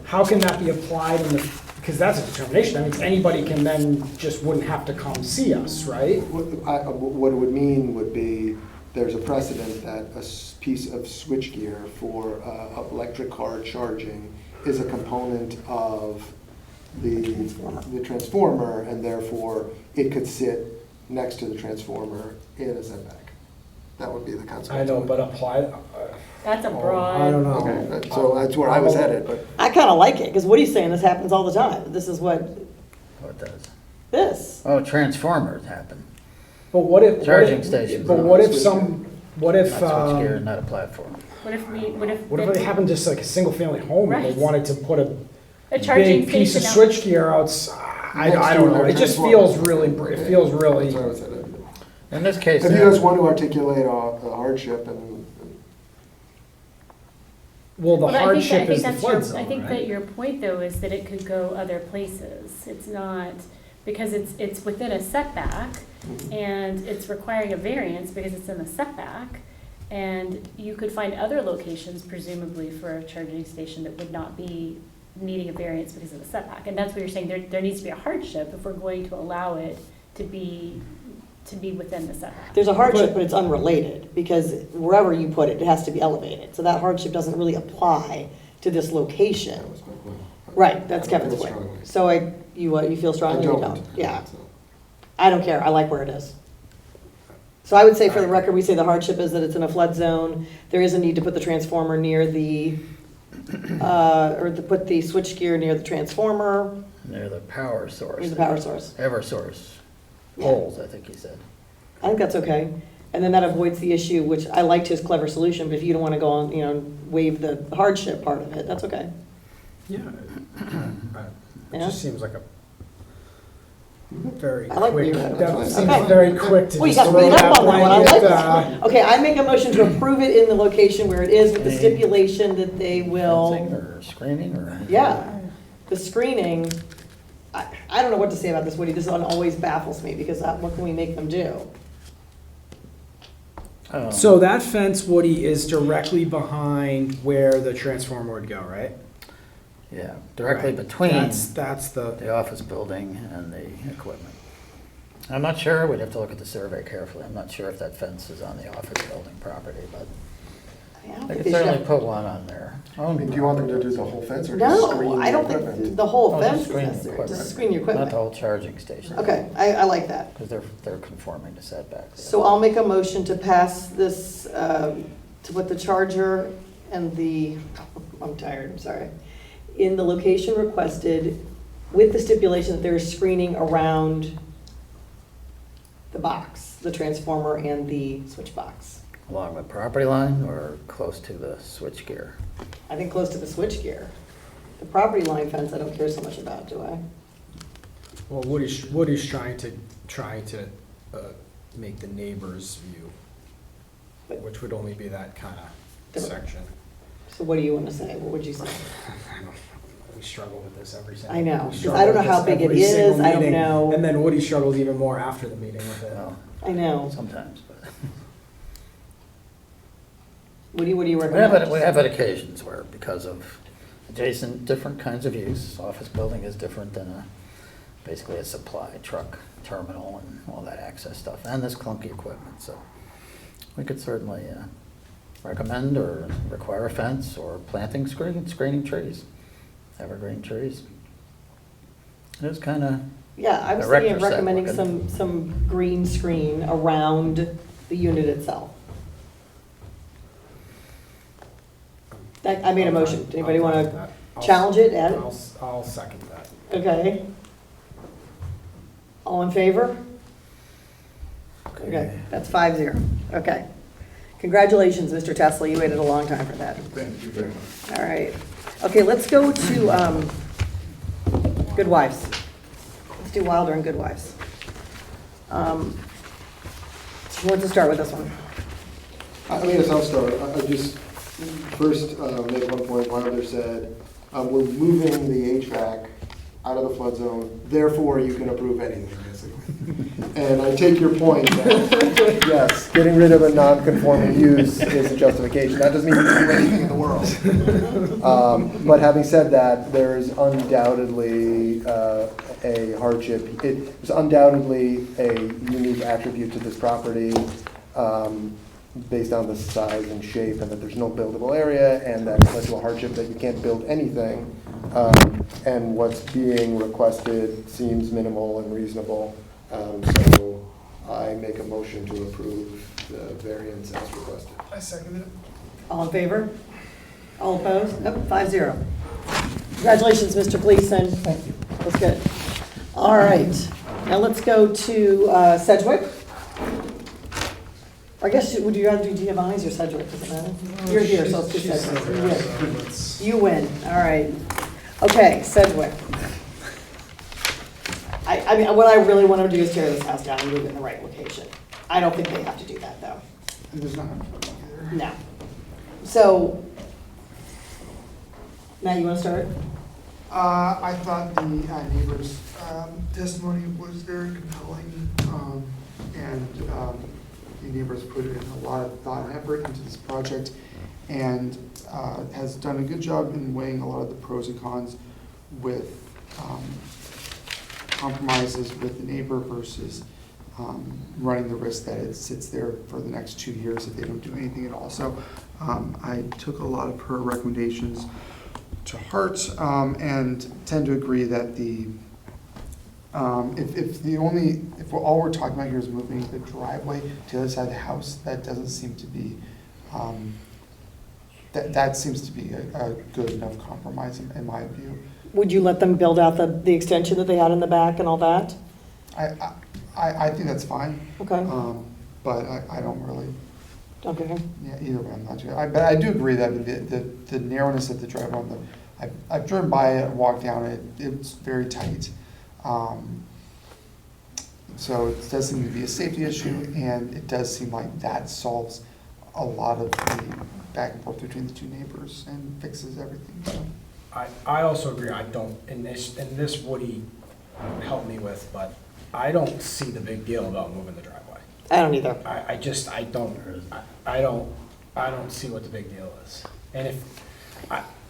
how can that be applied in the, because that's a determination. That means anybody can then just wouldn't have to come see us, right? what it would mean would be, there's a precedent that a piece of switchgear for electric car charging is a component of the transformer, and therefore it could sit next to the transformer in a setback. That would be the consequence. I know, but applied, That's a I broad. don't know. Okay, so that's where I was headed, but I kind of like it, because Woody's saying this happens all the time. This is what, What does? this. Oh, transformers happen. But what if? Charging stations. But what if what if, Not switchgear, not a platform. What if what if it happened just like a single-family home and they Right. wanted to put a a charging big piece of station out- switchgear outside? Next I to don't know. their It just transformer. feels really, it feels really. that's where I was headed. In this case, If you guys want to articulate a hardship and Well, the Well, I think hardship that- is the I think flood that's your- zone, I think right? that your point, though, is that it could go other places. It's not, because it's within a setback, and it's requiring a variance because it's in the setback, and you could find other locations presumably for a charging station that would not be needing a variance because of the setback. And that's what you're saying, there needs to be a hardship if we're going to allow it to be within the setback. There's a hardship, but it's unrelated, because wherever you put it, it has to be elevated. So that hardship doesn't really apply to this location. that was my point. Right, that's I don't Kevin's feel point. strongly. So you feel I strongly, you don't. don't? Yeah, So. I don't care, I like where it is. So I would say for the record, we say the hardship is that it's in a flood zone. There is a need to put the transformer near the, or to put the switchgear near the transformer, near the power source. near the power source. Eversource Yeah. poles, I think he said. I think that's okay. And then that avoids the issue, which I liked his clever solution, but if you don't want to go on, waive the hardship part of it, that's okay. Yeah. It Yeah? just seems like a very I like where quick, you're at. that seems Okay. very quick to Well, you just got throw beat that up on that one, I like blanket, that one. Okay, I make a motion to approve it in the location where it is with the stipulation that they Fencing will, or screening or? yeah. The screening, I don't know what to say about this, Woody, this one always baffles me, because what can we make them do? So that fence, Woody, is directly behind where the transformer would go, right? Yeah, directly Right. between That's the, the office building and the equipment. I'm not sure, we'd have to look at the survey carefully. I'm not sure if that fence is on the office building property, but I don't they think could they should certainly have- put one on their own. Do you want them to do the whole fence or just screen No, the I don't equipment? think the whole Oh, just fence is screen the necessary, equipment. just screen your Not the equipment. whole charging station. Okay, I like that. Because they're conforming to setbacks. So I'll make a motion to pass this, to put the charger and the, I'm tired, I'm sorry, in the location requested with the stipulation that there is screening around the box, the transformer and the switch box. Along the property line or close to the switch gear? I think close to the switch gear. The property line fence, I don't care so much about, do I? well, Woody's trying to make the neighbor's view, which would only be that kind of section. So what do you want to say? What would you say? I don't- We struggle with this every single. I know, we 'cause struggle I don't know with how this big it every single is, I don't meeting, know. And then Woody struggles even more after the meeting with it. Well, I know. sometimes, but. What do you We recommend? have it occasions where, because of adjacent, different kinds of use, office building is different than basically a supply truck terminal and all that access stuff, and this clunky equipment, so we could certainly recommend or require a fence or planting screening trees, evergreen trees. It is kind of, Yeah, I was The thinking of rector said recommending looking. some green screen around the unit itself. I made a motion. Does anybody want to challenge it, add it? I'll second that. Okay. All in favor? Okay, that's 5-0. Okay. Congratulations, Mr. Tesla, you waited a long time for that. Thank you very much. All right. Okay, let's go to Good Wives. Let's do Wilder and Good Wives. Who wants to start with this one? I guess I'll start. I just first make one point. Wilder said, we're moving the HVAC out of the flood zone, therefore you can approve anything, basically. And I take your point that, yes, getting rid of a non-conforming use is a justification. That doesn't mean you can do anything in the world. But having said that, there is undoubtedly a hardship. There's undoubtedly a unique attribute to this property based on the size and shape, and that there's no buildable area, and that led to a hardship that you can't build anything. And what's being requested seems minimal and reasonable. So I make a motion to approve the variance as requested. I second it. All in favor? All opposed? Nope, 5-0. Congratulations, Mr. Gleason. Thank you. That's good. All right, now let's go to Sedgwick. I guess, would you rather do Giovanni's or Sedgwick, does it matter? You're here, so let's do Sedgwick. You win, all right. Okay, Sedgwick. I mean, what I really want to do is tear this house down and move it in the right location. I don't think they have to do that, though. It does not. No. So, Matt, you want to start? I thought the neighbor's testimony was very compelling, and the neighbors put in a lot of thought and effort into this project, and has done a good job in weighing a lot of the pros and cons with compromises with the neighbor versus running the risk that it sits there for the next 2 years if they don't do anything at all. So I took a lot of her recommendations to heart, and tend to agree that the if all we're talking about here is moving the driveway to the other side of the house, that doesn't seem to be that seems to be a good enough compromise in my view. Would you let them build out the extension that they had in the back and all that? I think that's fine. Okay. but I don't really, Okay. yeah, either way, I'm not too, but I do agree that the narrowness of the driveway, I've driven by it, walked down it, it's very tight. So it does seem to be a safety issue, and it does seem like that solves a lot of the back and forth between the two neighbors and fixes everything, so. I also agree, I don't, and this Woody helped me with, but I don't see the big deal about moving the driveway. I don't either. I don't see what the big deal is. And if,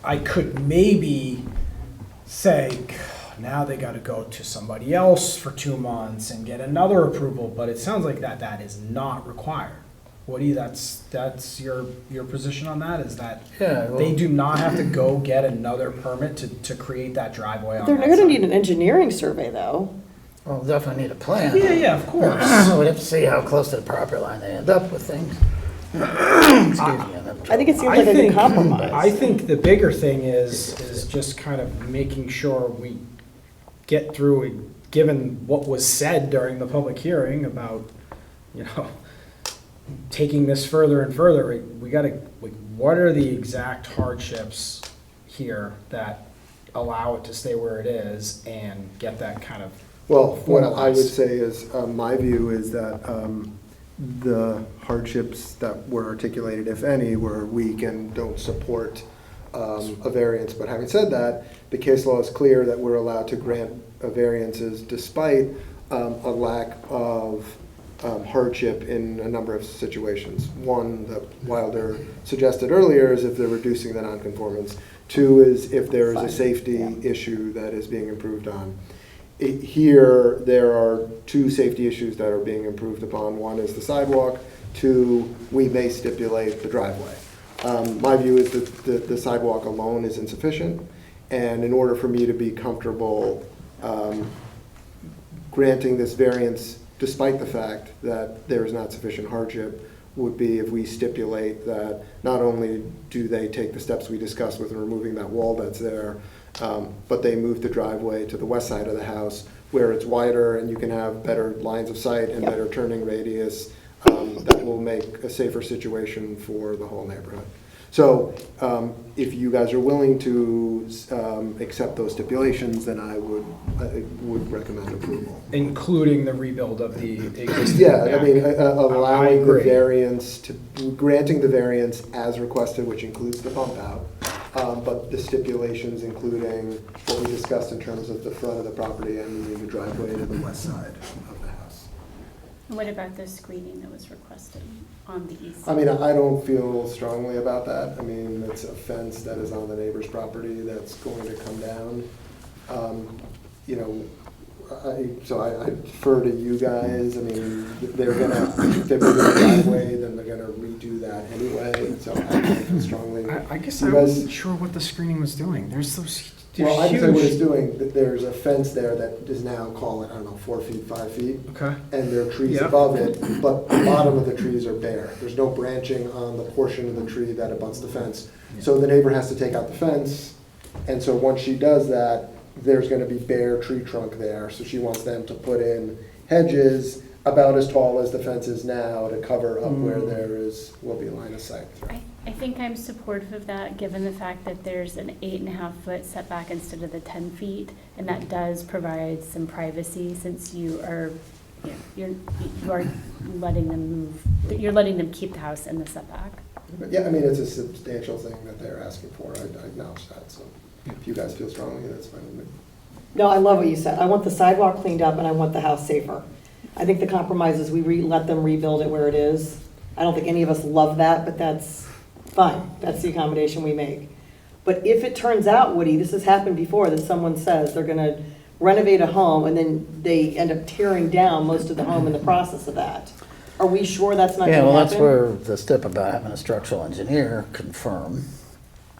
I could maybe say, now they gotta go to somebody else for 2 months and get another approval, but it sounds like that is not required. Woody, that's your position on that, is that Yeah, well- they do not have to go get another permit to create that driveway on They're that gonna side? need an engineering survey, though. Well, definitely need a plan. Yeah, of course. We'd have to see how close to the property line they end up with things. Excuse me. I think it seems like a good compromise. I think the bigger thing is just kind of making sure we get through, it, given what was said during the public hearing about, taking this further and further, we gotta, what are the exact hardships here that allow it to stay where it is and get that kind of. Well, what I would formalized? say is, my view is that the hardships that were articulated, if any, were weak and don't support a variance. But having said that, the case law is clear that we're allowed to grant variances despite a lack of hardship in a number of situations. One that Wilder suggested earlier is if they're reducing the nonconformance. Two is if there is a safety issue that is being improved on. Here, there are two safety issues that are being improved upon. One is the sidewalk. Two, we may stipulate the driveway. My view is that the sidewalk alone is insufficient, and in order for me to be comfortable granting this variance, despite the fact that there is not sufficient hardship, would be if we stipulate that not only do they take the steps we discussed with removing that wall that's there, but they move the driveway to the west side of the house where it's wider and you can have better lines of sight and better turning radius. That will make a safer situation for the whole neighborhood. So if you guys are willing to accept those stipulations, then I would recommend approval. Including the rebuild of the existing. Yeah, I mean, allowing the agree. variance, granting the variance as requested, which includes the bump out, but the stipulations including what we discussed in terms of the front of the property and moving the driveway to the west side of the house. And what about the screening that was requested on the east? I mean, I don't feel strongly about that. I mean, it's a fence that is on the neighbor's property that's going to come down. So I defer to you guys. I mean, if they're moving the driveway, then they're gonna redo that anyway, so I don't feel strongly. I guess You I guys- wasn't sure what the screening was doing. There's those Well, I can tell you what it's huge. doing. There's a fence there that is now, call it, I don't know, 4 feet, 5 feet. Okay. And there are trees Yep. above it, but the bottom of the trees are bare. There's no branching on the portion of the tree that abuts the fence. So the neighbor has to take out the fence, and so once she does that, there's gonna be bare tree trunk there. So she wants them to put in hedges about as tall as the fence is now to cover up where there will be a line of sight. I think I'm supportive of that, given the fact that there's an 8.5-foot setback instead of the 10 feet, and that does provide some privacy since you are letting them move, you're letting them keep the house in the setback. But yeah, I mean, it's a substantial thing that they're asking for. I acknowledge that, so if you guys feel strongly, that's fine with me. No, I love what you said. I want the sidewalk cleaned up and I want the house safer. I think the compromise is we let them rebuild it where it is. I don't think any of us love that, but that's fine. That's the accommodation we make. But if it turns out, Woody, this has happened before, that someone says they're gonna renovate a home and then they end up tearing down most of the home in the process of that. Are we sure that's not gonna Yeah, happen? well, that's where the step about having a structural engineer confirm.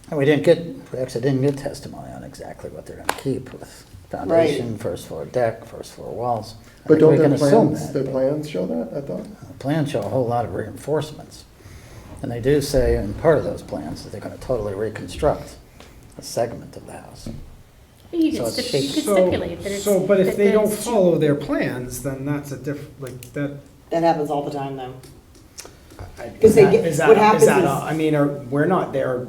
And we actually didn't get testimony on exactly what they're gonna keep with foundation, first floor deck, first floor walls. I But think don't we their can assume plans, that, their but plans show that, I thought? the plans show a whole lot of reinforcements. And they do say in part of those plans that they're gonna totally reconstruct a segment of the house. You So could it's you could So- stipulate that it's. So, but if that they don't it's two- follow their plans, then that's a like, that That happens all the time, though. Is Because they that, get- is that, what happens is that, is- I mean, we're not there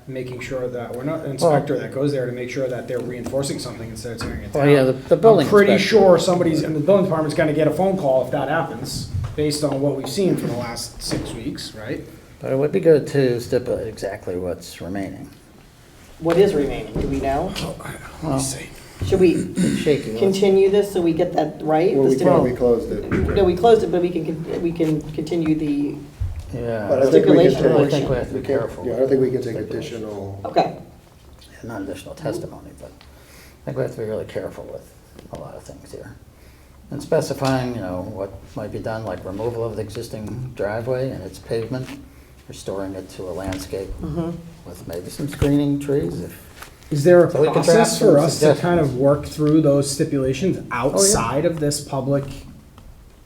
making sure that, we're not an inspector that goes there to make sure that they're reinforcing something instead of tearing it down. Well, yeah, the building I'm pretty inspector- sure somebody's, in the building department's gonna get a phone call if that happens, based on what we've seen for the last 6 weeks, right? But it would be good to stipulate exactly what's remaining. What is remaining, do we know? Well, Should we it's shaky. continue this so we get that right? Well, The we stipul- can't, we closed it. No, we closed it, but we can continue the, Yeah. But I think we can Stipulation. I think we have to be we can't- careful. Yeah, I don't think we can take additional. okay. Not additional testimony, but I think we have to be really careful with a lot of things here. And specifying, what might be done, like removal of the existing driveway and its pavement, restoring it to a landscape with maybe some screening trees if. Is there a So we can process draft some for us to suggestions. kind of work through those stipulations outside of this public?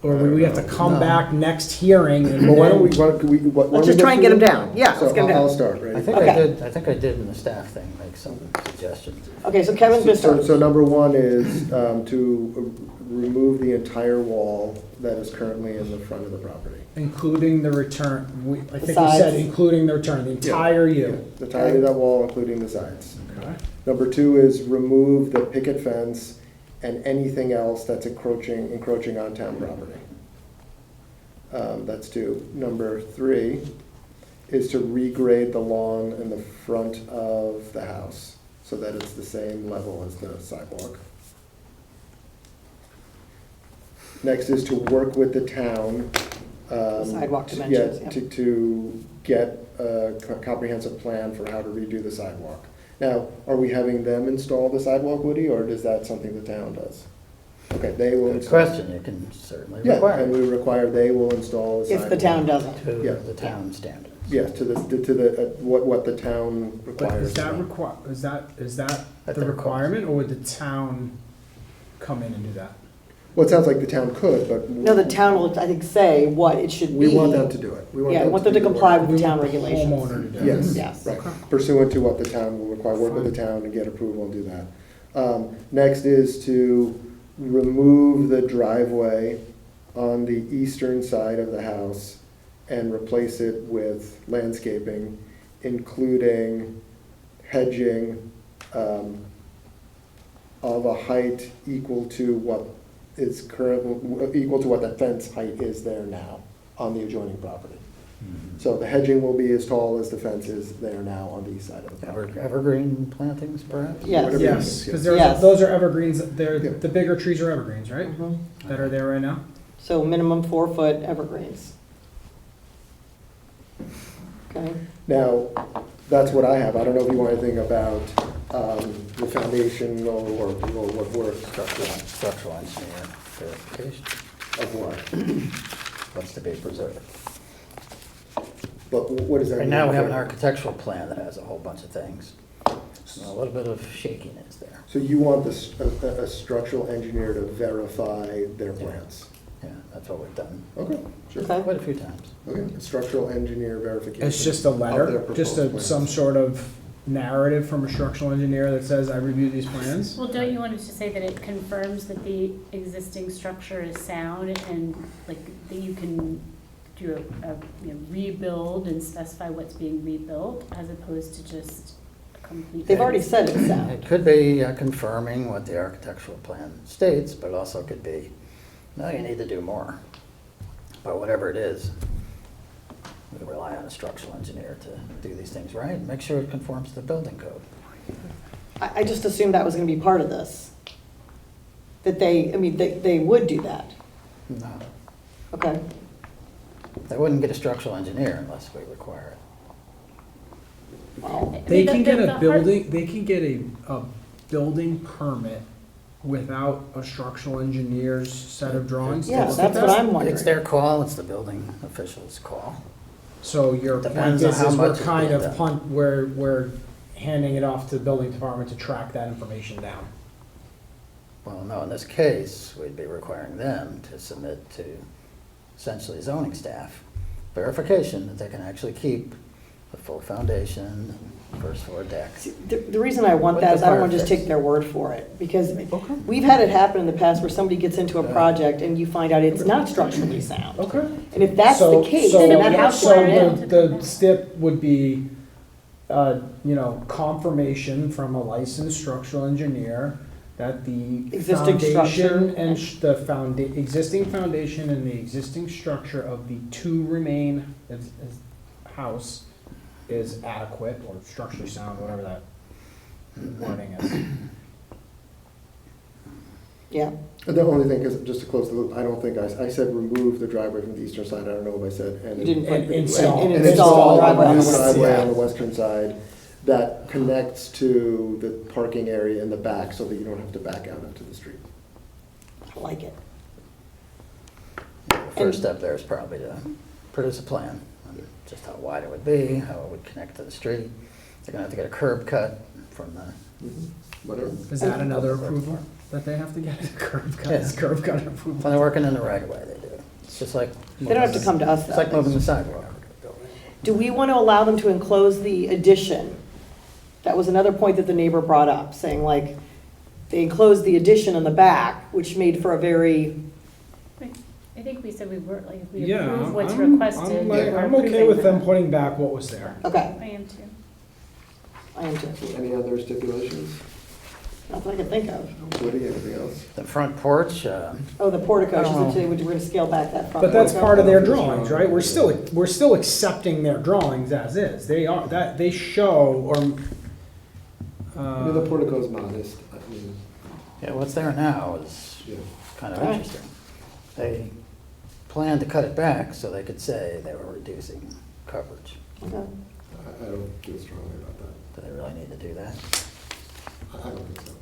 Or would we have to come No. back next hearing and Well, why don't then? why Let's just try and get them down. Yeah, let's So get them I'll down. start, right? I think Okay. I think I did in the staff thing, make some suggestions. Okay, so Kevin's gonna So, start. so number one is to remove the entire wall that is currently in the front of the property. Including the return, I think we sides. said including the return, the entire Yeah, U. the entirety of that wall, including the sides. Okay. Number two is remove the picket fence and anything else that's encroaching on town property. That's two. Number three is to regrade the lawn in the front of the house so that it's the same level as the sidewalk. Next is to work with the town. Sidewalk dimensions, yeah. To get a comprehensive plan for how to redo the sidewalk. Now, are we having them install the sidewalk, Woody, or is that something the town does? Okay, they will Good install. question, you can certainly Yeah, require and it we require they will install the sidewalk. If the town doesn't. to Yeah. the town standards. Yeah, to what the town But requires. is that At the their requirement, or would the town come in and do that? Well, it sounds like the town could, but. No, the town will, I think, say what it should be. We want them to do it. Yeah, we want them to do the comply work. with the town We want the regulations. homeowner to do it. Yes, Yes. right. Pursuant to what the town will require, work with the town and get approval and do that. Next is to remove the driveway on the eastern side of the house and replace it with landscaping, including hedging of a height equal to what is equal to what the fence height is there now on the adjoining property. So the hedging will be as tall as the fence is there now on the east side of the property. Evergreen plantings, perhaps? Yes. Whatever it Yes, is, because Yes. those are evergreens, Yeah. the bigger trees are evergreens, right? Mhm. That are there right now? So minimum 4-foot evergreens. Okay, Now, that's what I have. I don't know if you want anything about the foundation or what work Structural engineer verification, of what. what's to be preserved. But what does that Right mean? now, we have an architectural plan that has a whole bunch of things. And a little bit of shakiness there. So you want a structural engineer to verify their plans? Yeah, that's what we've done Okay, sure. okay. quite a few times. Okay, structural engineer verification. It's just a of their letter, proposed just plans. some sort of narrative from a structural engineer that says, I reviewed these plans? Well, don't you want it to say that it confirms that the existing structure is sound and like that you can do a rebuild and specify what's being rebuilt as opposed to just a complete. They've already said it's sound. It could be confirming what the architectural plan states, but it also could be, no, you need to do more. But whatever it is, we rely on a structural engineer to do these things right, and make sure it conforms to the building code. I just assumed that was gonna be part of this. That they would do that. No, Okay, they wouldn't get a structural engineer unless we require it. well, They can get the a hard- building, they can get a building permit without a structural engineer's set of drawings? yeah, that's what I'm It's wondering. their call, it's the building official's call. So your point Depends on is how we're much is kind being of done. we're handing it off to the building department to track that information down. Well, no, in this case, we'd be requiring them to submit to essentially zoning staff verification that they can actually keep the full foundation, first floor deck. The reason I want With that the is I don't want to just fire take their word for it, because we've had it happen in the past where somebody gets into a project and you find out it's not structurally sound. Okay. And if that's the case, then that house should come down. So the step would be, confirmation from a licensed structural engineer that the Existing structure. foundation and existing foundation and the existing structure of the two remain house is adequate or structurally sound, whatever that wording is. Yeah. The only thing is, just to close the loop, I don't think I said remove the driveway from the eastern side, I don't know if I said. You didn't put- And install. And And install install a driveway. new driveway Yeah. on the western side that connects to the parking area in the back so that you don't have to back out onto the street. I like it. The first step there is probably to produce a plan, on just how wide it would be, how it would connect to the street. They're gonna have to get a curb cut from the. Whatever. Is that another approval that they have to get? Curb cut, is curb cut approval? When they're working in the right of way, they do. It's just like. They don't have to come to us, It's like though. moving the sidewalk. Do we want to allow them to enclose the addition? That was another point that the neighbor brought up, saying like, they enclosed the addition on the back, which made for a very, I think we said we were, like, if we Yeah, approve what's I'm requested. we're I'm okay approving with them that. putting back what was there. okay, I am too. I am too. Any other stipulations? Not that I can think of. Woody, anything else? The front porch, Oh, the portico, I don't she said we're going to scale back that front. But that's portico. part of their drawings, right? We're still accepting their drawings as is. They show, or, I mean, the portico's modest, I mean, yeah, what's there now is yeah. kind of Right. interesting. They planned to cut it back so they could say they were reducing coverage. Okay. I don't feel strongly about that. Do they really need to do that? I don't think so.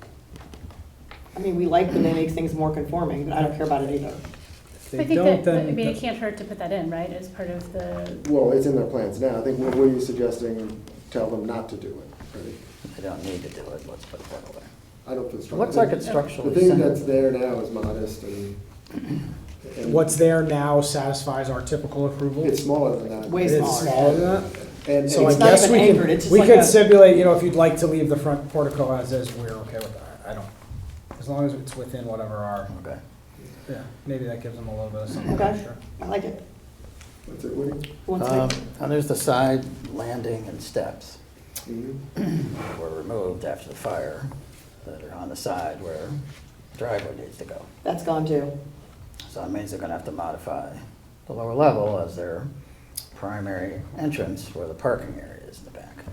I mean, we like when they make things more conforming, but I don't care about it either. if I they think don't, that, I then. mean, it can't hurt to put that in, right, as part of the, Well, it's in their plans now. I think, what are you suggesting, tell them not to do it, right? They don't need to do it, let's put it that way. I don't feel strongly. Looks like it's The structurally thing sound. that's there now is modest and. What's there now satisfies our typical approval? It's smaller than that. Way It's smaller. smaller than that? And So I It's not guess even we anchored, it's could, just we like could a- stipulate, if you'd like to leave the front portico as is, we're okay with that. I don't, as long as it's within whatever our, Okay. yeah, maybe that gives them a little bit of something Okay. extra. I like it. That's it, Woody? Who wants to make- And there's the side landing and steps Mhm. that were removed after the fire that are on the side where the driveway needs to go. That's gone too. So it means they're gonna have to modify the lower level as their primary entrance where the parking area is in the back,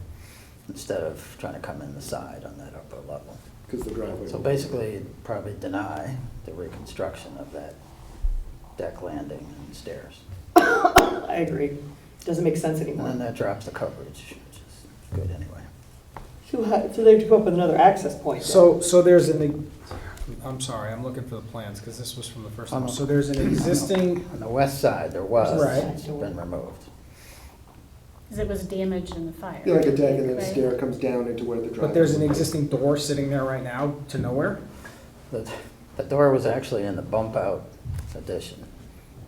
instead of trying to come in the side on that upper level. Because the driveway. So basically, you'd probably deny the reconstruction of that deck landing and stairs. I agree. Doesn't make sense And then anymore. that drops the coverage, which is good anyway. So they have to come up with another access point. then. So there's I'm sorry, I'm looking for the plans, because this was from the first time. So there's an existing, On the west side, there was, Right. it's been removed. because it was damaged in the fire. Yeah, like a deck and then a Right. stair comes down into where the driveway. but there's an existing door sitting there right now to nowhere? The door was actually in the bump out addition,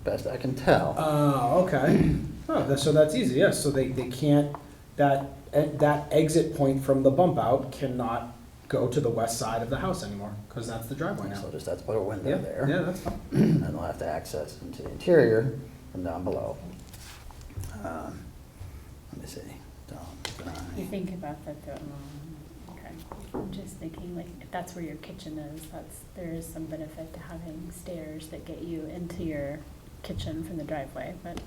best I can tell. Oh, okay. Oh, so that's easy, yes, so they can't, that exit point from the bump out cannot go to the west side of the house anymore, because that's the driveway now. So just have to put a window Yeah, there. yeah, that's fine. And they'll have to access into the interior from down below. Let me see. You think about that though, okay. I'm just thinking, like, if that's where your kitchen is, there is some benefit to having stairs that get you into your kitchen from the driveway, but.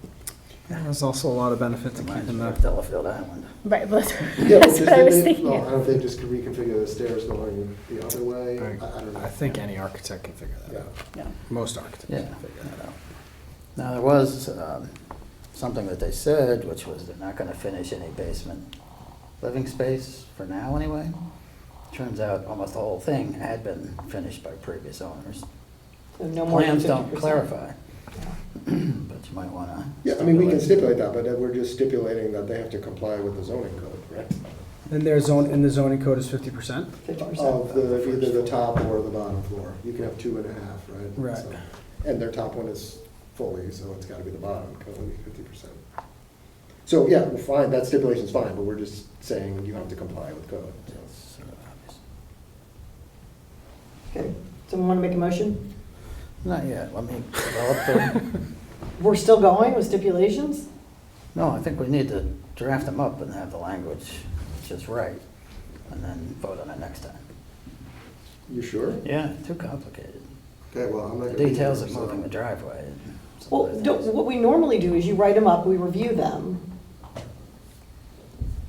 There's also a lot of benefit to Mine's keeping for that. Delafield Island. Right, well, Yeah, that's but what I was just- thinking. Well, I don't know if they just could reconfigure the stairs going the other way. I don't know. I think any architect can figure that Yeah. out. Yeah. Most architects Yeah. can figure that out. Now, there was something that they said, which was they're not gonna finish any basement living space, for now anyway. Turns out almost the whole thing had been finished by previous owners. So no more than Plans don't 50%. clarify. But you might wanna. Yeah, I mean, we can stipulate that, but we're just stipulating that they have to comply with the zoning code, correct? And the zoning code is 50%? 50%. Of either the top or the bottom floor. You can have 2.5, right? Right. So- And their top one is fully, so it's gotta be the bottom, can only be 50%. So, yeah, well, fine, that stipulation's fine, but we're just saying you have to comply with code. so. It's sort of obvious. Okay, someone want to make a motion? Not yet, let me develop the, We're still going with stipulations? no, I think we need to draft them up and have the language just right, and then vote on it next time. You sure? Yeah, too complicated. Okay, well, I'm not The gonna be here, details of so- moving the driveway. and some Well, other don't- things. what we normally do is you write them up, we review them.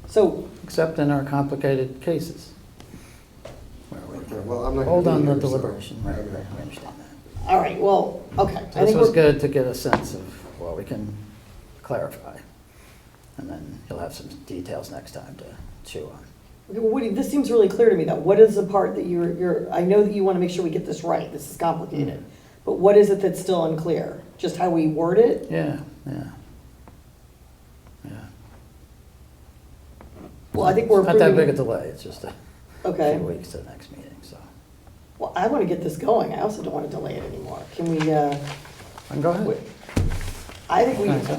So, Except in our complicated cases. Where we Okay, well, I'm not gonna hold be on the here, so- deliberation, right, Okay. right, we understand that. all right, well, okay. I So this think was we're good to get a sense of what we can clarify. And then you'll have some details next time to chew on. Okay, well, Woody, this seems really clear to me, though. What is the part that I know that you want to make sure we get this right, this is complicated, but what is it that's still unclear? Just how we word it? Yeah, yeah. Yeah. Well, I think we're Not that approving- big a delay, it's just a Okay. few weeks to the next meeting, so. Well, I want to get this going, I also don't want to delay it anymore. Can we, And go ahead. I think we, Okay.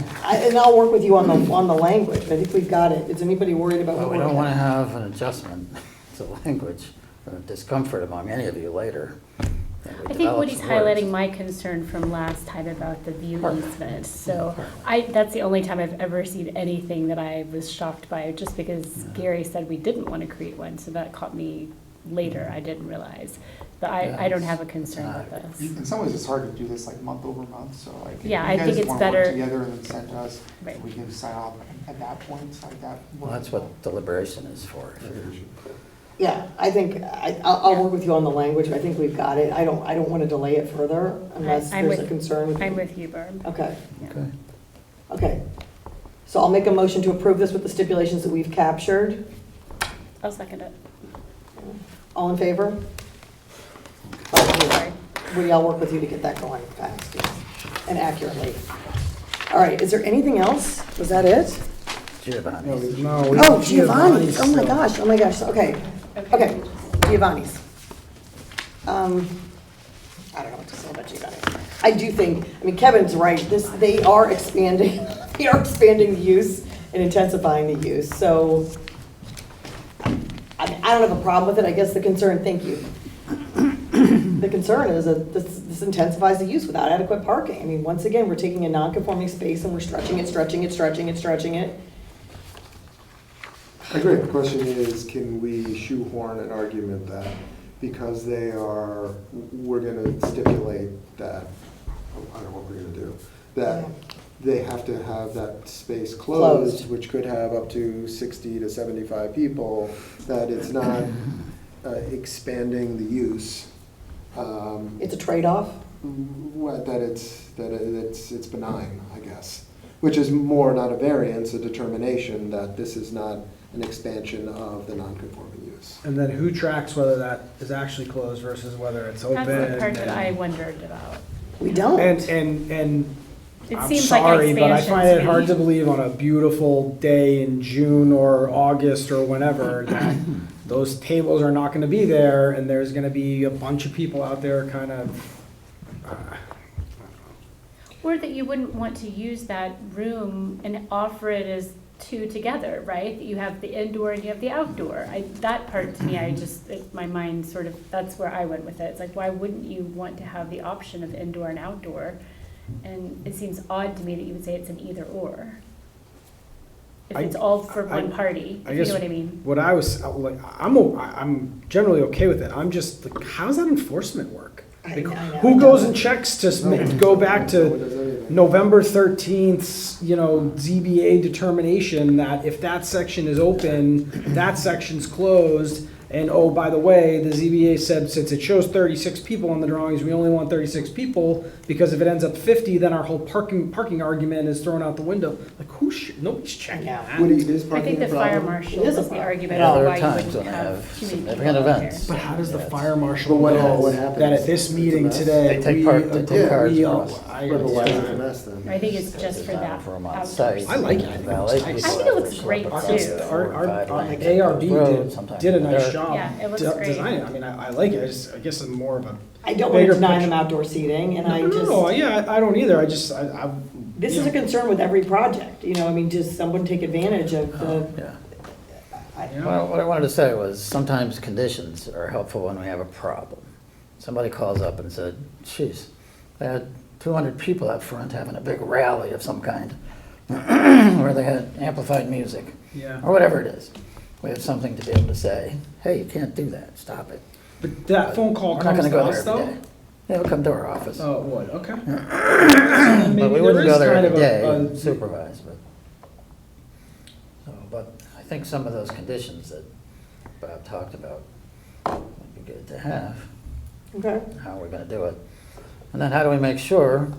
and I'll work with you on the language, I think we've got it. Is anybody worried about Well, what we we're? don't want to have an adjustment to language or discomfort among any of you later. that we I think develop Woody's some words. highlighting my concern from last time about the view Perfect. easement. So Perfect. that's the only time I've ever seen anything that I was shocked by, just because Gary said we didn't want to create one, so that caught me later, I didn't realize. But I don't have a concern with this. In some ways, it's hard to do this like month over month, so like. if Yeah, you I think guys it's wanna better- work together and then send to us, Right. we can sign off at that point, like that. Well, that's what deliberation is for. if you're- Yeah, I think, I'll work with you on the language, I think we've got it. I don't want to delay it further unless I'm there's a with- concern with. I'm with you, Barb. Okay, Okay. okay. So I'll make a motion to approve this with the stipulations that we've captured. I'll second it. All in favor? Sorry. Woody, I'll work with you to get that going fast and accurately. All right, is there anything else? Was that it? Giovanni. No, we- Oh, Giovanni's, oh my still. gosh, okay. Okay, Giovanni's. I don't know what to say about Giovanni. I do think, I mean, Kevin's right, they are expanding, they are expanding the use and intensifying the use, so I mean, I don't have a problem with it, I guess the concern, thank you. The concern is that this intensifies the use without adequate parking. I mean, once again, we're taking a non-conforming space and we're stretching it. I agree. The question is, can we shoehorn an argument that because we're gonna stipulate that, I don't know what we're gonna do, that they have to have that space closed, which could have up to 60 to 75 people, that it's not expanding the use. It's a trade-off? That it's benign, I guess. Which is more not a variance, a determination that this is not an expansion of the non-conforming use. And then who tracks whether that is actually closed versus whether it's open? That's the part that I and- wondered about. We don't. And It I'm seems like sorry, but I find it expansions hard to maybe. believe on a beautiful day in June or August or whenever that those tables are not gonna be there and there's gonna be a bunch of people out there kind of, Or that you wouldn't want to use that room and offer it as two together, right? That you have the indoor and you have the outdoor. That part to me, my mind sort of, that's where I went with it. It's like, why wouldn't you want to have the option of indoor and outdoor? And it seems odd to me that you would say it's an either or. If it's all for one party, if you know what I mean. what I was, like, I'm generally okay with it. I'm just, like, how's that enforcement work? Like, who goes and checks to go back to November 13th, ZBA determination that if that section is open, that section's closed, and oh, by the way, the ZBA said since it shows 36 people on the drawings, we only want 36 people, because if it ends up 50, then our whole parking argument is thrown out the window. Like, nobody's checking that. Woody, is I parking think a the fire problem? marshal It is a was the problem. argument Yeah, of there are why you times wouldn't when I have have too many people significant out there. events. But how does the Yeah, fire marshal But what know happens? that at this It's a meeting mess. today, They take we part- they take cars agree from on? us. But why is it a mess then? I think it's just for Design that for 'em on outdoor site. space. I like it. I think it Valet looks nice. people I think it have looks to great, schlep too. across the Our 4 or 5 lanes ARB of road, did sometimes a with nice dirt. job Yeah, it looks great. designing it. I mean, I like it. I guess I'm more of a I don't want bigger to deny picture. them outdoor seating, and I No, just. yeah, I don't either. I This is a concern with every project, you know, I mean, does someone take advantage of the, Yeah. Yeah. Well, what I wanted to say was sometimes conditions are helpful when we have a problem. Somebody calls up and said, geez, they had 200 people out front having a big rally of some kind, where they had amplified music, Yeah. or whatever it is. We have something to be able to say, hey, you can't do that, stop it. But that phone call We're not comes gonna to go us there every though? day. Yeah, it'll come to our office. Oh, it would, okay. But Maybe we wouldn't there go is there kind every of day a- and supervise, but. So, but I think some of those conditions that Bob talked about would be good to have. okay? How are we gonna do it? And then how do we make sure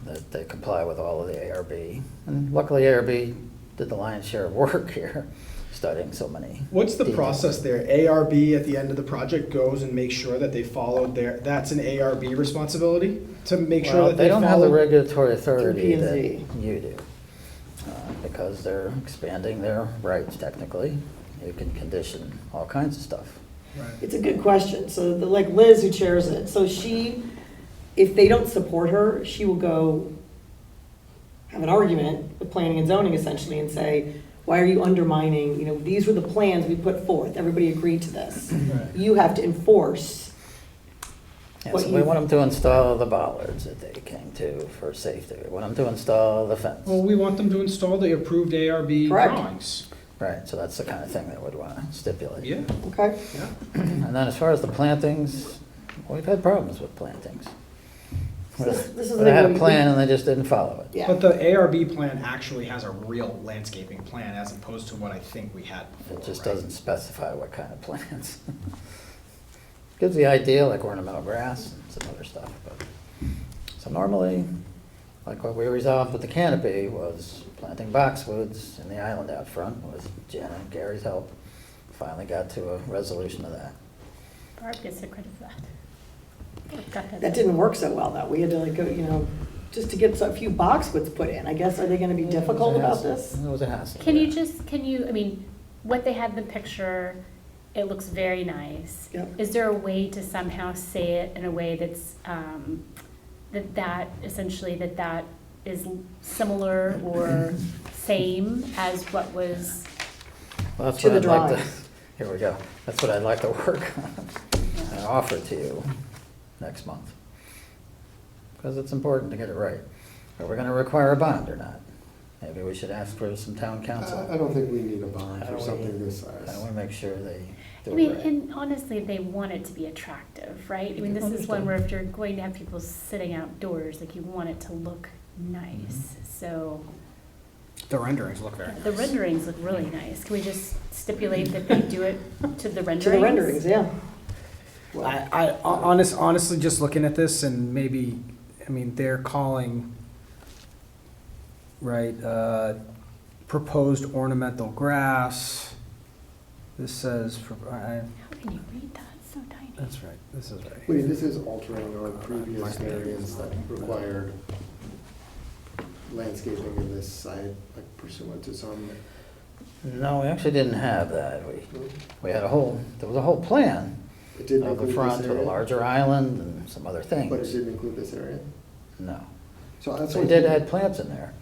that they comply with all of the ARB? And luckily ARB did the lion's share of work here, studying so many. What's the details. process there? ARB at the end of the project goes and makes sure that they followed that's an ARB responsibility to make sure Well, that they don't have the follow? regulatory authority P&Z. that you do, because they're expanding their rights technically. You can condition all kinds of stuff. It's a good question. So the, like Liz who chairs it, so she, if they don't support her, she will go have an argument with planning and zoning essentially and say, why are you undermining, you know, these were the plans we put forth, everybody agreed to this. You have to enforce Yeah, what so we you, want them to install the bollards that they came to for safety. We want them to install the fence. Well, we want them to install the approved ARB Correct. drawings. Right, so that's the kind of thing that we'd want to stipulate. Yeah, okay? yeah. And then as far as the plantings, we've had problems with plantings. This is They had the a way plan and they just didn't follow it. Yeah. But the ARB plan actually has a real landscaping plan as opposed to what I think we had before, It just right? doesn't specify what kind of plants. Gives the idea, like ornamental grass and some other stuff, but, so normally, like what we resolved with the canopy was planting boxwoods in the island out front with Jen and Gary's help. Finally got to a resolution of that. Barb gets the credit for that. Got That didn't work so well though. We had to like go, you know, just to get a few boxwoods put in. I guess, are they gonna be difficult about this? It was a hassle. Can you just, I mean, what they had in the picture, it looks very nice. Yep. Is there a way to somehow say it in a way that's, that essentially that is similar or same as what was? Well, that's To what the I'd like to, drawings. here we go. That's what I'd like to work on and offer to you next month. Because it's important to get it right. Are we gonna require a bond or not? Maybe we should ask for some town council. I don't think we need a bond How for do something we- this I size. wanna make sure they I do mean, it right. and honestly, they want it to be attractive, right? I mean, this is one where if you're going to have people sitting outdoors, like you want it to look nice. So The renderings look very the nice. renderings look really nice. Can we just stipulate that they do it to the renderings? To the renderings, yeah. Honestly, just looking at this and maybe, I mean, they're calling, right, proposed ornamental grass. This says, How can you read that? It's so tiny. that's right, this is right. Wait, this is altering our previous variance that required landscaping in this site, like pursuant to some. No, we actually didn't have that. We had there was a whole plan It didn't of the include front this with a area, larger island and some other things. but it didn't include this area. No. So that's We what. did add plants in there.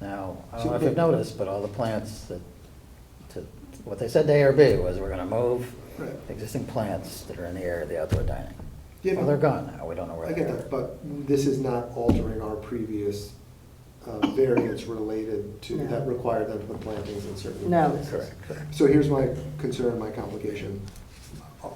Now, I don't know if So- you've noticed, but all the plants what they said to ARB was we're gonna move Right. existing plants that are in the area of the outdoor dining. Yeah, Well, no, they're gone now. We don't know where I they get are. that, but this is not altering our previous variance related to, that required them to put plantings in certain No. places. Correct. So here's my concern, my complication.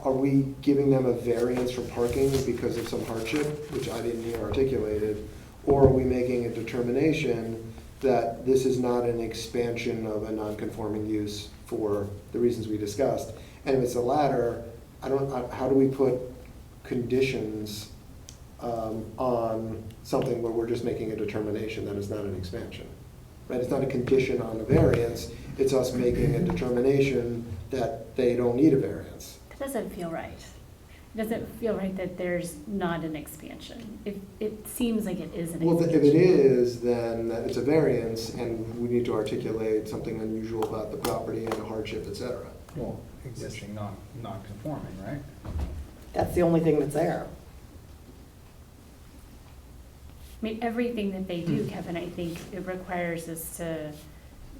Are we giving them a variance for parking because of some hardship, which I didn't hear articulated? Or are we making a determination that this is not an expansion of a non-conforming use for the reasons we discussed? And if it's the latter, how do we put conditions on something where we're just making a determination that it's not an expansion? Right, it's not a condition on the variance, it's us making a determination that they don't need a variance. That doesn't feel right. It doesn't feel right that there's not an expansion. It seems like it is an Well, expansion. if it is, then it's a variance, and we need to articulate something unusual about the property and a hardship, et cetera. Well, existing non-conforming, right? That's the only thing that's there. I mean, everything that they do, Kevin, I think it requires us to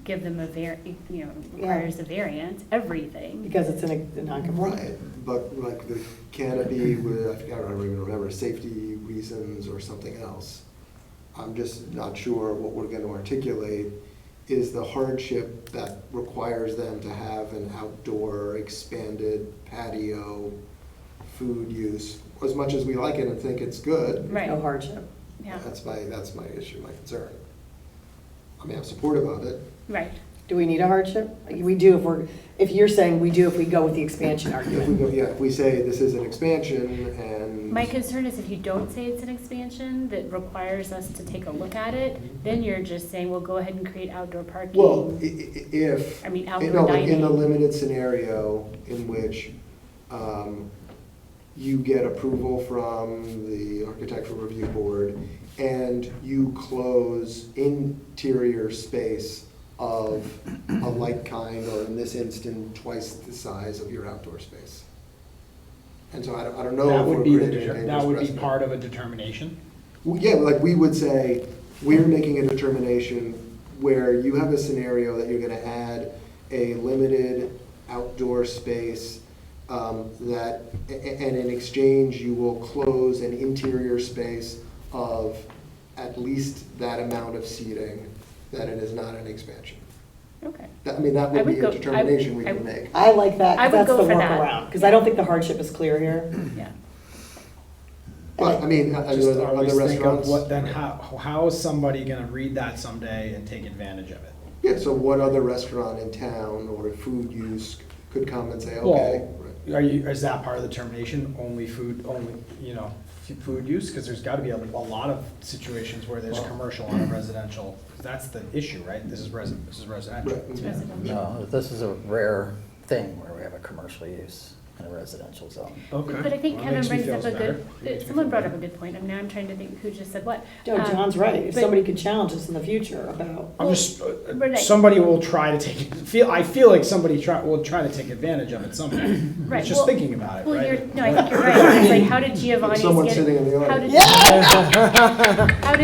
give them requires a variance, everything. Because it's in a non-conforming. Right, but like the canopy with, I don't even remember, safety reasons or something else. I'm just not sure what we're gonna articulate is the hardship that requires them to have an outdoor expanded patio food use. As much as we like it and think it's good, Right. No hardship. Yeah, that's my issue, my concern. I mean, I'm supportive of it. right. Do we need a hardship? We do if you're saying we do if we go with the expansion If we argument. go, yeah, if we say this is an expansion and. My concern is if you don't say it's an expansion that requires us to take a look at it, then you're just saying, well, go ahead and create outdoor parking. Well, if. I mean, No, outdoor like in the dining. limited scenario in which you get approval from the architectural review board and you close interior space of a like kind, or in this instance, twice the size of your outdoor space. And so I don't know That if we're would be creating a dangerous that would be precedent. part of a determination. Well, yeah, like we would say, we're making a determination where you have a scenario that you're gonna add a limited outdoor space and in exchange, you will close an interior space of at least that amount of seating, that it is not an expansion. Okay. That would I be would a go- determination we I- would make. I like that, I 'cause would that's go the for that. workaround, because I don't think the hardship is clear here. Yeah. But, I mean, Just other always think of restaurants. what, then how is somebody gonna read that someday and take advantage of it? Yeah, so what other restaurant in town or food use could come and say, okay, right. Is that part of the determination, only food use? Because there's gotta be a lot of situations where there's commercial on a residential, that's the issue, right? This is residential. Right. It's residential. No, this is a rare thing where we have a commercial use in a residential zone. Okay. But I think Well, that Kevin makes me brings up feel a better. good, Makes me someone feel brought better. up a good point. I mean, now I'm trying to think who just said what. No, John's right. If but- somebody could challenge us in the future about, I'm just, Renee. somebody will try to I feel like somebody will try to take advantage of it someday. Right, It's just well- thinking about it, Well, right? no, I think you're right. It's like, how did Giovanni's Someone get? sitting in the how audience. did- How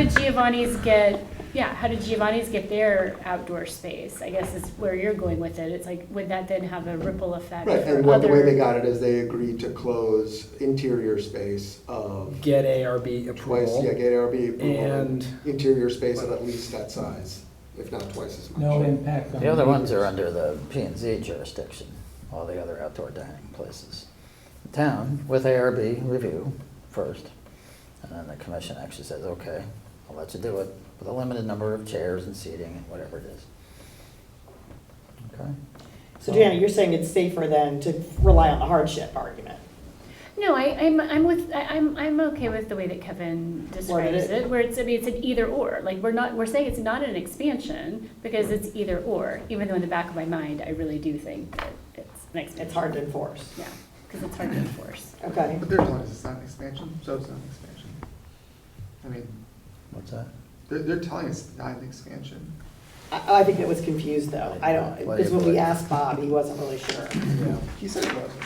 did Giovanni's get their outdoor space? I guess is where you're going with it. It's like, would that then have a ripple effect Right, for and what the way they other? got it is they agreed to close interior space of Get ARB twice, approval. get ARB approval. And- Interior space of at least that size, if not twice as much. No impact on. The other ones are neighbors. under the P and Z jurisdiction, all the other outdoor dining places. The town, with ARB review first, and then the commission actually says, okay, I'll let you do it with a limited number of chairs and seating and whatever it is. Okay? so Jana, you're saying it's safer then to rely on the hardship argument? No, I'm okay with the way that Kevin describes it? it, where it's an either or. Like, we're saying it's not an expansion because it's either or, even though in the back of my mind, I really do think that it's an expansion. It's hard to enforce. Yeah, because it's hard to enforce. Okay. But they're telling us it's not an expansion, so it's not an expansion. I mean, What's that? they're telling us it's not an expansion. I think it was confused though. I don't, because when we asked Bob, he wasn't really sure. Yeah. He said it wasn't.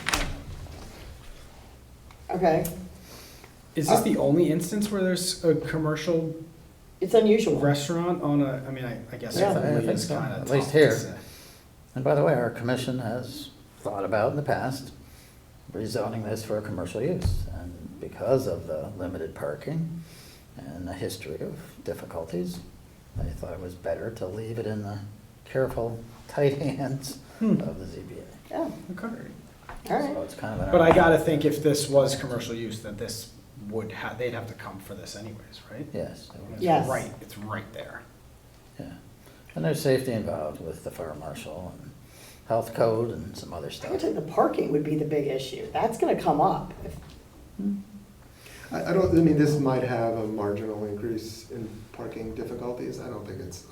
Okay, Is this the only instance where there's a commercial it's unusual. restaurant on a, I mean, I guess Yeah, it I really think is so, kind of at tough least to here. say. And by the way, our commission has thought about in the past rezoning this for a commercial use. And because of the limited parking and the history of difficulties, I thought it was better to leave it in the careful, tight hands of the ZBA. Oh, Okay. all right. So it's kind of an. But I gotta think if this was commercial use, that this they'd have to come for this anyways, right? Yes. It's Yes. It's right there. Yeah. And there's safety involved with the fire marshal and health code and some other I stuff. would say the parking would be the big issue. That's gonna come up. I mean, this might have a marginal increase in parking difficulties. I don't think it's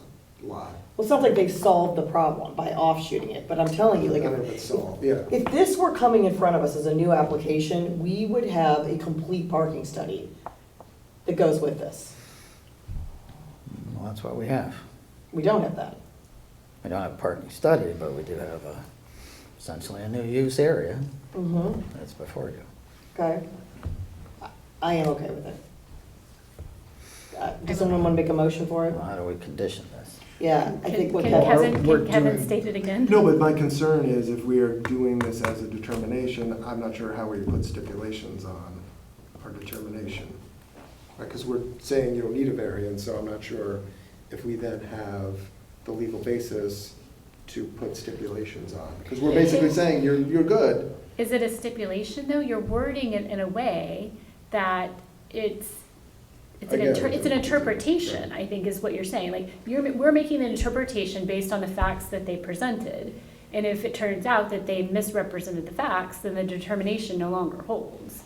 a lot. Well, it's not like they've solved the problem by offshooting it, but I'm telling you, I like, don't know if it's solved, yeah. if this were coming in front of us as a new application, we would have a complete parking study that goes with this. Well, that's what we have. We don't have that. We don't have a parking study, but we do have essentially a new use area Mm-hmm, that's before you. okay. I am okay with it. Does someone want to make a motion for it? Well, how do we condition this? Yeah, I think what Can Kevin, we're Kevin doing- state it again? No, but my concern is if we are doing this as a determination, I'm not sure how we put stipulations on our determination. Because we're saying you don't need a variance, so I'm not sure if we then have the legal basis to put stipulations on. Because we're basically saying you're good. Is it a stipulation, though? You're wording it in a way that it's I get it. an interpretation, I think is what you're saying. Like, we're making an interpretation based on the facts that they presented. And if it turns out that they misrepresented the facts, then the determination no longer holds.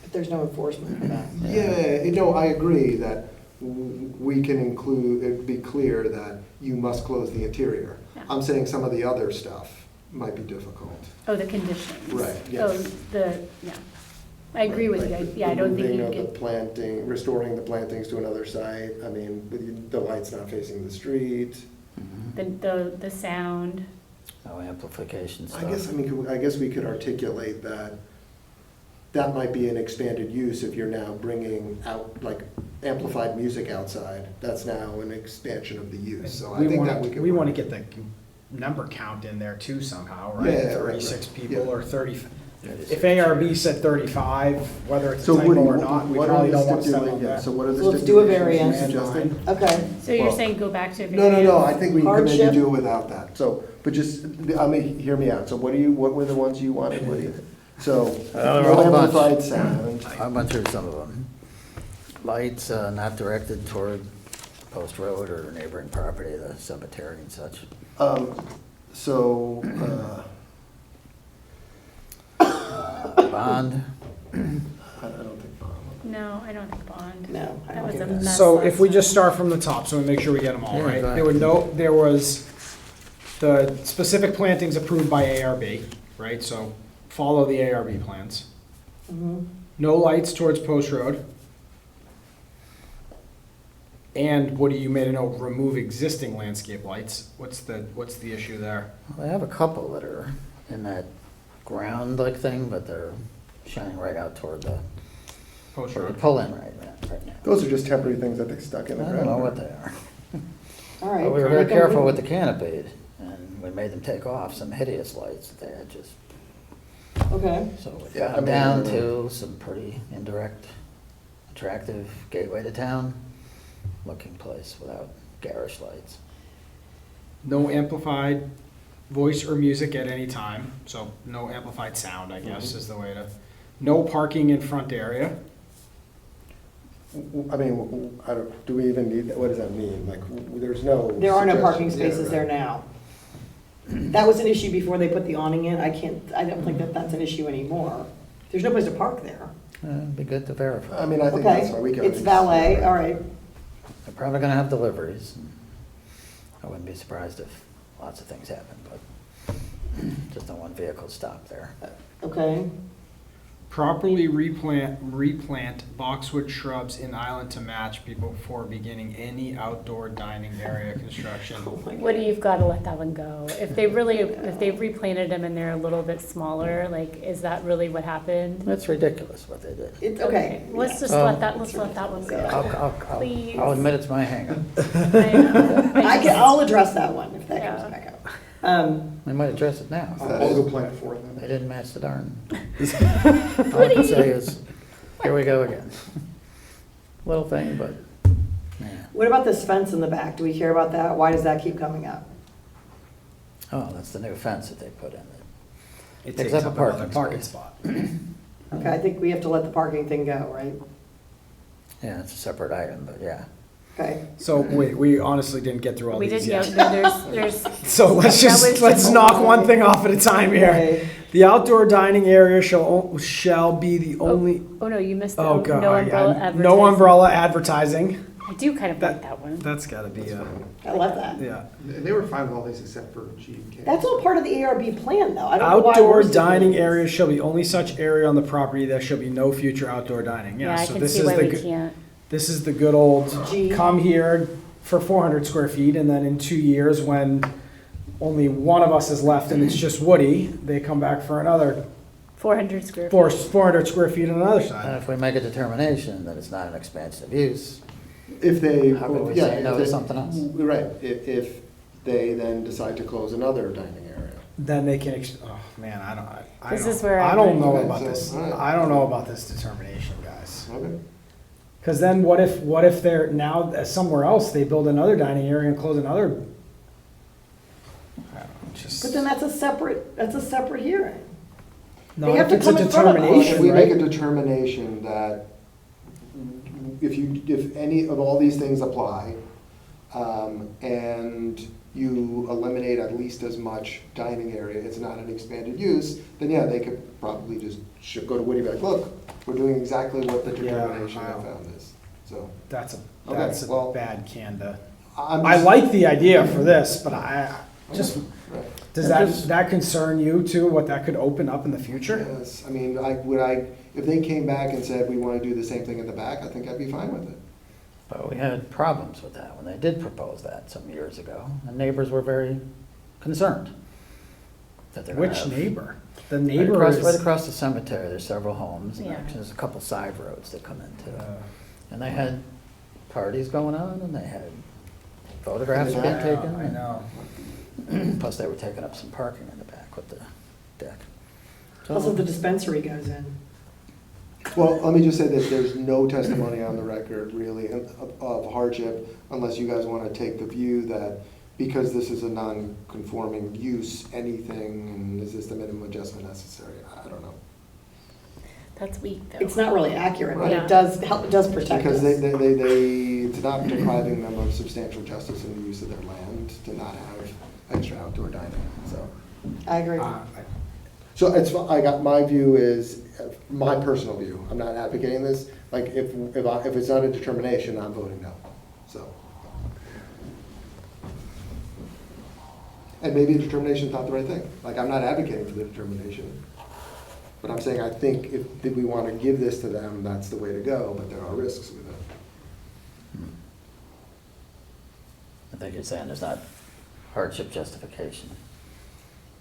but there's no enforcement for that. Yeah, no, I agree that we can include, it'd be clear that you must close the interior. Yeah. I'm saying some of the other stuff might be difficult. Oh, the conditions. Right, Oh, yes. yeah. I agree with you. Yeah, I don't think you Moving of could. the planting, restoring the plantings to another site, I mean, with the lights not facing the street. The sound. No amplification stuff. I guess, I mean, I guess we could articulate that that might be an expanded use if you're now bringing out, like, amplified music outside. That's now an expansion of the use, so I think that we could. We want to get the number count in there too somehow, right? Yeah, right, 36 right. people Yeah. or 30. If ARB said 35, whether it's a So typo Woody, or not, we what probably are the don't want to step on stipulations? that. So what are the So let's do a stipulations variance. you suggested? Okay, So you're Well, saying go back to a No, variance? I think we can maybe Hardship. do it without that. So, but just, hear me out. So what were the ones you wanted, Woody? So, there were a no whole bunch. amplified sound. I went through some of them. Lights not directed toward Post Road or neighboring property, the cemetery and such. So, Bond, I don't think bond. No, I don't think bond. no, I That don't was think a that's. mess. So last if we just time. start from the top, so we make sure we get them all, Yeah, right? go ahead. There was the specific plantings approved by ARB, right? So follow the ARB plans. Mhm. No lights towards Post Road. And Woody, you made a note, remove existing landscape lights. What's the issue there? I have a couple that are in that ground-like thing, but they're shining right out toward the, Post where the Road. pull-in right now. Those are just temporary things that they stuck in the I ground. don't know what they are. All right. But we were we very can- careful with the canopy, and we made them take off some hideous lights that they had just, Okay, so we Yeah, got I mean, down to some pretty indirect, attractive gateway to town looking place without garish lights. No amplified voice or music at any time, so no amplified sound, I guess, Mm-hmm. is the way to. No parking in front area. I mean, I don't, do we even need, what does that mean? Like, there's no. there are no parking suggestions. Yeah, spaces there right. now. That was an issue before they put the awning in, I don't think that that's an issue anymore. There's no place to park there. It'd be good to verify. I mean, I think that's Okay, why we can. it's valet, all right. They're probably gonna have deliveries. and I wouldn't be surprised if lots of things happen, but just don't want vehicles stopped there. Okay, Properly replant boxwood shrubs in island to match before beginning any outdoor dining area construction. Woody, you've got to let that one go. If they replanted them and they're a little bit smaller, like, is that really what happened? That's ridiculous what they did. it's, okay. Let's just Um, let's let that one go. Please. I'll admit it's my hangup. I know. I'll address that one if that Yeah. comes back up. We might address it now. I'll go plant for them. They didn't match the darn. All I can say is, here we go again. Little thing, but, yeah. What about this fence in the back? Do we care about that? Why does that keep coming up? Oh, that's the new fence that they put in. It Takes takes up up a another parking parking spot. Okay, I think we have to let the parking thing go, right? Yeah, it's a separate item, but yeah. Okay, So wait, we honestly didn't get through all We these did, yet. there's. So let's knock one thing off at a time here. Okay. The outdoor dining area shall be the only, Oh, no, you missed the oh god, no umbrella advertising. no umbrella advertising. I do kind of like that one. That's gotta be, I love that. yeah. And they were fine with all these except for G and K. That's all part of the ARB plan, though. I don't know why Outdoor we're still dining doing this. areas shall be only such area on the property. There shall be no future outdoor dining. Yeah, I so can this see is why the we good- can't. This is the good old, G. come here for 400 square feet, and then in 2 years, when only one of us is left and it's just Woody, they come back for another 400 square feet. 400 square feet on the other And side. if we make a determination that it's not an expansive use, If they. how can we yeah, say if no to they- something else? Right, if they then decide to close another dining area. Then they can, oh, man, I This don't, is where I I don't agree. know Okay, about so, this. all right. I don't know about this determination, guys. Okay. Because then what if they're now somewhere else, they build another dining area and close another? I don't know, just. But then that's a separate hearing. No, they have if to it's a come in front of us. determination, If we make a right? determination that if any of all these things apply, and you eliminate at least as much dining area, it's not an expanded use, then yeah, they could probably just go to Woody and be like, look, we're doing exactly what the Yeah, determination I wow. found is, so. That's Okay, a well, bad canda. I'm I just- like the idea for this, but I just, Right. does that concern you too, what that could open up in the future? Yes, I mean, if they came back and said, we want to do the same thing in the back, I think I'd be fine with it. But we had problems with that when they did propose that some years ago, and neighbors were very concerned that they're gonna Which have- neighbor? The Right neighbor across, is. right across the cemetery, there's several homes, and Yeah. actually there's a couple side roads that come into it. Uh, And they had parties going on, and they had photographs I being know, taken. I know. and Plus, they were taking up some parking in the back with the deck. Also, the dispensary goes in. Well, let me just say that there's no testimony on the record really of hardship unless you guys want to take the view that because this is a non-conforming use, anything, and is this the minimum adjustment necessary? I don't know. That's weak, though. It's not really accurate, but Yeah. it does help, it does protect Because us. it's not depriving them of substantial justice in the use of their land to not have extra outdoor dining, so. I agree. So my view is, my personal view, I'm not advocating this, like, if it's not a determination, I'm voting no, so. And maybe a determination's not the right thing, like, I'm not advocating for the determination, but I'm saying I think if we want to give this to them, that's the way to go, but there are risks with it. I think you're saying there's not hardship justification.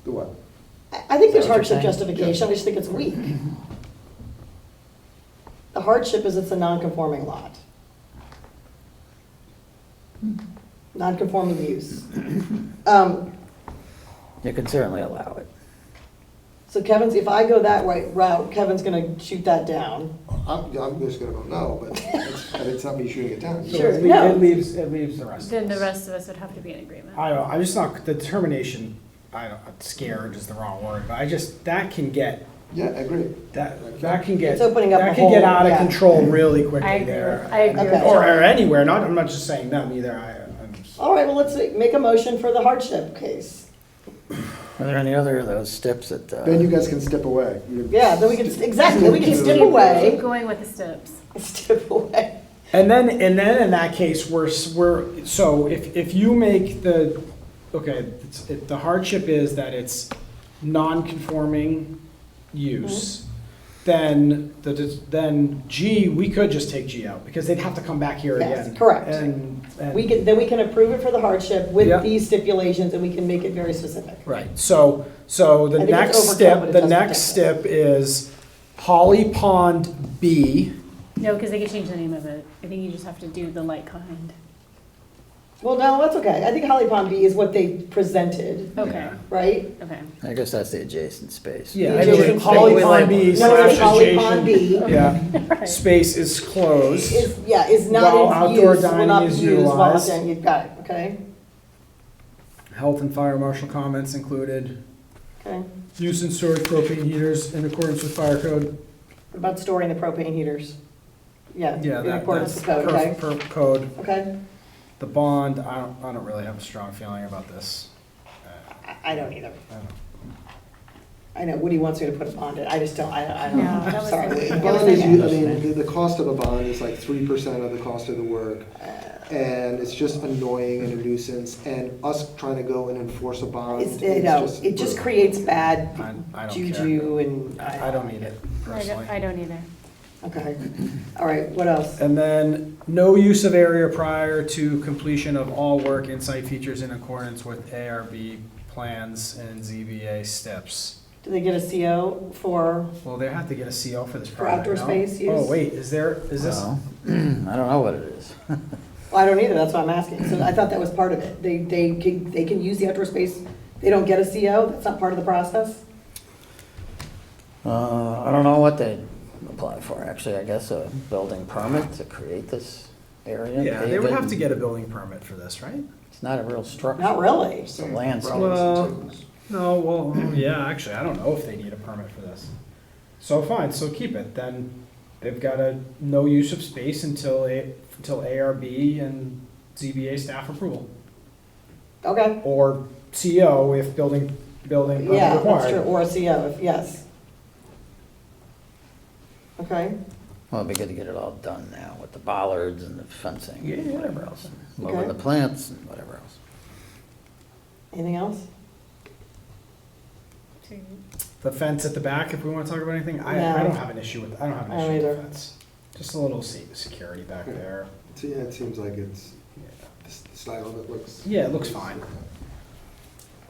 The what? I think there's Is that what you're hardship saying? justification, I just think it's weak. The hardship is it's a non-conforming lot. Non-conforming use. You can certainly allow it. So if I go that route, Kevin's gonna shoot that down. I'm just gonna vote no, but it's not me shooting it down. Sure. It No. leaves the rest of Then the us. rest of us would have to be in agreement. I'm just not, the determination, scared is the wrong word, but that can get, Yeah, I agree. that can get. It's opening up that a can get whole- out of yeah. control really quickly I agree there. with- I agree with Or that. anywhere, I'm not just saying them either, I'm just. All right, well, let's make a motion for the hardship case. Are there any other of those steps that, Then you guys can step away. Yeah, then we can, exactly, we can Keep- step Keep away. going with the steps. Step away. And then in that case, so if you make the, okay, the hardship is that it's non-conforming use, then G, we could just take G out, because they'd have to come back here Yes, again. correct. And Then we can approve it for the hardship Yeah. with these stipulations, and we can make it very specific. right, so the I think it's next overkill, step, but it the does next protect step is Holly Pond B. No, because they could change the name of it. I think you just have to do the like kind. Well, no, that's okay. I think Holly Pond B is what they presented, Okay, right? okay. I guess that's the adjacent space. Yeah, The I mean, adjacent Holly space. Pond B No, it's slash Holly Pond adjacent, B. yeah, space is closed. Is not While in outdoor use, will dining not be is used while utilized. dining. You've got it, okay? Health and fire marshal comments included. Okay. Use and storage propane heaters in accordance with fire code. What about storing the propane heaters? Yeah, Yeah, in accordance that's with code, okay? per code. Okay, The bond, I don't really have a strong feeling about this. I don't either. I don't- I know Woody wants me to put a bond in, I just don't, I don't, No, that I'm was sorry. a- Woody. The bond is, I mean, the cost of a bond is like 3% of the cost of the work. And it's just annoying and a nuisance, and us trying to go and enforce a bond. It's, it just brutal. creates bad I don't juju and. I don't need it I personally. don't either. Okay, all right, what else? And then, no use of area prior to completion of all work and site features in accordance with ARB plans and ZBA steps. Do they get a CO for, Well, they have to get a CO for this For project, outdoor no? space use? Oh, wait, is this? Well, I don't know what it is. well, I don't either, that's why I'm asking. So I thought that was part of it. They can use the outdoor space, they don't get a CO, that's not part of the process? I don't know what they apply for, actually, I guess a building permit to create this area. Yeah, they pave would it. have to get a building permit for this, right? It's not a real structure. Not really. It's a landscape. Well, no, well, yeah, actually, I don't know if they need a permit for this. So fine, so keep it, then they've got a no use of space until ARB and ZBA staff approval. Okay, Or CO if building permit yeah, that's true, required. or a CO, yes. Okay, Well, it'd be good to get it all done now with the bollards and the fencing Yeah. and whatever else. Mowing Okay. the plants and whatever else. anything else? The fence at the back, if we want to talk about anything, I No. don't have an issue with, I don't have an I don't issue with the either. fence. Just a little security back there. So, yeah, it seems like it's, the style of it looks. Yeah, it looks fine.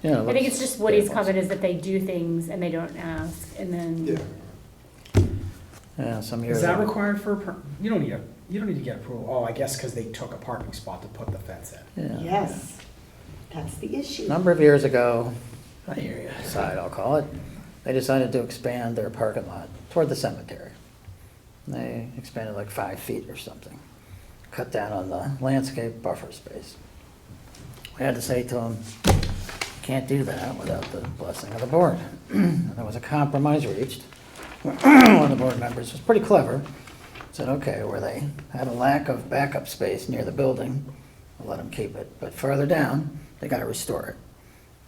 Yeah, I think it's just Woody's comment is that they do things and they don't ask, and then. Yeah. Yeah, some years. Is that ago- required for, you don't need to get approval. Oh, I guess because they took a parking spot to put the fence in. Yeah. Yes, that's the issue. Number of years ago, side I'll call it, they decided to expand their parking lot toward the cemetery. They expanded like 5 feet or something, cut down on the landscape buffer space. We had to say to them, you can't do that without the blessing of the board. And there was a compromise reached. One of the board members was pretty clever, said, okay, where they had a lack of backup space near the building, we'll let them keep it. But further down, they gotta restore it.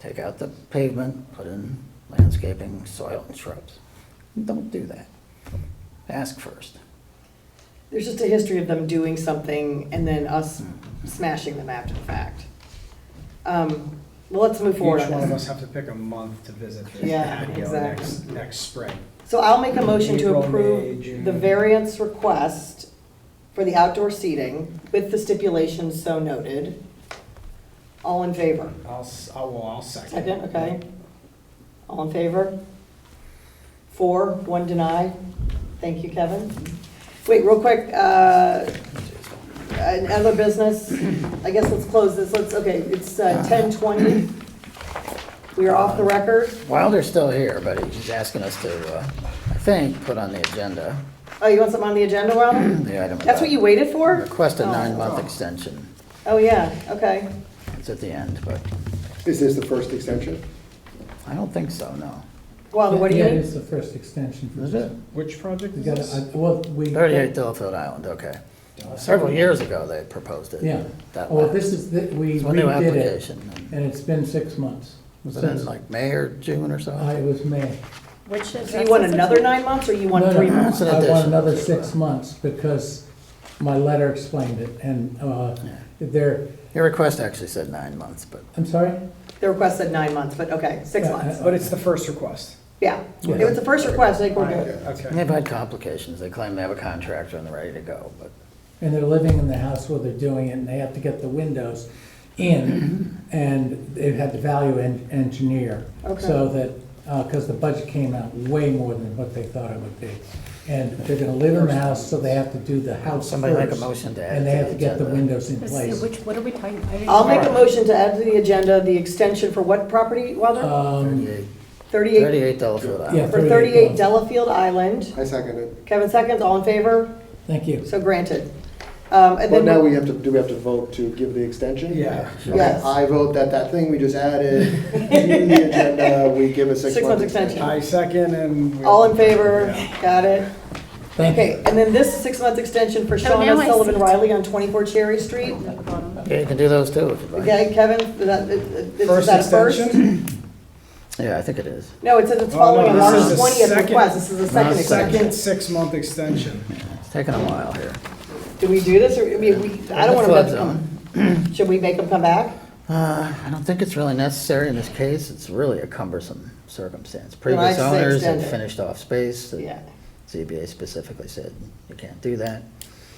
Take out the pavement, put in landscaping, soil and shrubs. Don't do that. Ask first. There's just a history of them doing something and then us smashing them after the fact. Well, let's move forward Each on one of this. us have to pick a month to visit this Yeah, patio exactly. next spring. So I'll make a motion to April, May, approve June. the variance request for the outdoor seating with the stipulations so noted. All in favor? I'll second. Second, okay. All in favor? 4, 1 deny. Thank you, Kevin. Wait, real quick, other business, I guess let's close this, okay, it's 10:20. We are off the record. Wilder's still here, but he's asking us to, I think, put on the agenda Oh, you want something on the agenda, Wilder? the item. That's what you waited for? Request a Oh. 9-month extension. Oh, yeah, okay. It's at the end, but Is this the first extension? I don't think so, no. Wilder, what do you Yeah, it need? is the first extension for Is this. it? Which project We is got, this? well, we. 38 Delafield Island, okay. Several years ago, they proposed it. Yeah. That Well, lapsed. this is, we It's a new redid it, application. and it's been 6 months. Was it in like May or June or so? It was May. Which. So you want another 9 months or you want No, no, 3 months? It's an I want addition. another 6 months because my letter explained it, and they're, Your request actually said 9 months, but I'm sorry? The request said 9 months, but okay, 6 Yeah, months. But it's the first request. Yeah, if it's the first request, I think we're good. Okay. they've had complications. They claim they have a contractor and they're ready to go, but And they're living in the house where they're doing it, and they have to get the windows in, and they've had the value engineer. Okay. So that, because the budget came out way more than what they thought it would be. And they're gonna live in the house, so they have to do the house somebody make a first, motion to add and they to have the to get the agenda. windows in place. What are we talking about? I'll make a motion to add to the agenda the extension for what property, Wilder? 38 38, 38 Delafield Island. Yeah. for 38 Delafield Island. I second it. Kevin seconds, all in favor? Thank you. So granted. And But then, now we have to, do we have to vote to give the extension? Yeah. Okay, Yes. I vote that that thing we just added to the agenda, we give a 6 6 month month extension. I second and. All in favor? Yeah. Got it. Thank you. Okay, and then this 6 month extension for now Shauna I Sullivan see. Riley on 24 Cherry Street. Yeah, you can do those too if you'd like. Okay, Kevin, is First that a first? extension? Yeah, I think it is. No, it says it's Oh, following no, a this March is the 20th second- request. This is the second Not extension. Second 6 month extension. It's taking a while here. Do we do this, or, I mean, I don't want Flood them to zone. come. Should we make them come back? I don't think it's really necessary in this case. It's really a cumbersome circumstance. Then I'd Previous say owners had extend it. finished off space. The Yeah. ZBA specifically said you can't do that.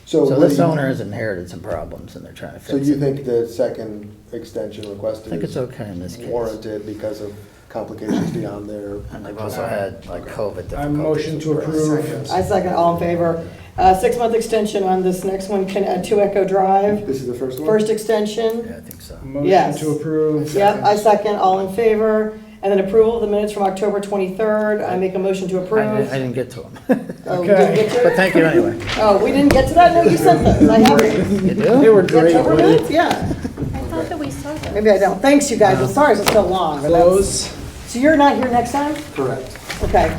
So So what this do you- owner has inherited some problems and they're trying to So fix you it. think the second extension request I think it's is okay in this case. warranted because of complications beyond their. And they've also had like COVID difficulties. I motion to approve. I second, all in favor. 6-month extension on this next one, 2 Echo Drive. This is the first one? First extension. Yeah, I think so. Motion Yes. to approve. Yep, I second, all in favor. And then approval of the minutes from October 23rd. I make a motion to I approve. didn't get to them. Oh, we didn't get to But it? thank you anyway. Oh, we didn't get to that? No, you sent those. I have them. You They do? were great. October Woody. minutes? Yeah. I thought that we saw that. Maybe I don't. Thanks, you guys. I'm sorry it's so long. but that's- Close. So you're not here next time? Correct. Okay.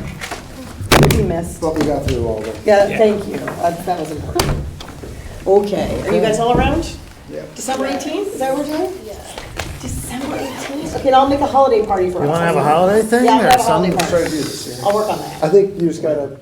We missed. But we got through all of it. Yeah, thank you. That was important. Okay, are you guys all around? Yeah. December 18th, is that what we're doing? Yeah. December 18th? Okay, and I'll make a holiday party for us. You want to have a holiday thing? Yeah, I'll or have a some- holiday Try to party. do this, yeah. I'll work on that. I think you just gotta